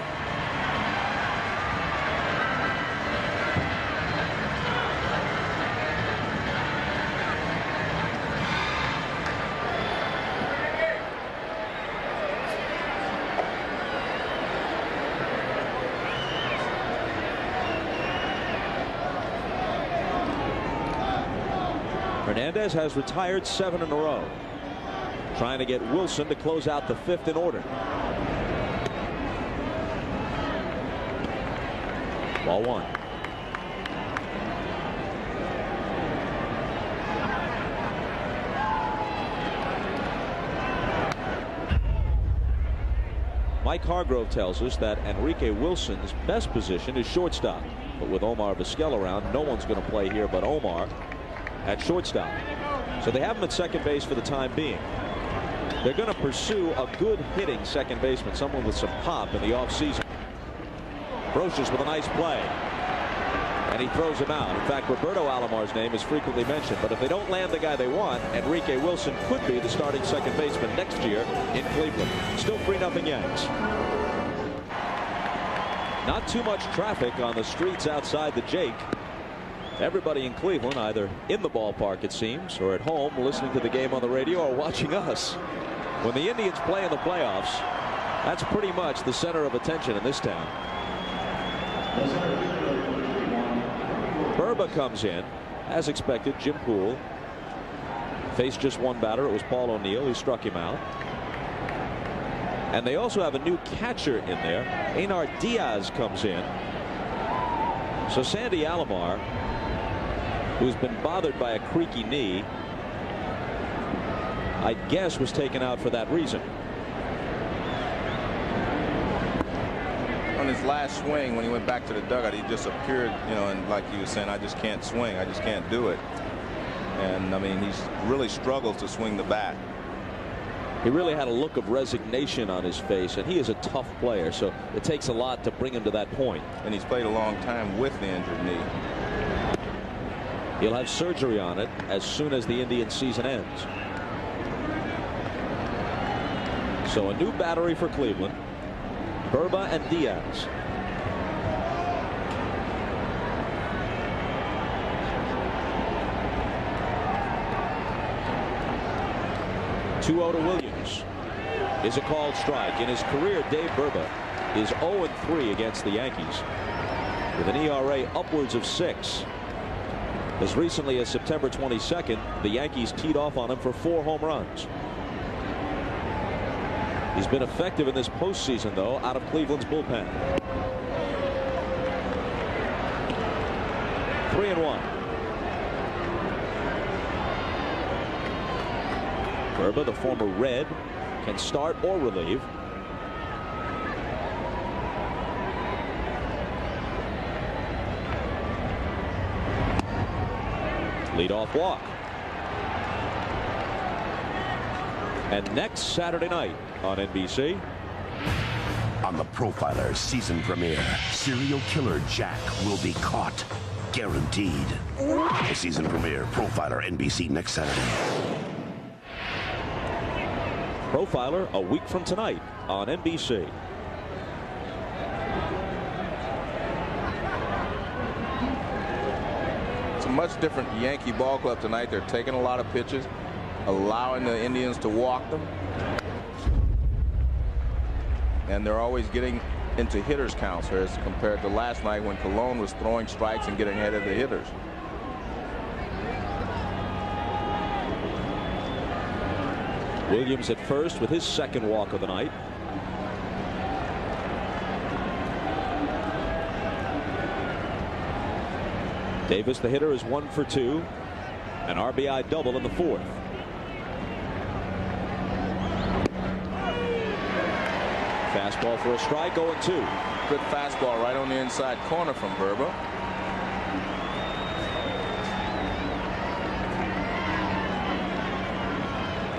Hernandez has retired 7 in a row. Trying to get Wilson to close out the 5th in order. Ball 1. Mike Hargrove tells us that Enrique Wilson's best position is shortstop. But with Omar Vizquel around, no one's going to play here but Omar at shortstop. So they have him at second base for the time being. They're going to pursue a good hitting second baseman, someone with some pop in the offseason. Brocious with a nice play. And he throws him out. In fact, Roberto Alomar's name is frequently mentioned. But if they don't land the guy they want, Enrique Wilson could be the starting second baseman next year in Cleveland. Still 3-0 Yanks. Not too much traffic on the streets outside the Jake. Everybody in Cleveland either in the ballpark, it seems, or at home listening to the game on the radio or watching us. When the Indians play in the playoffs, that's pretty much the center of attention in this town. Burba comes in, as expected. Jim Poole faced just one batter. It was Paul O'Neill who struck him out. And they also have a new catcher in there. Einar Diaz comes in. So Sandy Alomar, who's been bothered by a creaky knee, I guess was taken out for that reason. On his last swing, when he went back to the dugout, he just appeared, and like you were saying, I just can't swing. I just can't do it. And I mean, he's really struggled to swing the bat. He really had a look of resignation on his face, and he is a tough player, so it takes a lot to bring him to that point. And he's played a long time with the injured knee. He'll have surgery on it as soon as the Indian season ends. So a new battery for Cleveland. Burba and Diaz. (2-0 to Williams) is a called strike. In his career, Dave Burba is 0-3 against the Yankees with an ERA upwards of 6. As recently as September 22nd, the Yankees teed off on him for 4 home runs. He's been effective in this postseason, though, out of Cleveland's bullpen. 3-1. Burba, the former Red, can start or relieve. Leadoff walk. And next Saturday night on NBC. On the Profiler season premiere, serial killer Jack will be caught. Guaranteed. The season premiere, Profiler, NBC next Saturday. Profiler a week from tonight on NBC. It's a much different Yankee ball club tonight. They're taking a lot of pitches, allowing the Indians to walk them. And they're always getting into hitters counts as compared to last night when Colon was throwing strikes and getting ahead of the hitters. Williams at first with his second walk of the night. Davis, the hitter, is 1 for 2. An RBI double in the 4th. Fastball for a strike, 0-2. Good fastball right on the inside corner from Burba.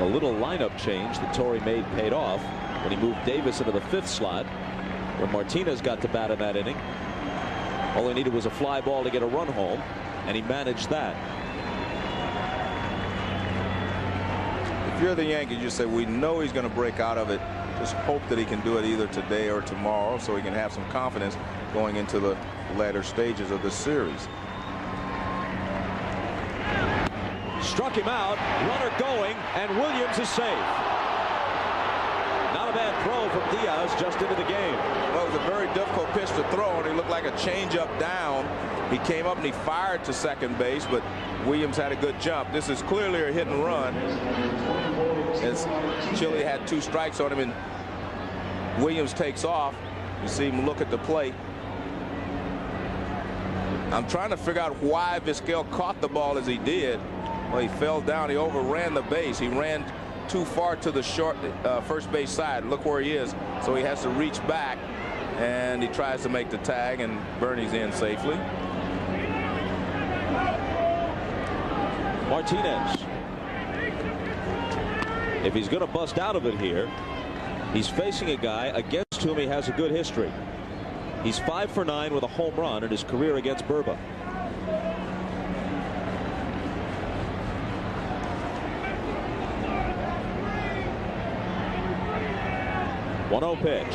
A little lineup change that Torrey made paid off when he moved Davis into the 5th slot. When Martinez got to bat in that inning, all he needed was a fly ball to get a run home, and he managed that. If you're the Yankees, you say, we know he's going to break out of it. Just hope that he can do it either today or tomorrow so he can have some confidence going into the latter stages of the series. Struck him out, runner going, and Williams is safe. Not a bad throw from Diaz just into the game. Well, it was a very difficult pitch to throw, and he looked like a changeup down. He came up and he fired to second base, but Williams had a good jump. This is clearly a hit and run. As Chile had 2 strikes on him, and Williams takes off. You see him look at the plate. I'm trying to figure out why Vizquel caught the ball as he did. Well, he fell down. He overran the base. He ran too far to the short first base side. Look where he is. So he has to reach back, and he tries to make the tag, and Bernie's in safely. Martinez. If he's going to bust out of it here, he's facing a guy against whom he has a good history. He's 5 for 9 with a home run in his career against Burba. One-0 pitch.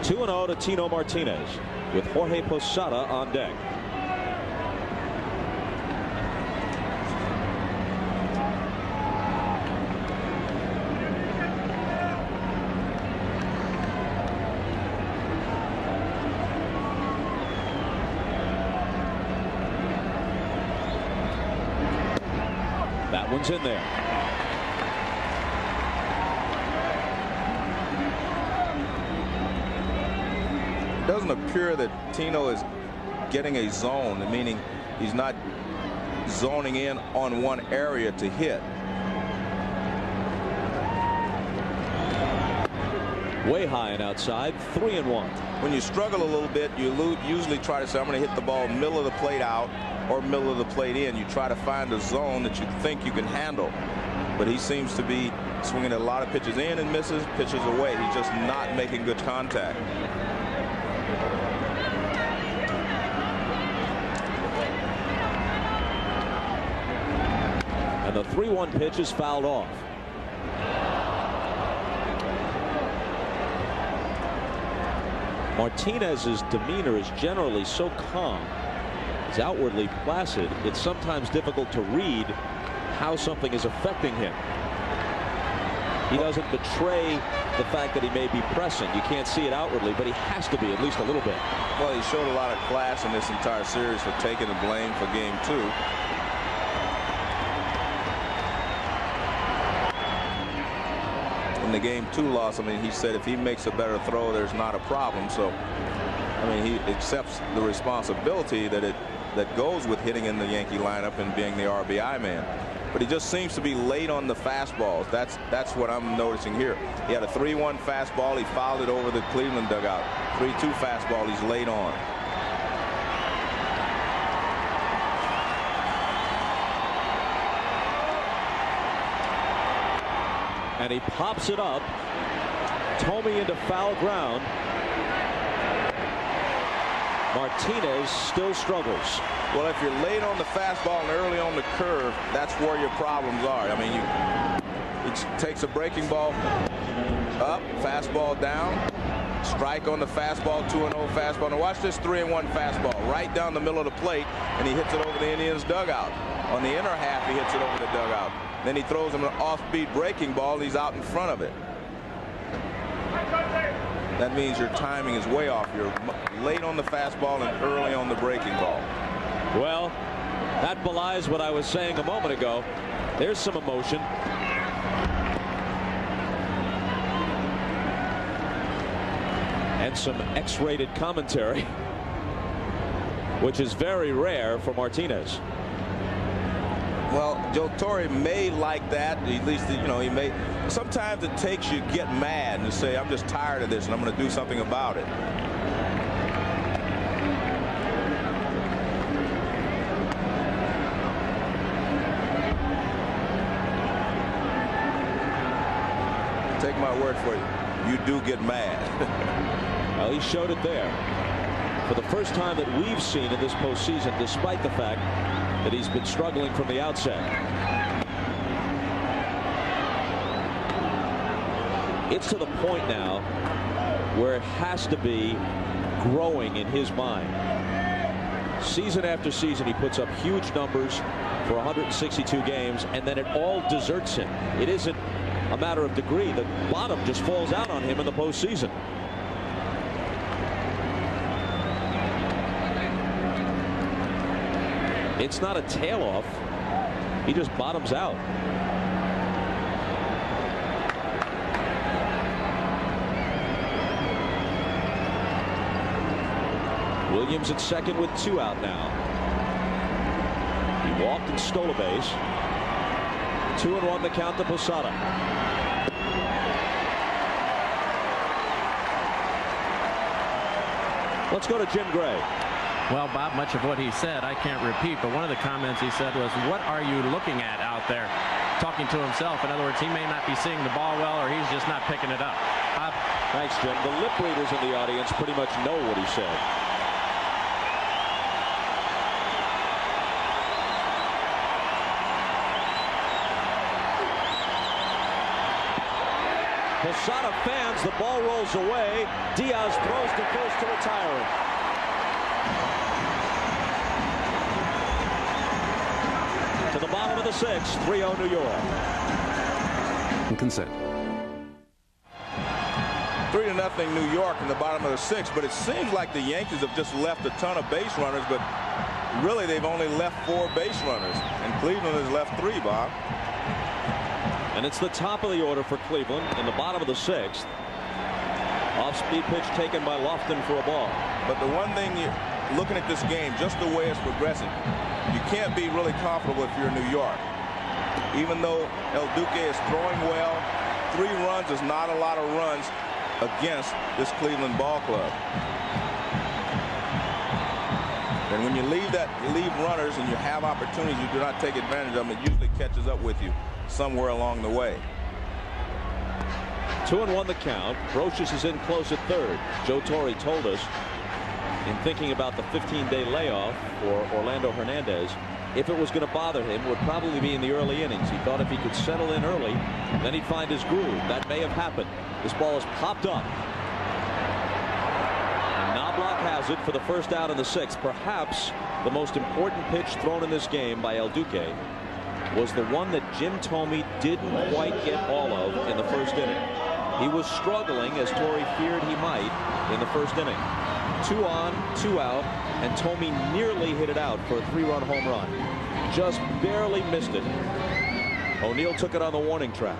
2-0 to Tino Martinez with Jorge Posada on deck. That one's in there. It doesn't appear that Tino is getting a zone, meaning he's not zoning in on one area to hit. Way high and outside, 3-1. When you struggle a little bit, you usually try to say, I'm going to hit the ball middle of the plate out or middle of the plate in. You try to find a zone that you think you can handle. But he seems to be swinging a lot of pitches in and misses, pitches away. He's just not making good contact. And the 3-1 pitch is fouled off. Martinez's demeanor is generally so calm. He's outwardly placid. It's sometimes difficult to read how something is affecting him. He doesn't betray the fact that he may be pressing. You can't see it outwardly, but he has to be at least a little bit. Well, he showed a lot of class in this entire series for taking the blame for game 2. In the game 2 loss, I mean, he said if he makes a better throw, there's not a problem. So, I mean, he accepts the responsibility that goes with hitting in the Yankee lineup and being the RBI man. But he just seems to be late on the fastballs. That's what I'm noticing here. He had a 3-1 fastball. He fouled it over the Cleveland dugout. 3-2 fastball. He's late on. And he pops it up. Tomey into foul ground. Martinez still struggles. Well, if you're late on the fastball and early on the curve, that's where your problems are. I mean, it takes a breaking ball up, fastball down, strike on the fastball, 2-0 fastball. Now watch this 3-1 fastball right down the middle of the plate, and he hits it over the Indians' dugout. On the inner half, he hits it over the dugout. Then he throws him an off-speed breaking ball, and he's out in front of it. That means your timing is way off. You're late on the fastball and early on the breaking ball. Well, that belies what I was saying a moment ago. There's some emotion. And some X-rated commentary, which is very rare for Martinez. Well, Joe Torre may like that. At least, you know, he may. Sometimes it takes you to get mad and say, I'm just tired of this and I'm going to do something about it. Take my word for it, you do get mad. Well, he showed it there. For the first time that we've seen in this postseason, despite the fact that he's been struggling from the outset. It's to the point now where it has to be growing in his mind. Season after season, he puts up huge numbers for 162 games, and then it all deserts him. It isn't a matter of degree. The bottom just falls out on him in the postseason. It's not a tail off. He just bottoms out. Williams at second with 2 out now. He walked and stole a base. 2-1 the count to Posada. Let's go to Jim Gray. Well, Bob, much of what he said I can't repeat, but one of the comments he said was, what are you looking at out there? Talking to himself. In other words, he may not be seeing the ball well, or he's just not picking it up. Bob? Thanks, Jim. The lip readers in the audience pretty much know what he said. Posada fans, the ball rolls away. Diaz throws to first to retire it. To the bottom of the sixth, 3-0 New York. Consent. 3-0 New York in the bottom of the sixth, but it seems like the Yankees have just left a ton of base runners, but really they've only left 4 base runners, and Cleveland has left 3, Bob. And it's the top of the order for Cleveland in the bottom of the sixth. Off-speed pitch taken by Lofton for a ball. But the one thing, looking at this game, just the way it's progressing, you can't be really comfortable if you're in New York. Even though El Duque is throwing well, 3 runs is not a lot of runs against this Cleveland ball club. And when you leave runners and you have opportunities, you do not take advantage of them, it usually catches up with you somewhere along the way. 2-1 the count. Brocious is in close at third. Joe Torre told us, in thinking about the 15-day layoff for Orlando Hernandez, if it was going to bother him, it would probably be in the early innings. He thought if he could settle in early, then he'd find his groove. That may have happened. This ball is popped up. And Knobloch has it for the first out in the sixth. Perhaps the most important pitch thrown in this game by El Duque was the one that Jim Thome didn't quite get all of in the first inning. He was struggling, as Torre feared he might, in the first inning. 2 on, 2 out, and Thome nearly hit it out for a 3-run home run. Just barely missed it. O'Neill took it on the warning track.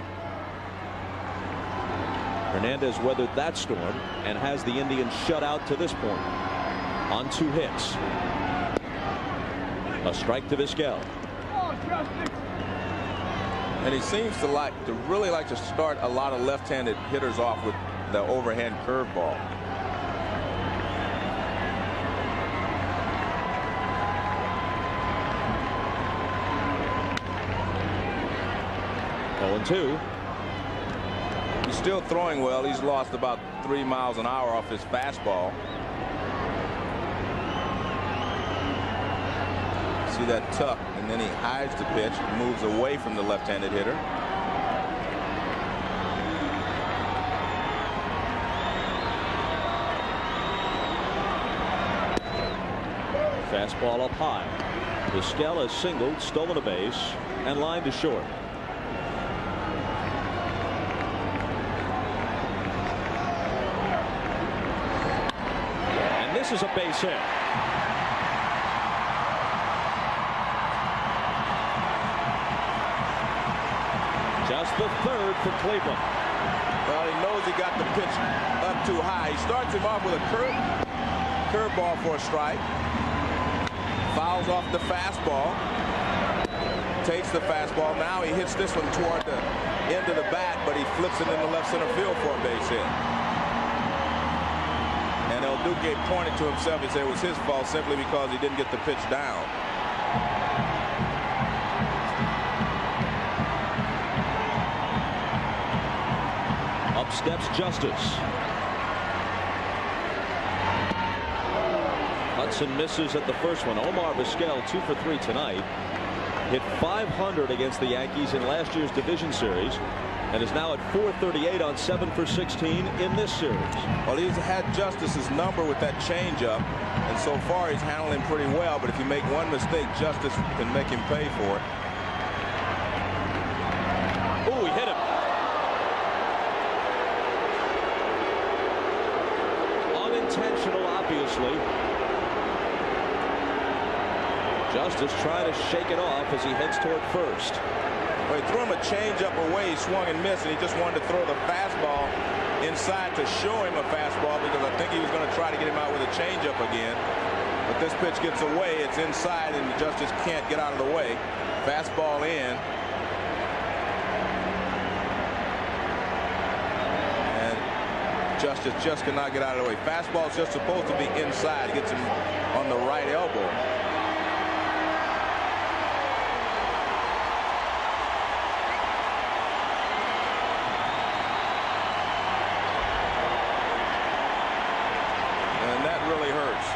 Hernandez weathered that storm and has the Indians shut out to this point on 2 hits. A strike to Vizquel. And he seems to really like to start a lot of left-handed hitters off with the overhand curveball. Oh, 2. He's still throwing well. He's lost about 3 miles an hour off his fastball. See that tuck, and then he hides the pitch, moves away from the left-handed hitter. Fastball up high. Vizquel has singled, stolen a base, and lined to short. And this is a base hit. Just the third for Cleveland. Well, he knows he got the pitch up too high. He starts him off with a curveball for a strike. Fouls off the fastball. Takes the fastball. Now he hits this one toward the end of the bat, but he flips it into left center field for a base hit. And El Duque pointed to himself and said it was his fault simply because he didn't get the pitch down. Up steps Justice. Hudson misses at the first one. Omar Vizquel 2 for 3 tonight. Hit .500 against the Yankees in last year's division series and is now at .438 on 7 for 16 in this series. Well, he's had Justice's number with that changeup, and so far he's handled him pretty well, but if you make one mistake, Justice can make him pay for it. Oh, he hit him. Unintentional, obviously. Justice trying to shake it off as he heads toward first. Well, he threw him a changeup away, he swung and missed, and he just wanted to throw the fastball inside to show him a fastball because I think he was going to try to get him out with a changeup again. But this pitch gets away, it's inside, and Justice can't get out of the way. Fastball in. Justice just cannot get out of the way. Fastball's just supposed to be inside. It gets him on the right elbow. And that really hurts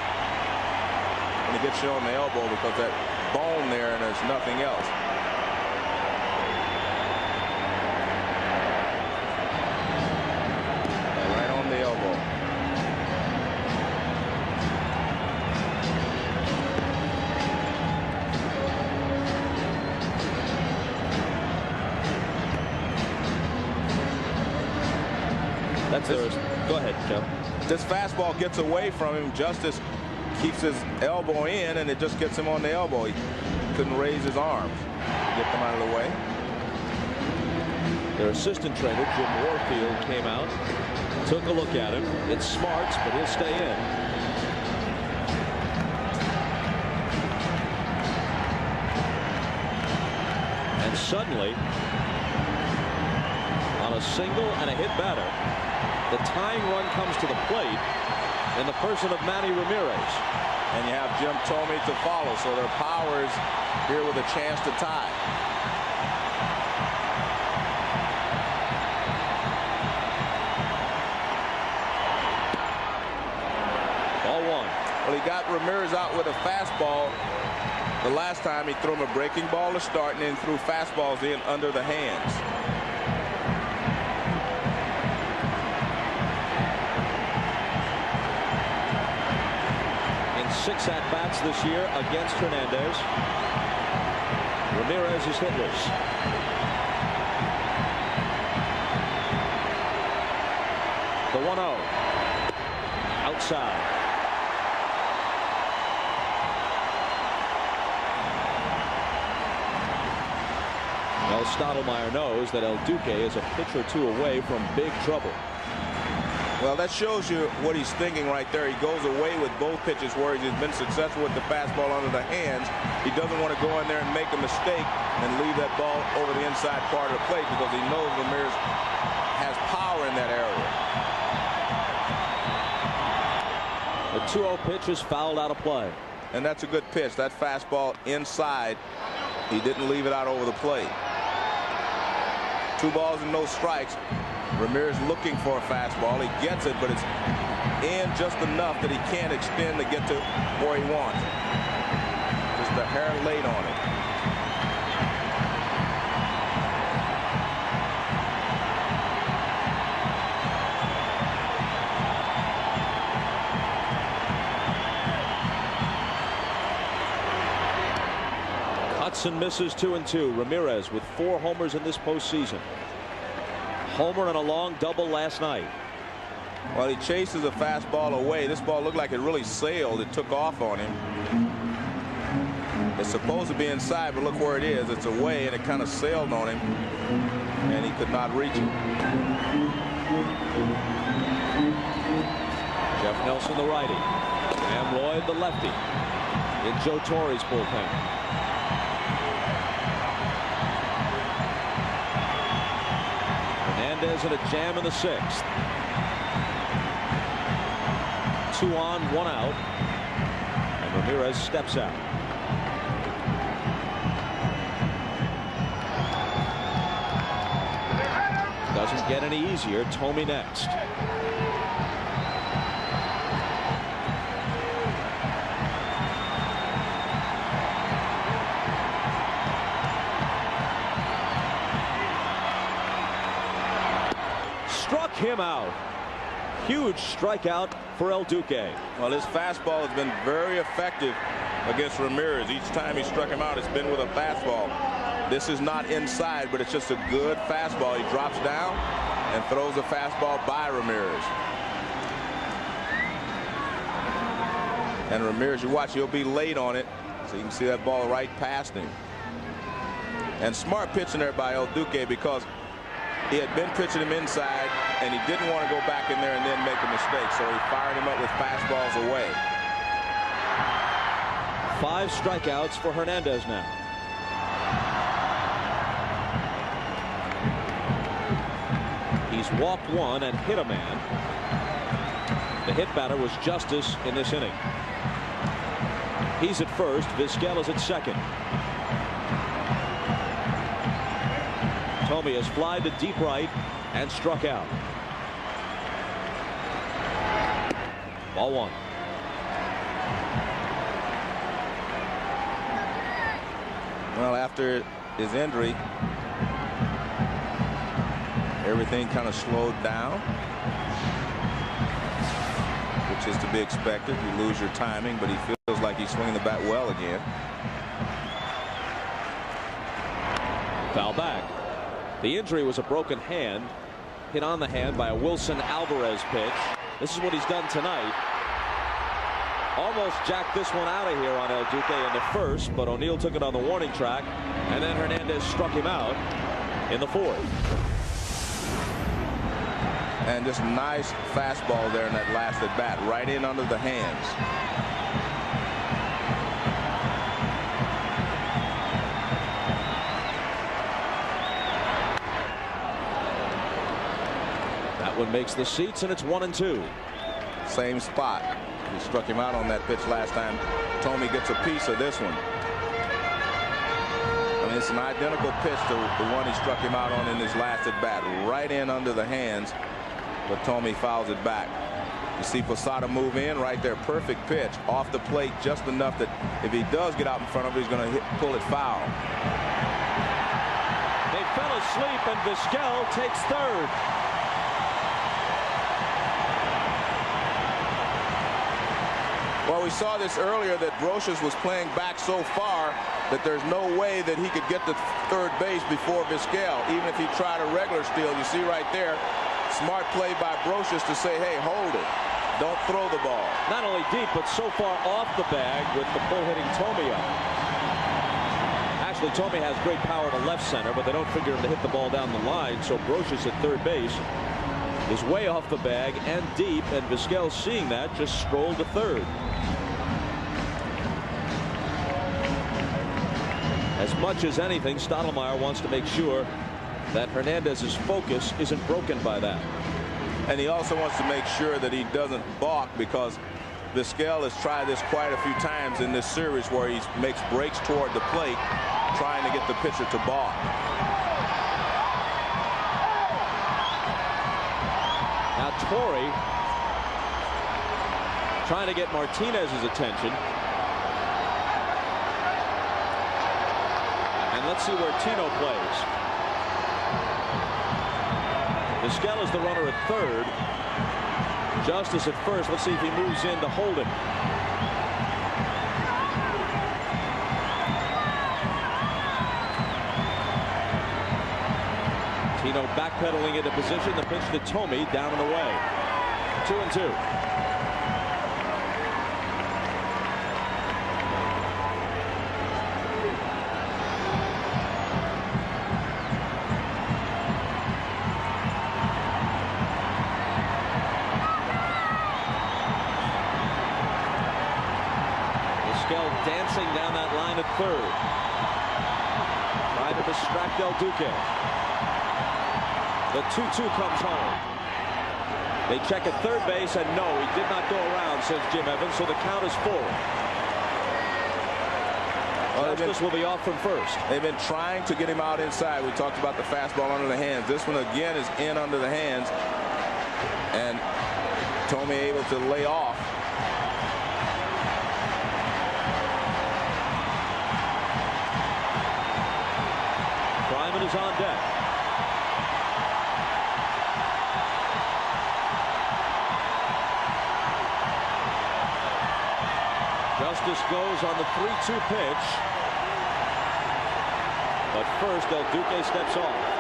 when it gets you on the elbow, because that bone there and there's nothing else. Go ahead, Joe. This fastball gets away from him. Justice keeps his elbow in, and it just gets him on the elbow. He couldn't raise his arms, get them out of the way. Their assistant trainer, Jim Warfield, came out, took a look at him. It's Smarts, but he'll stay in. And suddenly, on a single and a hit batter, the tying run comes to the plate in the person of Manny Ramirez. And you have Jim Thome to follow, so their Powers here with a chance to tie. Ball one. Well, he got Ramirez out with a fastball. The last time he threw him a breaking ball to start and then threw fastballs in under the hands. In 6 at-bats this year against Hernandez, Ramirez is hitless. The 1-0. Outside. Well, Stottlemyre knows that El Duque is a pitch or two away from big trouble. Well, that shows you what he's thinking right there. He goes away with both pitches where he's been successful with the fastball under the hands. He doesn't want to go in there and make a mistake and leave that ball over the inside part of the plate, because he knows Ramirez has power in that area. The 2-0 pitch is fouled out of play. And that's a good pitch. That fastball inside, he didn't leave it out over the plate. 2 balls and no strikes. Ramirez looking for a fastball. He gets it, but it's in just enough that he can't extend to get to where he wants. Just a hair late on it. Cuts and misses 2-2. Ramirez with 4 homers in this postseason. Homer and a long double last night. Well, he chases a fastball away. This ball looked like it really sailed. It took off on him. It's supposed to be inside, but look where it is. It's away, and it kind of sailed on him, and he could not reach it. Jeff Nelson, the righty. Sam Lloyd, the lefty. In Joe Torre's bullpen. Hernandez in a jam in the 6th. 2 on, 1 out. And Ramirez steps out. Doesn't get any easier. Thome next. Struck him out. Huge strikeout for El Duque. Well, his fastball has been very effective against Ramirez. Each time he struck him out, it's been with a fastball. This is not inside, but it's just a good fastball. He drops down and throws a fastball by Ramirez. And Ramirez, you watch, he'll be late on it, so you can see that ball right past him. And smart pitching there by El Duque, because he had been pitching him inside, and he didn't want to go back in there and then make a mistake, so he fired him up with fastballs away. 5 strikeouts for Hernandez now. He's walked 1 and hit a man. The hit batter was Justice in this inning. He's at first. Vizquel is at second. Thome has flied to deep right and struck out. Ball one. Well, after his injury, everything kind of slowed down, which is to be expected. You lose your timing, but he feels like he's swinging the bat well again. Foul back. The injury was a broken hand, hit on the hand by a Wilson Alvarez pitch. This is what he's done tonight. Almost jacked this one out of here on El Duque in the first, but O'Neill took it on the warning track, and then Hernandez struck him out in the fourth. And just nice fastball there in that last at bat, right in under the hands. That one makes the seats, and it's 1-2. Same spot. He struck him out on that pitch last time. Thome gets a piece of this one. I mean, it's an identical pitch to the one he struck him out on in his last at bat, right in under the hands, but Thome fouls it back. You see Posada move in right there, perfect pitch off the plate, just enough that if he does get out in front of it, he's going to pull it foul. They fell asleep, and Vizquel takes third. Well, we saw this earlier that Brocious was playing back so far that there's no way that he could get to third base before Vizquel, even if he tried a regular steal. You see right there, smart play by Brocious to say, hey, hold it. Don't throw the ball. Not only deep, but so far off the bag with the pull hitting Thome up. Actually, Thome has great power to left center, but they don't figure him to hit the ball down the line, so Brocious at third base is way off the bag and deep, and Vizquel, seeing that, just strolled to third. As much as anything, Stottlemyre wants to make sure that Hernandez's focus isn't broken by that. And he also wants to make sure that he doesn't balk, because Vizquel has tried this quite a few times in this series where he makes breaks toward the plate, trying to get the pitcher to balk. Now Torrey trying to get Martinez's attention. And let's see where Tino plays. Vizquel is the runner at third. Justice at first. Let's see if he moves in to hold him. Tino backpedaling into position. The pitch to Thome, down and away. 2-2. Dancing down that line at third, trying to distract El Duque. The 2-2 comes home. They check at third base, and no, he did not go around, says Jim Evans, so the count is full. Justice will be off from first. They've been trying to get him out inside. We talked about the fastball under the hands. This one again is in under the hands, and Thome able to lay off. Is on deck. Justice goes on the 3-2 pitch, but first El Duque steps off.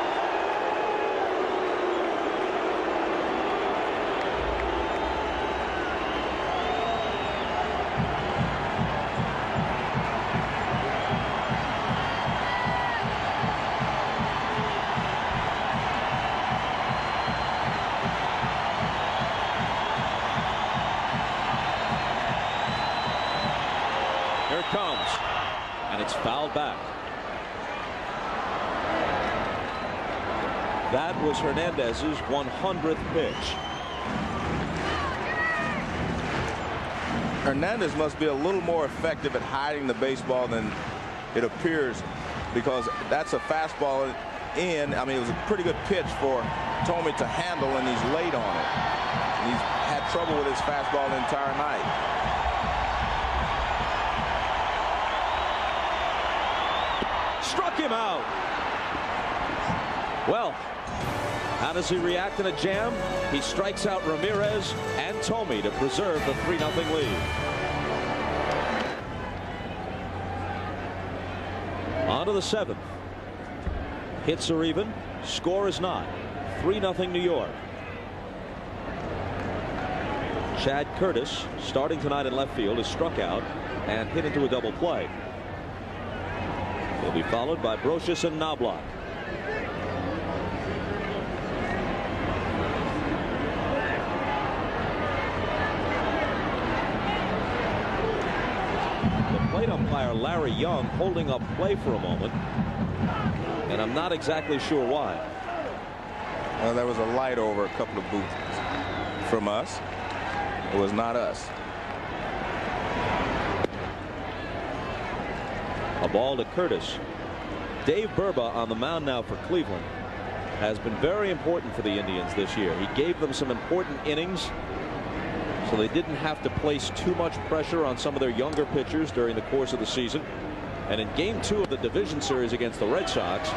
Comes, and it's fouled back. That was Hernandez's 100th pitch. Hernandez must be a little more effective at hiding the baseball than it appears, because that's a fastball in. I mean, it was a pretty good pitch for Thome to handle, and he's late on it. He's had trouble with his fastball the entire night. Struck him out. Well, how does he react in a jam? He strikes out Ramirez and Thome to preserve the 3-0 lead. On to the 7th. Hits are even. Score is not. 3-0 New York. Chad Curtis, starting tonight in left field, is struck out and hit into a double play. He'll be followed by Brocious and Knobloch. The plate umpire Larry Young holding up play for a moment, and I'm not exactly sure why. Well, there was a light over a couple of booths from us. It was not us. A ball to Curtis. Dave Burba on the mound now for Cleveland has been very important for the Indians this year. He gave them some important innings, so they didn't have to place too much pressure on some of their younger pitchers during the course of the season. And in Game 2 of the division series against the Red Sox,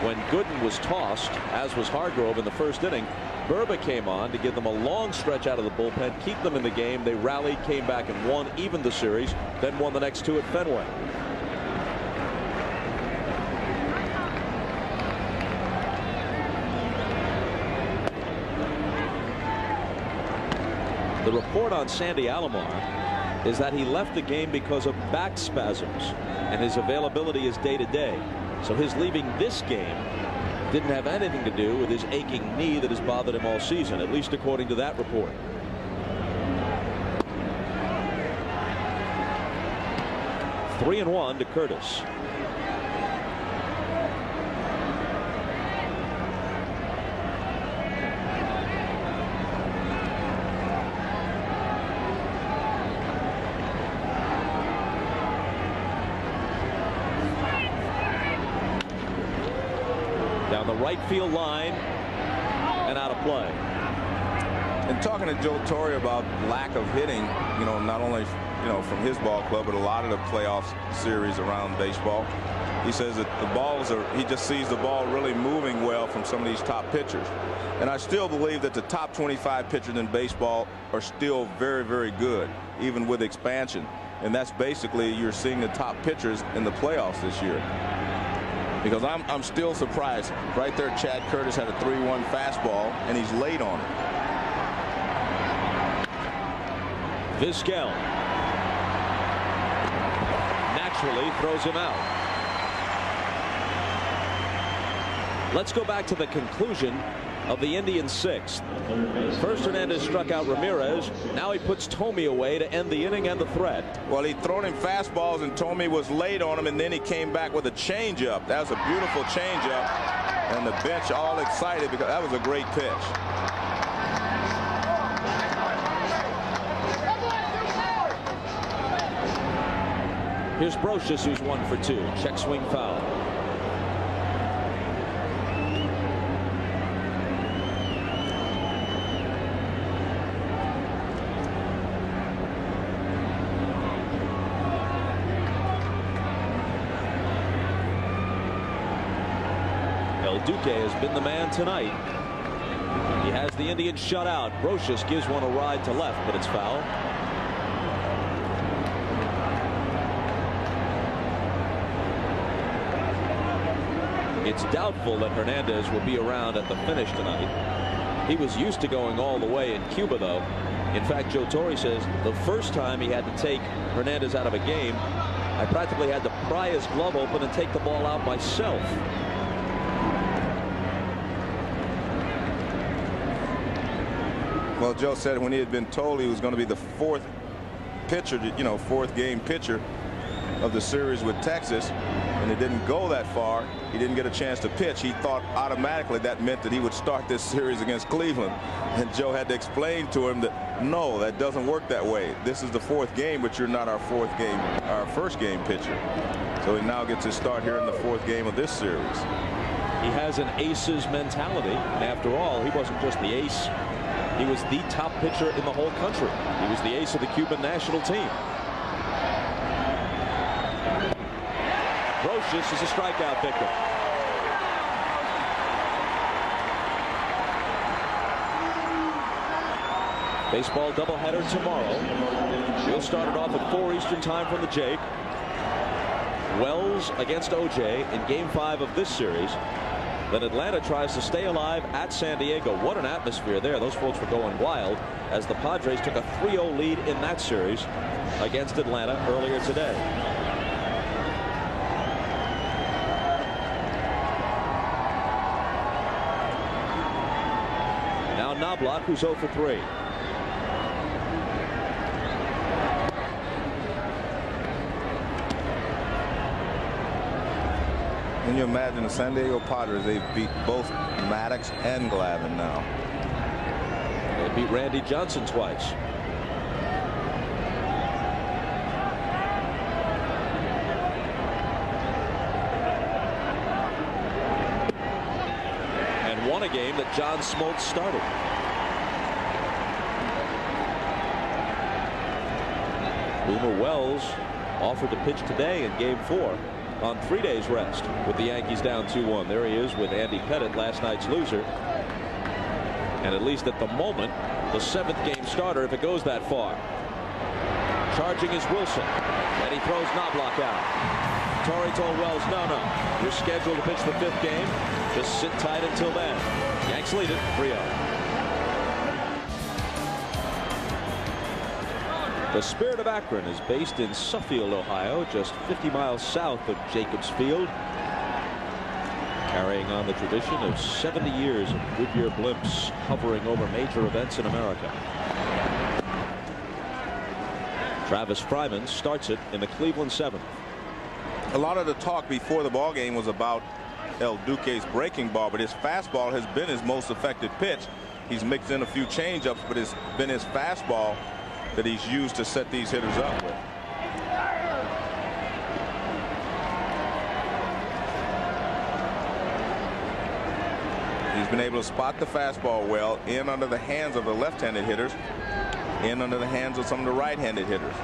when Gooden was tossed, as was Hargrove in the first inning, Burba came on to give them a long stretch out of the bullpen, keep them in the game. They rallied, came back and won, evened the series, then won the next 2 at Fenway. The report on Sandy Alomar is that he left the game because of back spasms, and his availability is day-to-day. So his leaving this game didn't have anything to do with his aching knee that has bothered him all season, at least according to that report. Three and 1 to Curtis. Down the right field line and out of play. And talking to Joe Torre about lack of hitting, you know, not only, you know, from his ball club, but a lot of the playoff series around baseball, he says that the balls are, he just sees the ball really moving well from some of these top pitchers. And I still believe that the top 25 pitchers in baseball are still very, very good, even with expansion. And that's basically, you're seeing the top pitchers in the playoffs this year. Because I'm still surprised. Right there, Chad Curtis had a 3-1 fastball, and he's late on it. Vizquel naturally throws him out. Let's go back to the conclusion of the Indian 6th. First, Hernandez struck out Ramirez. Now he puts Thome away to end the inning and the threat. Well, he'd thrown him fastballs, and Thome was late on him, and then he came back with a changeup. That was a beautiful changeup, and the bench all excited because that was a great pitch. Here's Brocious, who's 1 for 2. Check swing foul. Duque has been the man tonight. He has the Indians shut out. Brocious gives one a ride to left, but it's foul. It's doubtful that Hernandez will be around at the finish tonight. He was used to going all the way in Cuba, though. In fact, Joe Torre says the first time he had to take Hernandez out of a game, I practically had to pry his glove open and take the ball out myself. Well, Joe said when he had been told he was going to be the 4th pitcher, you know, 4th game pitcher of the series with Texas, and it didn't go that far, he didn't get a chance to pitch. He thought automatically that meant that he would start this series against Cleveland. And Joe had to explain to him that No, that doesn't work that way. This is the 4th game, but you're not our first game pitcher. So he now gets his start here in the 4th game of this series. He has an aces mentality. And after all, he wasn't just the ace. He was the top pitcher in the whole country. He was the ace of the Cuban national team. Brocious is a strikeout victim. Baseball doubleheader tomorrow. We'll start it off at 4 Eastern time from the Jake. Wells against OJ in Game 5 of this series. Then Atlanta tries to stay alive at San Diego. What an atmosphere there. Those folks were going wild as the Padres took a 3-0 lead in that series against Atlanta earlier today. Now Knobloch, who's 0 for 3. Can you imagine the San Diego Padres? They've beat both Maddox and Glavine now. They beat Randy Johnson twice. And won a game that John Smoltz started. Boomer Wells offered to pitch today in Game 4. On 3 days rest with the Yankees down 2-1. There he is with Andy Pettitte, last night's loser. And at least at the moment, the 7th game starter if it goes that far. Charging is Wilson. And he throws Knobloch out. Torrey told Wells, no, you're scheduled to pitch the 5th game. Just sit tight until then. Yanks lead it 3-0. The Spirit of Akron is based in Suffield, Ohio, just 50 miles south of Jacobs Field. Carrying on the tradition of 70 years of Goodyear blimps hovering over major events in America. Travis Fryman starts it in the Cleveland 7th. A lot of the talk before the ball game was about El Duque's breaking ball, but his fastball has been his most effective pitch. He's mixed in a few changeups, but it's been his fastball that he's used to set these hitters up with. He's been able to spot the fastball well, in under the hands of the left-handed hitters, in under the hands of some of the right-handed hitters.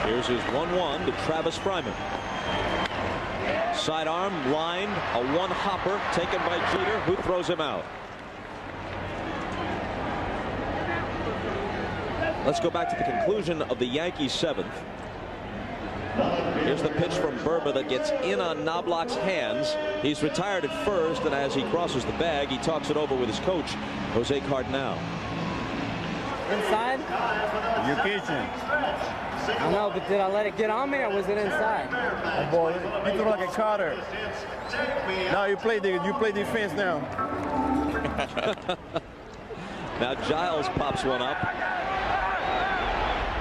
Here's his 1-1 to Travis Fryman. Sidearm lined, a one-hopper taken by Jeter, who throws him out. Let's go back to the conclusion of the Yankees 7th. Here's the pitch from Burba that gets in on Knobloch's hands. He's retired at first, and as he crosses the bag, he talks it over with his coach, Jose Cardinal. Inside? Your kitchen. I know, but did I let it get on me or was it inside? Oh boy, you threw like a Carter. Now you play defense now. Now Giles pops one up.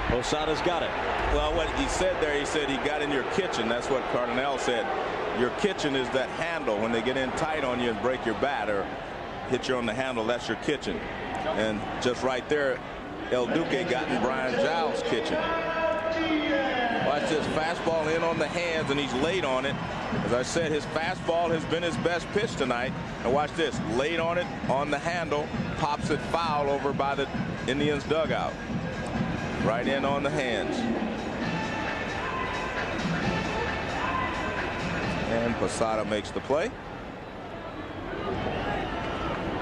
Posada's got it. Well, what he said there, he said he got in your kitchen. That's what Cardinal said. Your kitchen is that handle. When they get in tight on you and break your bat or hit you on the handle, that's your kitchen. And just right there, El Duque got in Brian Giles' kitchen. Watch this fastball in on the hands, and he's late on it. As I said, his fastball has been his best pitch tonight. And watch this, late on it, on the handle, pops it foul over by the Indians dugout. Right in on the hands. And Posada makes the play.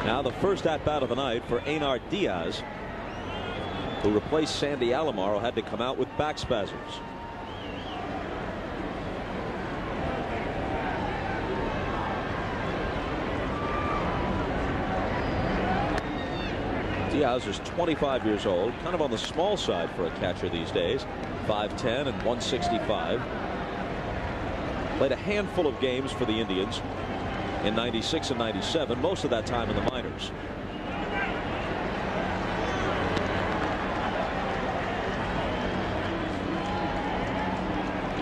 Now the first at-bat of the night for Einar Diaz, who replaced Sandy Alomar, who had to come out with back spasms. Diaz is 25 years old, kind of on the small side for a catcher these days, 5'10" and 165. Played a handful of games for the Indians in '96 and '97, most of that time in the minors.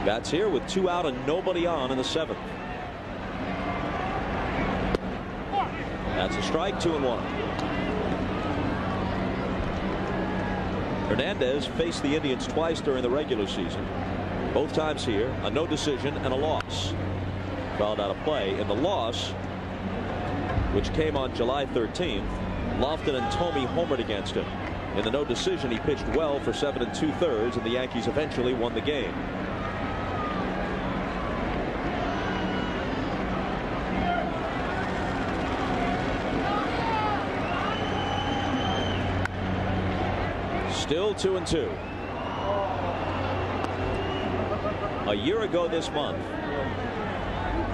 Bats here with 2 out and nobody on in the 7th. That's a strike, 2-1. Hernandez faced the Indians twice during the regular season. Both times here, a no decision and a loss. Fouled out of play. In the loss, which came on July 13th, Lofton and Thome homered against him. In the no decision, he pitched well for 7 2/3, and the Yankees eventually won the game. Still 2-2. A year ago this month,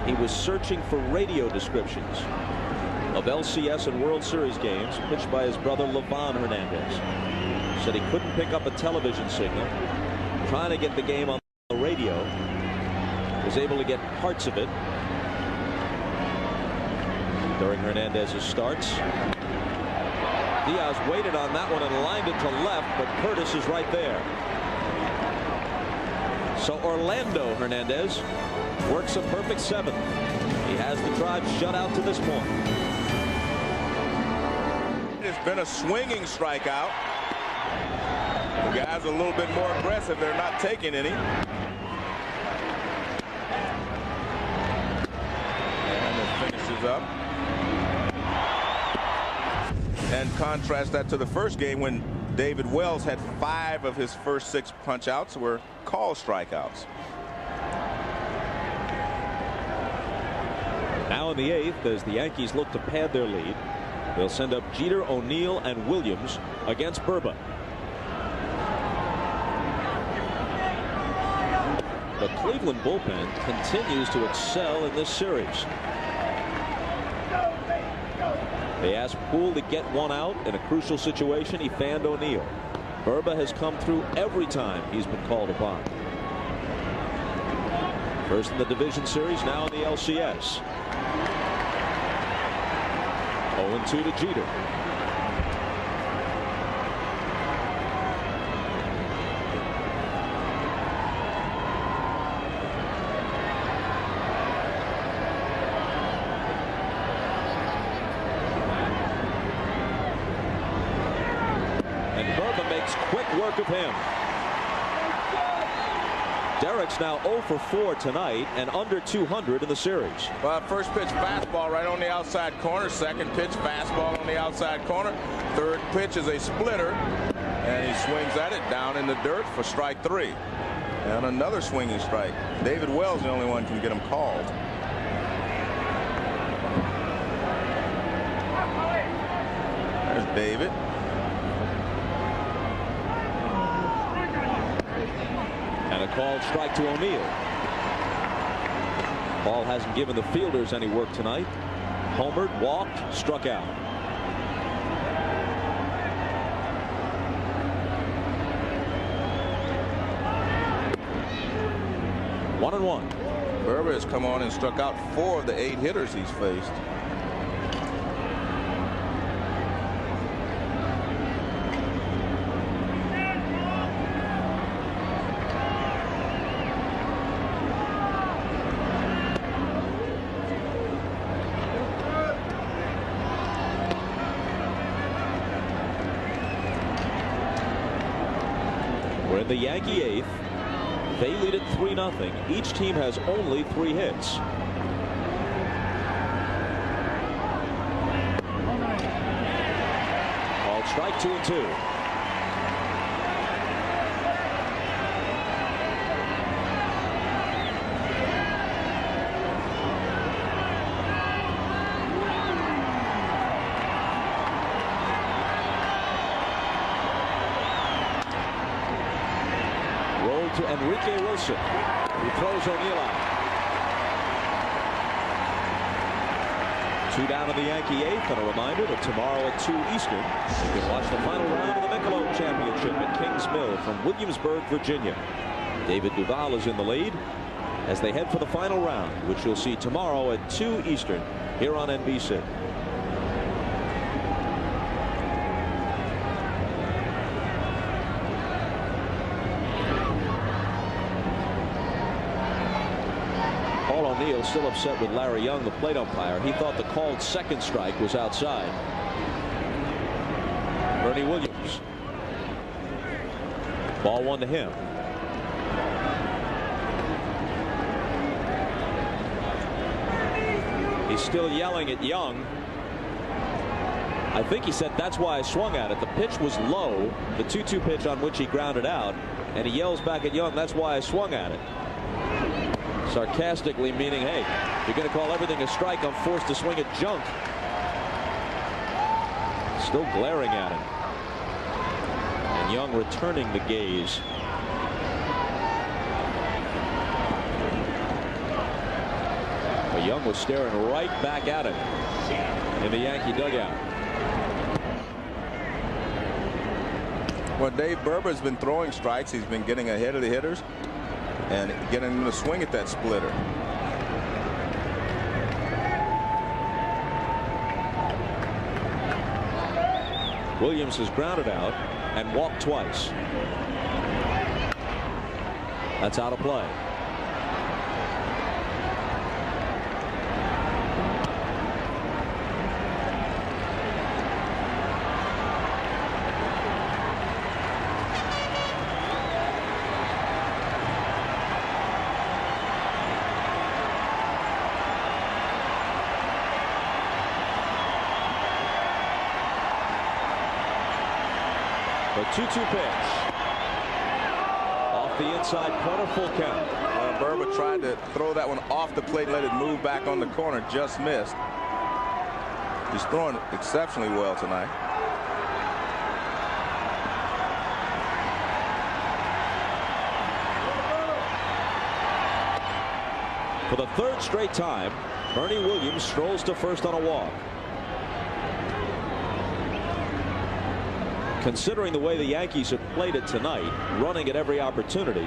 he was searching for radio descriptions of LCS and World Series games pitched by his brother Livan Hernandez. Said he couldn't pick up a television signal. Trying to get the game on the radio. Was able to get parts of it during Hernandez's starts. Diaz waited on that one and lined it to left, but Curtis is right there. So Orlando Hernandez works a perfect 7th. He has the Tribe shut out to this point. It's been a swinging strikeout. The guys are a little bit more aggressive. They're not taking any. And it finishes up. And contrast that to the first game when David Wells had 5 of his first 6 punch-outs were called strikeouts. Now in the 8th, as the Yankees look to pad their lead, they'll send up Jeter, O'Neill, and Williams against Burba. The Cleveland bullpen continues to excel in this series. They asked Poole to get one out in a crucial situation. He fanned O'Neill. Burba has come through every time he's been called upon. First in the division series, now in the LCS. 0-2 to Jeter. Of him. Derek's now 0 for 4 tonight and under 200 in the series. Well, first pitch fastball right on the outside corner. Second pitch fastball on the outside corner. Third pitch is a splitter, and he swings at it down in the dirt for strike 3. And another swinging strike. David Wells, the only one, can get him called. There's David. And a called strike to O'Neill. Ball hasn't given the fielders any work tonight. Homered, walked, struck out. One and one. Burba has come on and struck out 4 of the 8 hitters he's faced. We're in the Yankee 8th. They lead it 3-0. Each team has only 3 hits. Called strike 2-2. To Enrique Wilson, who throws O'Neill out. 2 down in the Yankee 8th, and a reminder that tomorrow at 2 Eastern, you can watch the final round of the Michelob Championship at Kings Mill from Williamsburg, Virginia. David Duval is in the lead as they head for the final round, which you'll see tomorrow at 2 Eastern here on NBC. was still upset with Larry Young, the plate umpire. He thought the called second strike was outside. Bernie Williams. Ball 1 to him. He's still yelling at Young. I think he said that's why I swung at it. The pitch was low, the 2-2 pitch on which he grounded out, and he yells back at Young, that's why I swung at it. Sarcastically meaning, hey, if you're going to call everything a strike, I'm forced to swing at junk. Still glaring at him. And Young returning the gaze. But Young was staring right back at him in the Yankee dugout. Well, Dave Berber's been throwing strikes. He's been getting ahead of the hitters and getting them to swing at that splitter. Williams has grounded out and walked twice. That's out of play. The 2-2 pitch. Off the inside corner, full count. Berber tried to throw that one off the plate, let it move back on the corner, just missed. He's throwing exceptionally well tonight. For the third straight time, Bernie Williams strolls to first on a walk. Considering the way the Yankees have played it tonight, running at every opportunity,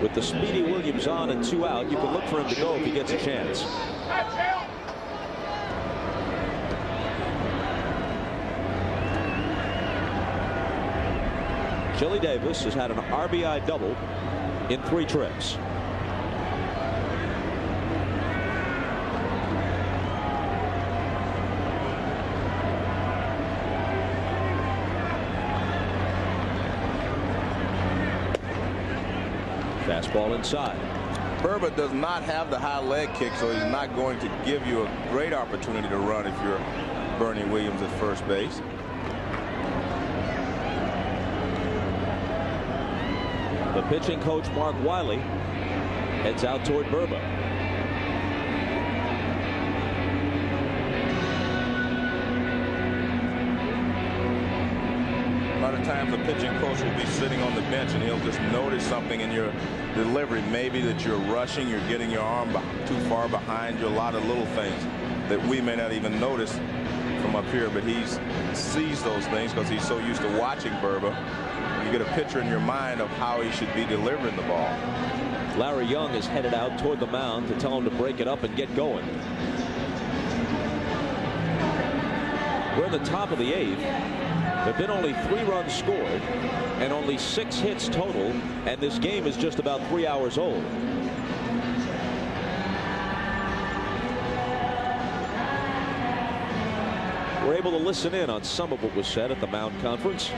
with the speedy Williams on and 2 out, you can look for him to go if he gets a chance. Chili Davis has had an RBI double in 3 trips. Fastball inside. Berber does not have the high leg kick, so he's not going to give you a great opportunity to run if you're Bernie Williams at first base. The pitching coach, Mark Wiley, heads out toward Berber. A lot of times the pitching coach will be sitting on the bench and he'll just notice something in your delivery. Maybe that you're rushing, you're getting your arm too far behind you, a lot of little things that we may not even notice from up here, but he sees those things because he's so used to watching Berber. You get a picture in your mind of how he should be delivering the ball. Larry Young is headed out toward the mound to tell him to break it up and get going. We're in the top of the 8th. There have been only 3 runs scored and only 6 hits total, and this game is just about 3 hours old. We're able to listen in on some of what was said at the mound conference.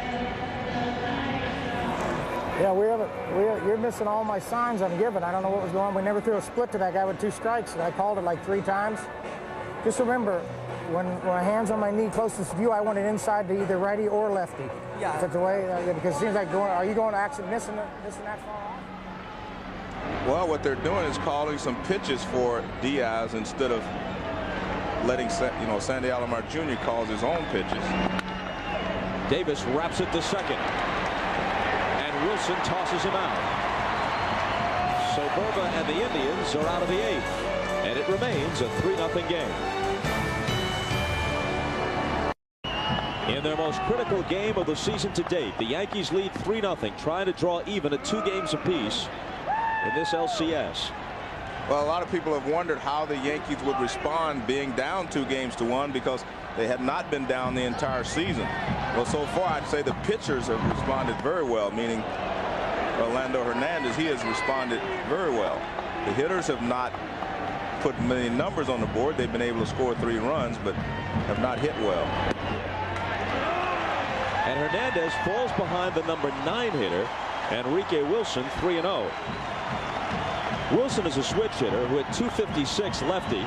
Yeah, you're missing all my signs I'm giving. I don't know what was going on. We never threw a split to that guy with 2 strikes, and I called it like 3 times. Just remember, when my hand's on my knee closest to you, I want it inside to either righty or lefty. Yeah. If it's away, because it seems like are you going to actually missing that far off? Well, what they're doing is calling some pitches for Diaz instead of letting, Sandy Alomar Jr. calls his own pitches. Davis wraps it to second. And Wilson tosses him out. So Berber and the Indians are out of the 8th. And it remains a 3-0 game. In their most critical game of the season to date, the Yankees lead 3-0, trying to draw even at 2 games apiece in this LCS. Well, a lot of people have wondered how the Yankees would respond being down 2-1 because they had not been down the entire season. Well, so far, I'd say the pitchers have responded very well, meaning Orlando Hernandez, he has responded very well. The hitters have not put many numbers on the board. They've been able to score 3 runs, but have not hit well. And Hernandez falls behind the number 9 hitter, Enrique Wilson, 3-0. Wilson is a switch hitter who hit .256 lefty.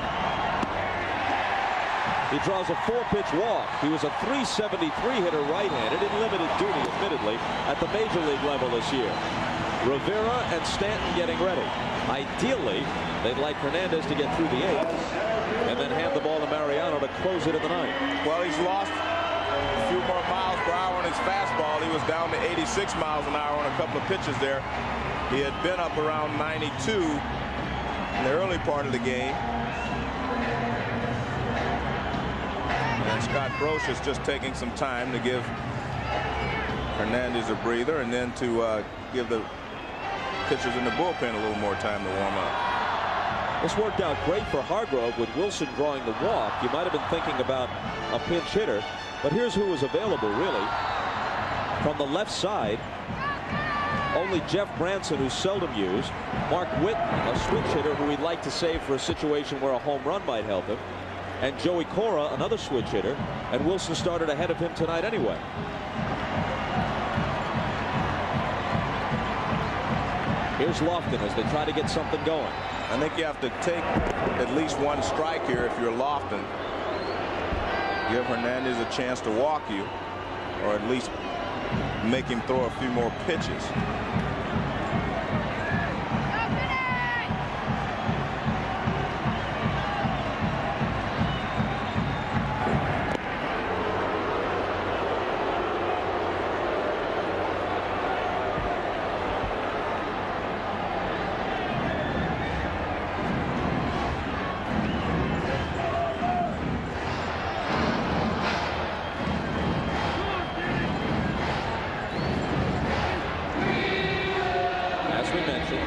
He draws a 4-pitch walk. He was a .373 hitter right-handed in limited duty, admittedly, at the major league level this year. Rivera and Stanton getting ready. Ideally, they'd like Hernandez to get through the 8th and then hand the ball to Mariano to close it in the 9th. Well, he's lost a few more miles per hour on his fastball. He was down to 86 miles an hour on a couple of pitches there. He had been up around 92 in the early part of the game. And Scott Broch is just taking some time to give Hernandez a breather and then to give the pitchers in the bullpen a little more time to warm up. This worked out great for Hargrove with Wilson drawing the walk. You might have been thinking about a pinch hitter, but here's who was available really. From the left side, only Jeff Branson, who's seldom used, Mark Whitten, a switch hitter who he'd like to save for a situation where a home run might help him, and Joey Cora, another switch hitter, and Wilson started ahead of him tonight anyway. Here's Lofton as they try to get something going. I think you have to take at least one strike here if you're Lofton. Give Hernandez a chance to walk you, or at least make him throw a few more pitches.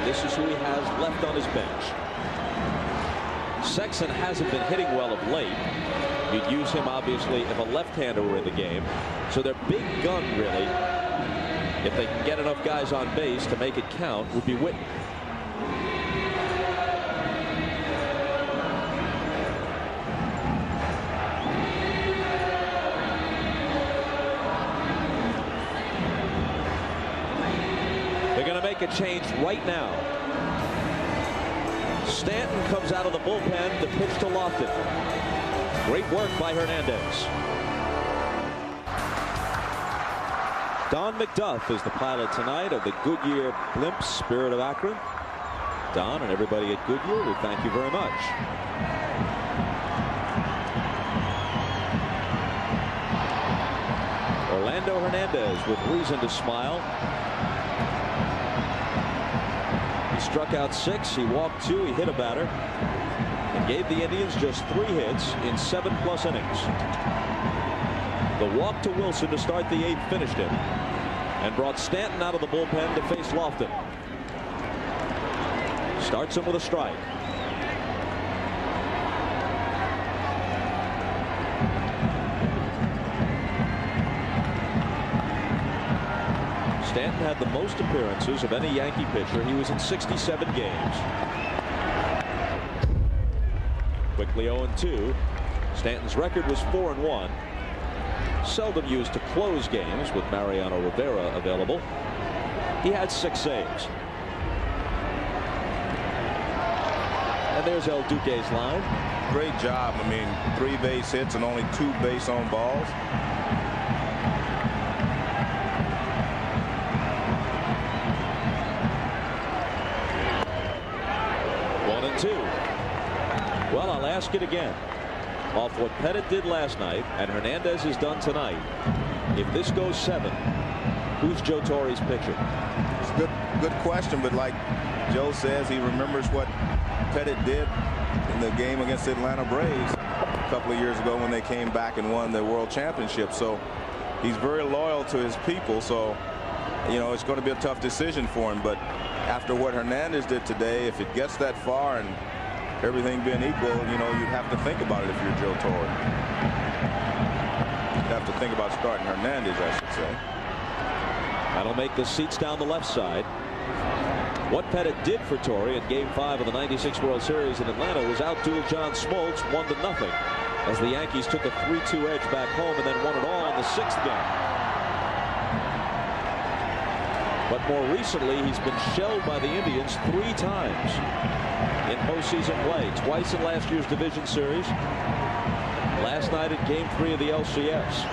This is who he has left on his bench. Sexton hasn't been hitting well of late. You'd use him obviously if a left-hander were in the game. So their big gun really, if they can get enough guys on base to make it count, would be Whitten. They're going to make a change right now. Stanton comes out of the bullpen to pitch to Lofton. Great work by Hernandez. Don McDuff is the pilot tonight of the Goodyear Blimp Spirit of Akron. Don and everybody at Goodyear, we thank you very much. Orlando Hernandez with reason to smile. He struck out 6, he walked 2, he hit a batter, and gave the Indians just 3 hits in 7+ innings. The walk to Wilson to start the 8th finished him and brought Stanton out of the bullpen to face Lofton. Starts him with a strike. Stanton had the most appearances of any Yankee pitcher. He was in 67 games. Quickly 0-2. Stanton's record was 4-1. Seldom used to close games with Mariano Rivera available. He had 6 saves. And there's El Duque's line. Great job. I mean, 3 base hits and only 2 base on balls. Well, I'll ask it again. Off what Pettit did last night and Hernandez has done tonight, if this goes 7, who's Joe Torre's pitcher? It's a good question, but like Joe says, he remembers what Pettit did in the game against the Atlanta Braves a couple of years ago when they came back and won the World Championship. So he's very loyal to his people. So, you know, it's going to be a tough decision for him. But after what Hernandez did today, if it gets that far and everything being equal, you know, you'd have to think about it if you're Joe Torre. You'd have to think about starting Hernandez, I should say. That'll make the seats down the left side. What Pettit did for Torrey in Game 5 of the '96 World Series in Atlanta was outduel John Smoltz 1-0 as the Yankees took a 3-2 edge back home and then won it all in the 6th game. But more recently, he's been shelled by the Indians 3 times in postseason play. Twice in last year's division series. Last night in Game 3 of the LCS.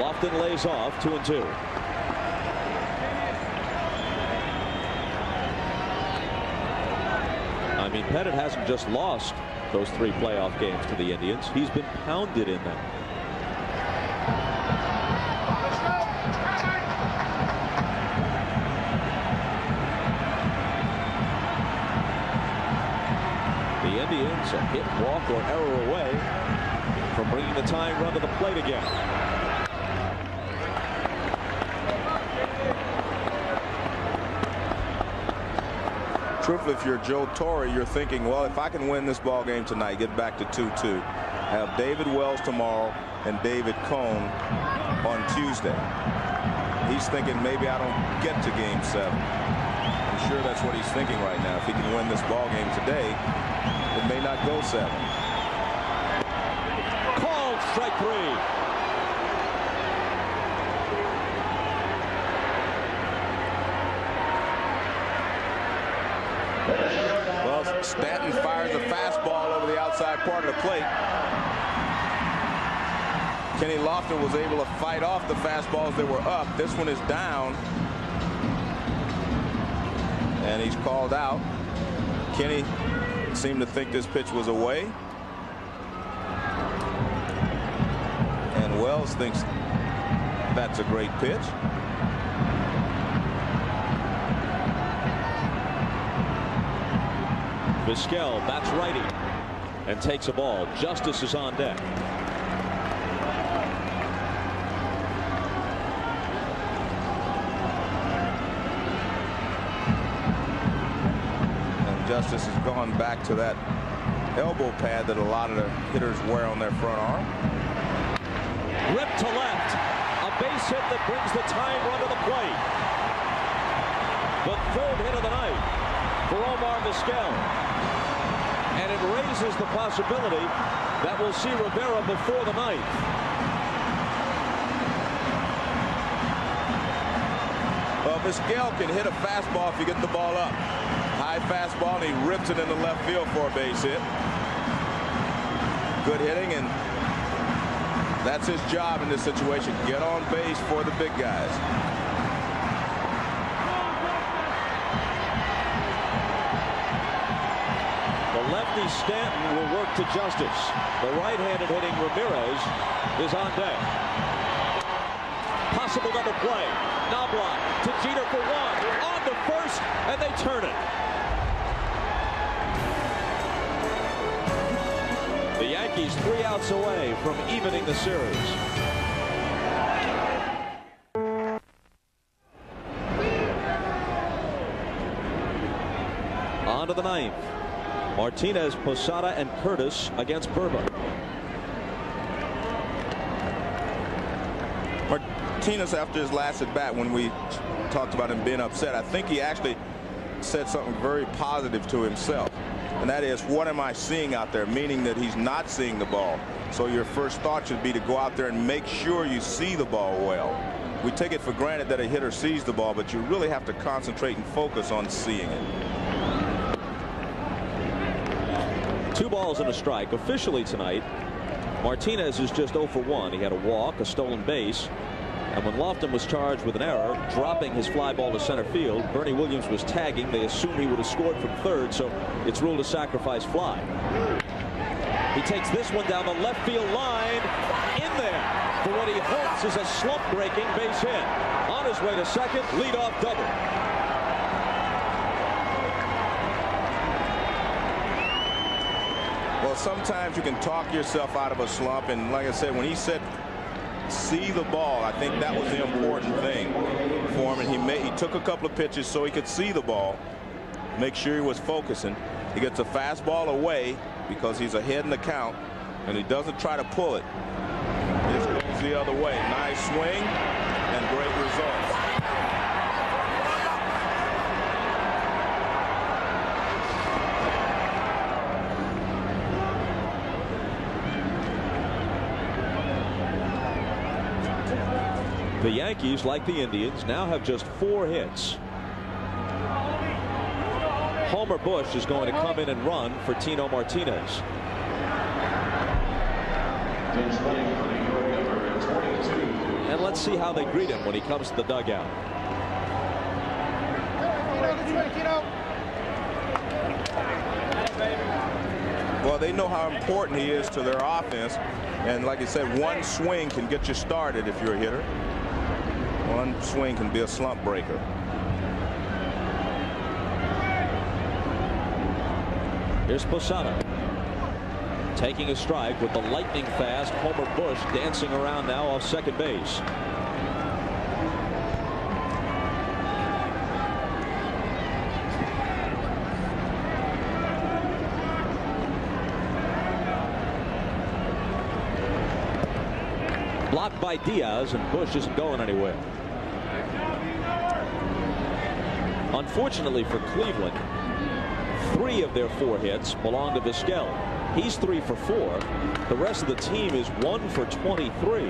Lofton lays off 2-2. I mean, Pettit hasn't just lost those 3 playoff games to the Indians. He's been pounded in them. The Indians a hit, walk, or error away from bringing the tying run to the plate again. Truthfully, if you're Joe Torre, you're thinking, well, if I can win this ball game tonight, get back to 2-2, have David Wells tomorrow and David Cone on Tuesday. He's thinking maybe I don't get to Game 7. I'm sure that's what he's thinking right now. If he can win this ball game today, it may not go 7. Called strike 3. Well, Stanton fires a fastball over the outside part of the plate. Kenny Lofton was able to fight off the fastballs that were up. This one is down. And he's called out. Kenny seemed to think this pitch was away. And Wells thinks that's a great pitch. Vizquel bats righty and takes a ball. Justice is on deck. And Justice has gone back to that elbow pad that a lot of the hitters wear on their front arm. Ripped to left. A base hit that brings the tying run to the plate. The 3rd hit of the night for Omar Vizquel. And it raises the possibility that we'll see Rivera before the 9th. Well, Vizquel can hit a fastball if you get the ball up. High fastball, and he rips it into left field for a base hit. Good hitting, and that's his job in this situation. Get on base for the big guys. Lefty Stanton will work to Justice. The right-handed hitting Ramirez is on deck. Possible double play. Knobloch to Jeter for 1. On to first, and they turn it. The Yankees 3 outs away from evening the series. On to the 9th. Martinez, Posada, and Curtis against Burba. Martinez, after his last at bat, when we talked about him being upset, I think he actually said something very positive to himself. And that is, what am I seeing out there? Meaning that he's not seeing the ball. So your first thought should be to go out there and make sure you see the ball well. We take it for granted that a hitter sees the ball, but you really have to concentrate and focus on seeing it. 2 balls and a strike. Officially tonight, Martinez is just 0 for 1. He had a walk, a stolen base, and when Lofton was charged with an error, dropping his fly ball to center field, Bernie Williams was tagging. They assumed he would have scored from 3rd, so it's ruled a sacrifice fly. He takes this one down the left field line, in there for what he hopes is a slump-breaking base hit. On his way to 2nd, leadoff double. Well, sometimes you can talk yourself out of a slump, and like I said, when he said see the ball, I think that was the important thing for him, and he took a couple of pitches so he could see the ball, make sure he was focusing. He gets a fastball away because he's ahead in the count, and he doesn't try to pull it. He just goes the other way. Nice swing and great results. The Yankees, like the Indians, now have just 4 hits. Homer Bush is going to come in and run for Tino Martinez. And let's see how they greet him when he comes to the dugout. Well, they know how important he is to their offense. And like I said, one swing can get you started if you're a hitter. One swing can be a slump breaker. Here's Posada taking a strike with the lightning fast Homer Bush dancing around now off second base. Blocked by Diaz, and Bush isn't going anywhere. Unfortunately for Cleveland, 3 of their 4 hits belong to Vizquel. He's 3 for 4. The rest of the team is 1 for 23.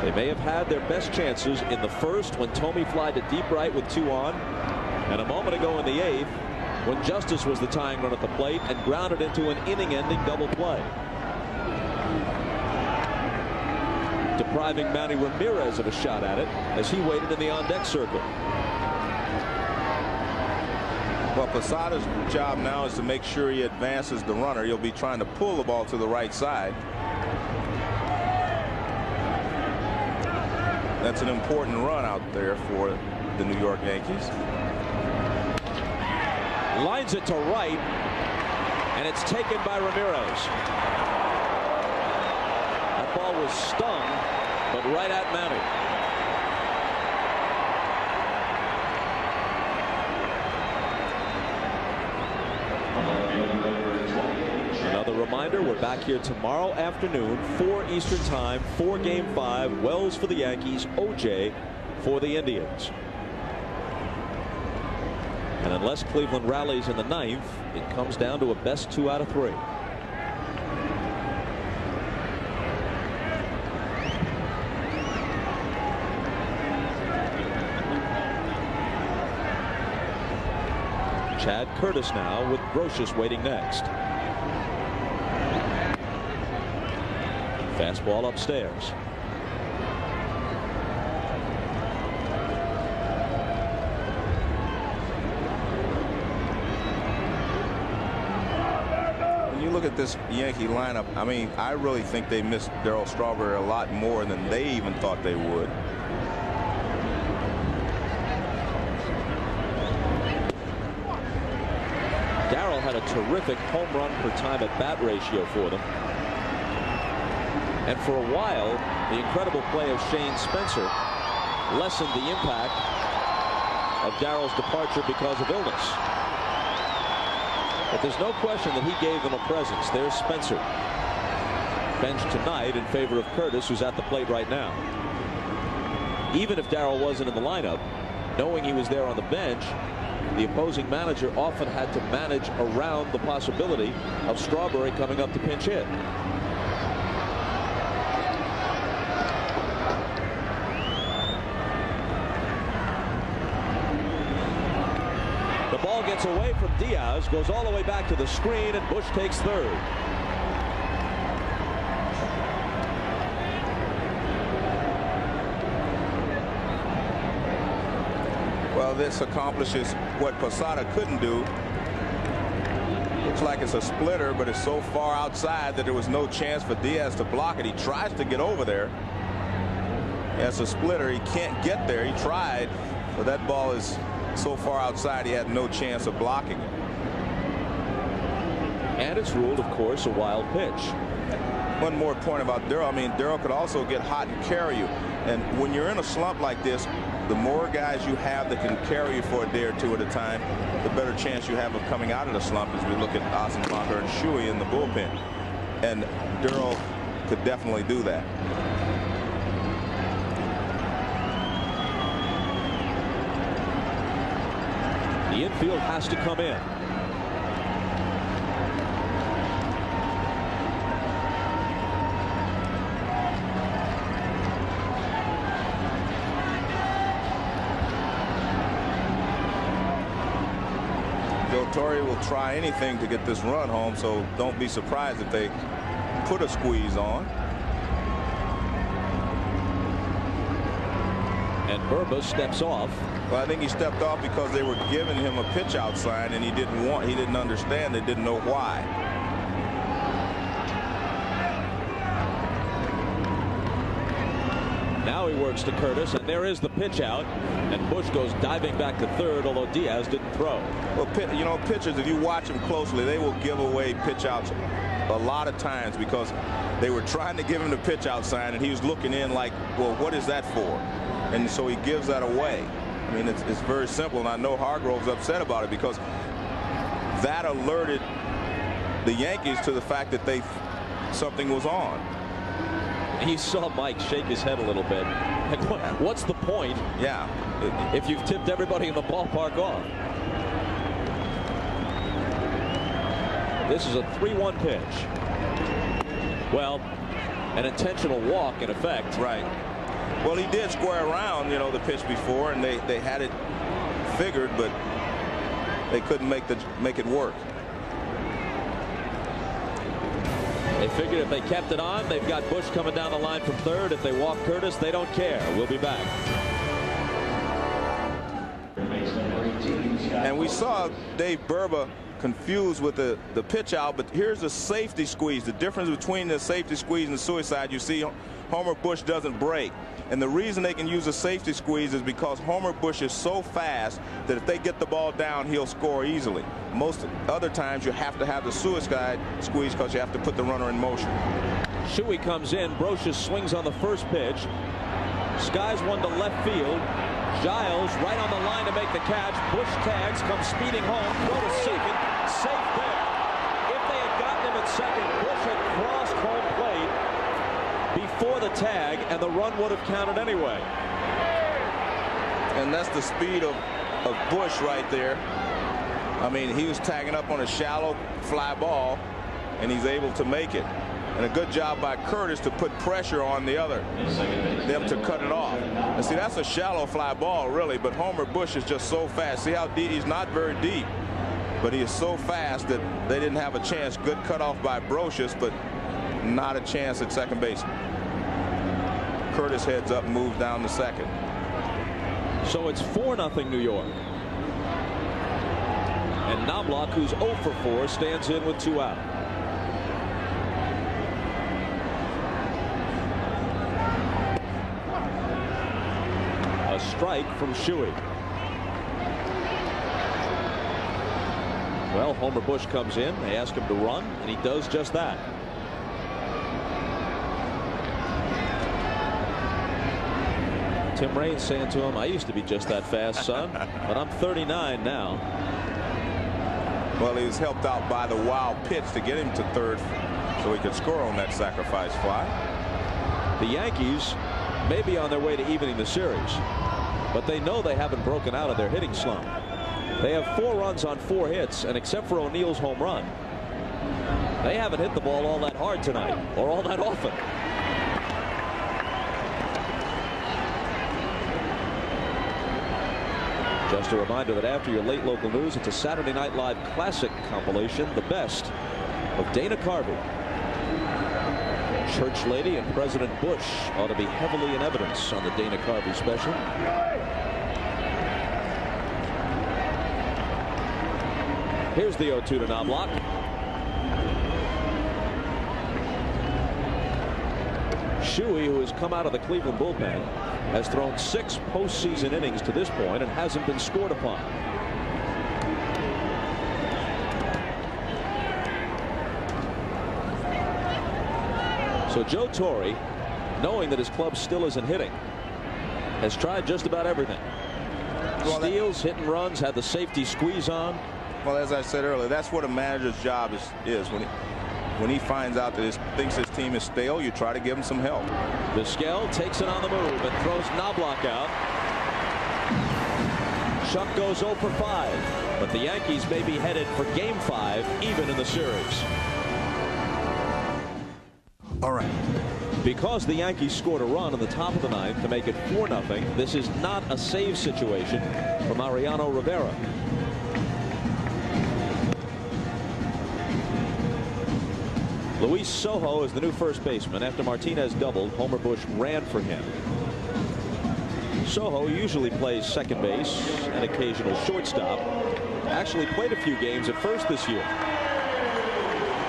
They may have had their best chances in the first when Tomey flied to deep right with 2 on, and a moment ago in the 8th when Justice was the tying run at the plate and grounded into an inning-ending double play, depriving Manny Ramirez of a shot at it as he waited in the on-deck circle. Well, Posada's job now is to make sure he advances the runner. He'll be trying to pull the ball to the right side. That's an important run out there for the New York Yankees. Lines it to right, and it's taken by Ramirez. That ball was stung, but right at Manny. Another reminder, we're back here tomorrow afternoon, 4 Eastern Time, for Game 5. Wells for the Yankees, OJ for the Indians. And unless Cleveland rallies in the 9th, it comes down to a best 2 out of 3. Chad Curtis now with Brocious waiting next. Fastball upstairs. Look at this Yankee lineup. I mean, I really think they missed Darryl Strawberry a lot more than they even thought they would. Darryl had a terrific home run per time at bat ratio for them. And for a while, the incredible play of Shane Spencer lessened the impact of Darryl's departure because of illness. But there's no question that he gave them a presence. There's Spencer, benched tonight in favor of Curtis, who's at the plate right now. Even if Darryl wasn't in the lineup, knowing he was there on the bench, the opposing manager often had to manage around the possibility of Strawberry coming up to pinch hit. Gets away from Diaz, goes all the way back to the screen, and Bush takes third. Well, this accomplishes what Posada couldn't do. Looks like it's a splitter, but it's so far outside that there was no chance for Diaz to block it. He tries to get over there. As a splitter, he can't get there. He tried, but that ball is so far outside he had no chance of blocking it. And it's ruled, of course, a wild pitch. One more point about Darryl. I mean, Darryl could also get hot and carry you. And when you're in a slump like this, the more guys you have that can carry you for a day or two at a time, the better chance you have of coming out of the slump as we look at Ossenbacher and Shuey in the bullpen. And Darryl could definitely do that. The infield has to come in. Torrey will try anything to get this run home, so don't be surprised if they put a squeeze on. And Burba steps off. Well, I think he stepped off because they were giving him a pitch out sign, and he didn't understand, they didn't know why. Now he works to Curtis, and there is the pitch out, and Bush goes diving back to third, although Diaz didn't throw. Well, you know, pitchers, if you watch them closely, they will give away pitch outs a lot of times because they were trying to give him the pitch out sign, and he was looking in like, well, what is that for? And so he gives that away. I mean, it's very simple, and I know Hargrove's upset about it because that alerted the Yankees to the fact that something was on. He saw Mike shake his head a little bit. Like, what's the point? Yeah. If you've tipped everybody in the ballpark off. This is a 3-1 pitch. Well, an intentional walk in effect. Right. Well, he did square around, you know, the pitch before, and they had it figured, but they couldn't make it work. They figured if they kept it on, they've got Bush coming down the line from third. If they walk Curtis, they don't care. We'll be back. And we saw Dave Burba confused with the pitch out, but here's the safety squeeze. The difference between the safety squeeze and the suicide, you see Homer Bush doesn't break. And the reason they can use a safety squeeze is because Homer Bush is so fast that if they get the ball down, he'll score easily. Most other times you have to have the suicide squeeze because you have to put the runner in motion. Shuey comes in. Brocious swings on the first pitch. Skies one to left field. Giles right on the line to make the catch. Bush tags, comes speeding home. Throw to second. Safe there. If they had gotten him at second, Bush had crossed home plate before the tag, and the run would have counted anyway. And that's the speed of Bush right there. I mean, he was tagging up on a shallow fly ball, and he's able to make it. And a good job by Curtis to put pressure on them to cut it off. And see, that's a shallow fly ball, really, but Homer Bush is just so fast. See how deep? He's not very deep, but he is so fast that they didn't have a chance. Good cutoff by Brocious, but not a chance at second base. Curtis heads up and moves down to second. So it's 4-0 New York. And Knobloch, who's 0 for 4, stands in with 2 out. A strike from Shuey. Well, Homer Bush comes in. They ask him to run, and he does just that. Tim Raines saying to him, I used to be just that fast, son, but I'm 39 now. Well, he was helped out by the wild pitch to get him to third so he could score on that sacrifice fly. The Yankees may be on their way to evening the series, but they know they haven't broken out of their hitting slump. They have 4 runs on 4 hits, and except for O'Neill's home run, they haven't hit the ball all that hard tonight or all that often. Just a reminder that after your late local news, it's a Saturday Night Live classic compilation, the best of Dana Carvey. Church Lady and President Bush ought to be heavily in evidence on the Dana Carvey special. Here's the 0-2 to Knobloch. Shuey, who has come out of the Cleveland bullpen, has thrown 6 postseason innings to this point and hasn't been scored upon. So Joe Torre, knowing that his club still isn't hitting, has tried just about everything. Steals, hit and runs, had the safety squeeze on. Well, as I said earlier, that's what a manager's job is. When he finds out that thinks his team is stale, you try to give him some help. Vizquel takes it on the move and throws Knobloch out. Chuck goes 0 for 5, but the Yankees may be headed for Game 5 even in the series. All right. Because the Yankees scored a run in the top of the 9th to make it 4-0, this is not a save situation for Mariano Rivera. Luis Sojo is the new first baseman. After Martinez doubled, Homer Bush ran for him. Sojo usually plays second base and occasional shortstop. Actually played a few games at first this year.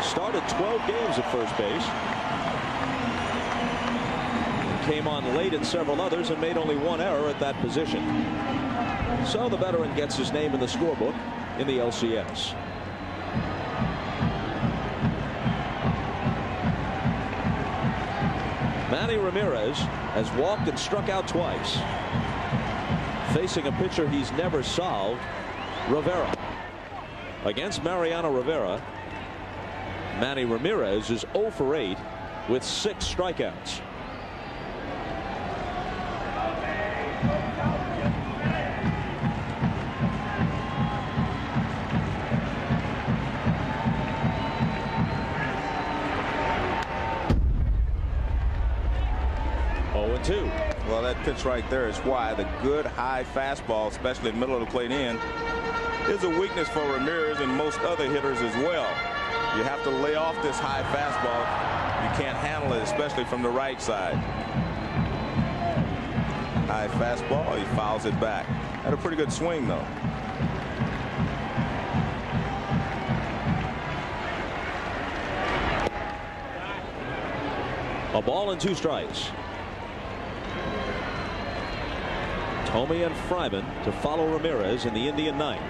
Started 12 games at first base. Came on late at several others and made only one error at that position. So the veteran gets his name in the scorebook in the LCS. Manny Ramirez has walked and struck out twice. Facing a pitcher he's never solved, Rivera. Against Mariano Rivera, Manny Ramirez is 0 for 8 with 6 strikeouts. Well, that pitch right there is why the good high fastball, especially in the middle of the plate end, is a weakness for Ramirez and most other hitters as well. You have to lay off this high fastball. You can't handle it, especially from the right side. High fastball, he fouls it back. Had a pretty good swing, though. A ball and 2 strikes. Thome and Fryman to follow Ramirez in the Indian ninth.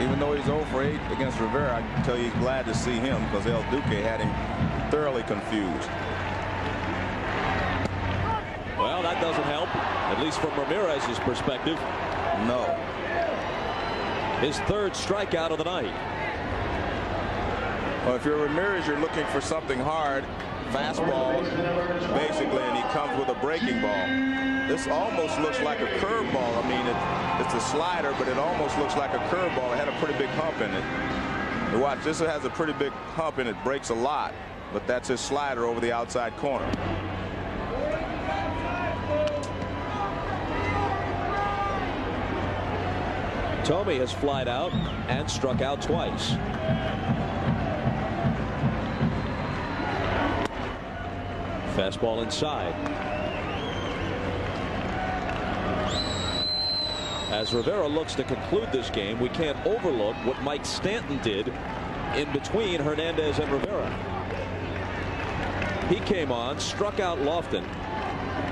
Even though he's 0 for 8 against Rivera, I can tell you he's glad to see him because El Duque had him thoroughly confused. Well, that doesn't help, at least from Ramirez's perspective. No. His 3rd strikeout of the night. Well, if you're Ramirez, you're looking for something hard, fastball, basically, and he comes with a breaking ball. This almost looks like a curveball. I mean, it's a slider, but it almost looks like a curveball. It had a pretty big hump in it. And watch, this has a pretty big hump and it breaks a lot, but that's his slider over the outside corner. Thome has flied out and struck out twice. Fastball inside. As Rivera looks to conclude this game, we can't overlook what Mike Stanton did in between Hernandez and Rivera. He came on, struck out Lofton,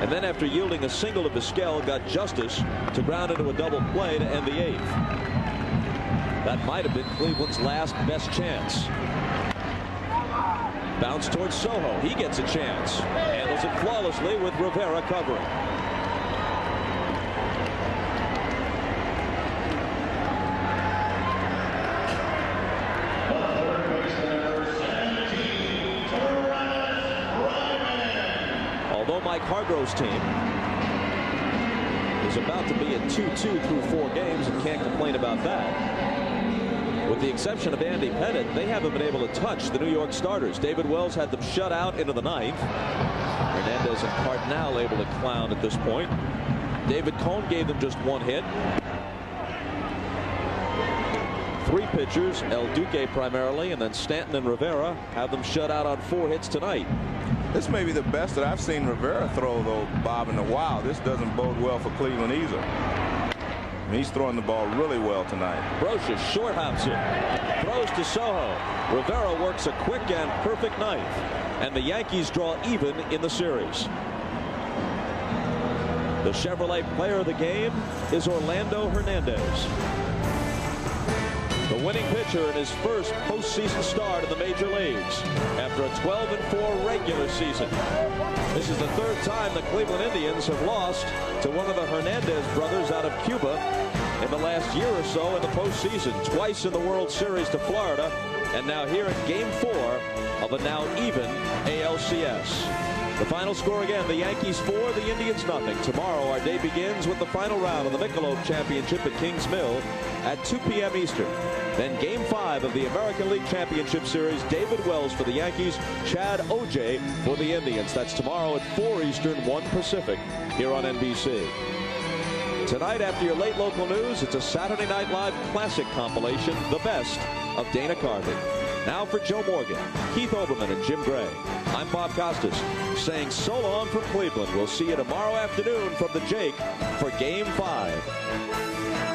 and then after yielding a single to Vizquel, got Justice to ground into a double play to end the 8th. That might have been Cleveland's last best chance. Bounce towards Sojo. He gets a chance. Handles it flawlessly with Rivera covering. Although Mike Hargrove's team is about to be at 2-2 through 4 games and can't complain about that. With the exception of Andy Pettit, they haven't been able to touch the New York starters. David Wells had them shut out into the 9th. Hernandez and Cardinal able to clown at this point. David Cone gave them just 1 hit. 3 pitchers, El Duque primarily, and then Stanton and Rivera have them shut out on 4 hits tonight. This may be the best that I've seen Rivera throw, though, Bob, in a while. This doesn't bode well for Cleveland either. He's throwing the ball really well tonight. Brocious short hops it. Throws to Sojo. Rivera works a quick and perfect ninth. And the Yankees draw even in the series. The Chevrolet player of the game is Orlando Hernandez. The winning pitcher in his first postseason start in the major leagues after a 12-4 regular season. This is the 3rd time the Cleveland Indians have lost to one of the Hernandez brothers out of Cuba in the last year or so in the postseason. Twice in the World Series to Florida, and now here in Game 4 of a now even ALCS. The final score again, the Yankees 4, the Indians nothing. Tomorrow our day begins with the final round of the Michelob Championship at Kings Mill at 2 p.m. Eastern. Then Game 5 of the American League Championship Series, David Wells for the Yankees, Chad Ojay for the Indians. That's tomorrow at 4 Eastern, 1 Pacific, here on NBC. Tonight, after your late local news, it's a Saturday Night Live classic compilation, The Best of Dana Carvey. Now for Joe Morgan, Keith Olbermann, and Jim Gray. I'm Bob Costas, saying so long from Cleveland. We'll see you tomorrow afternoon from the Jake for Game 5.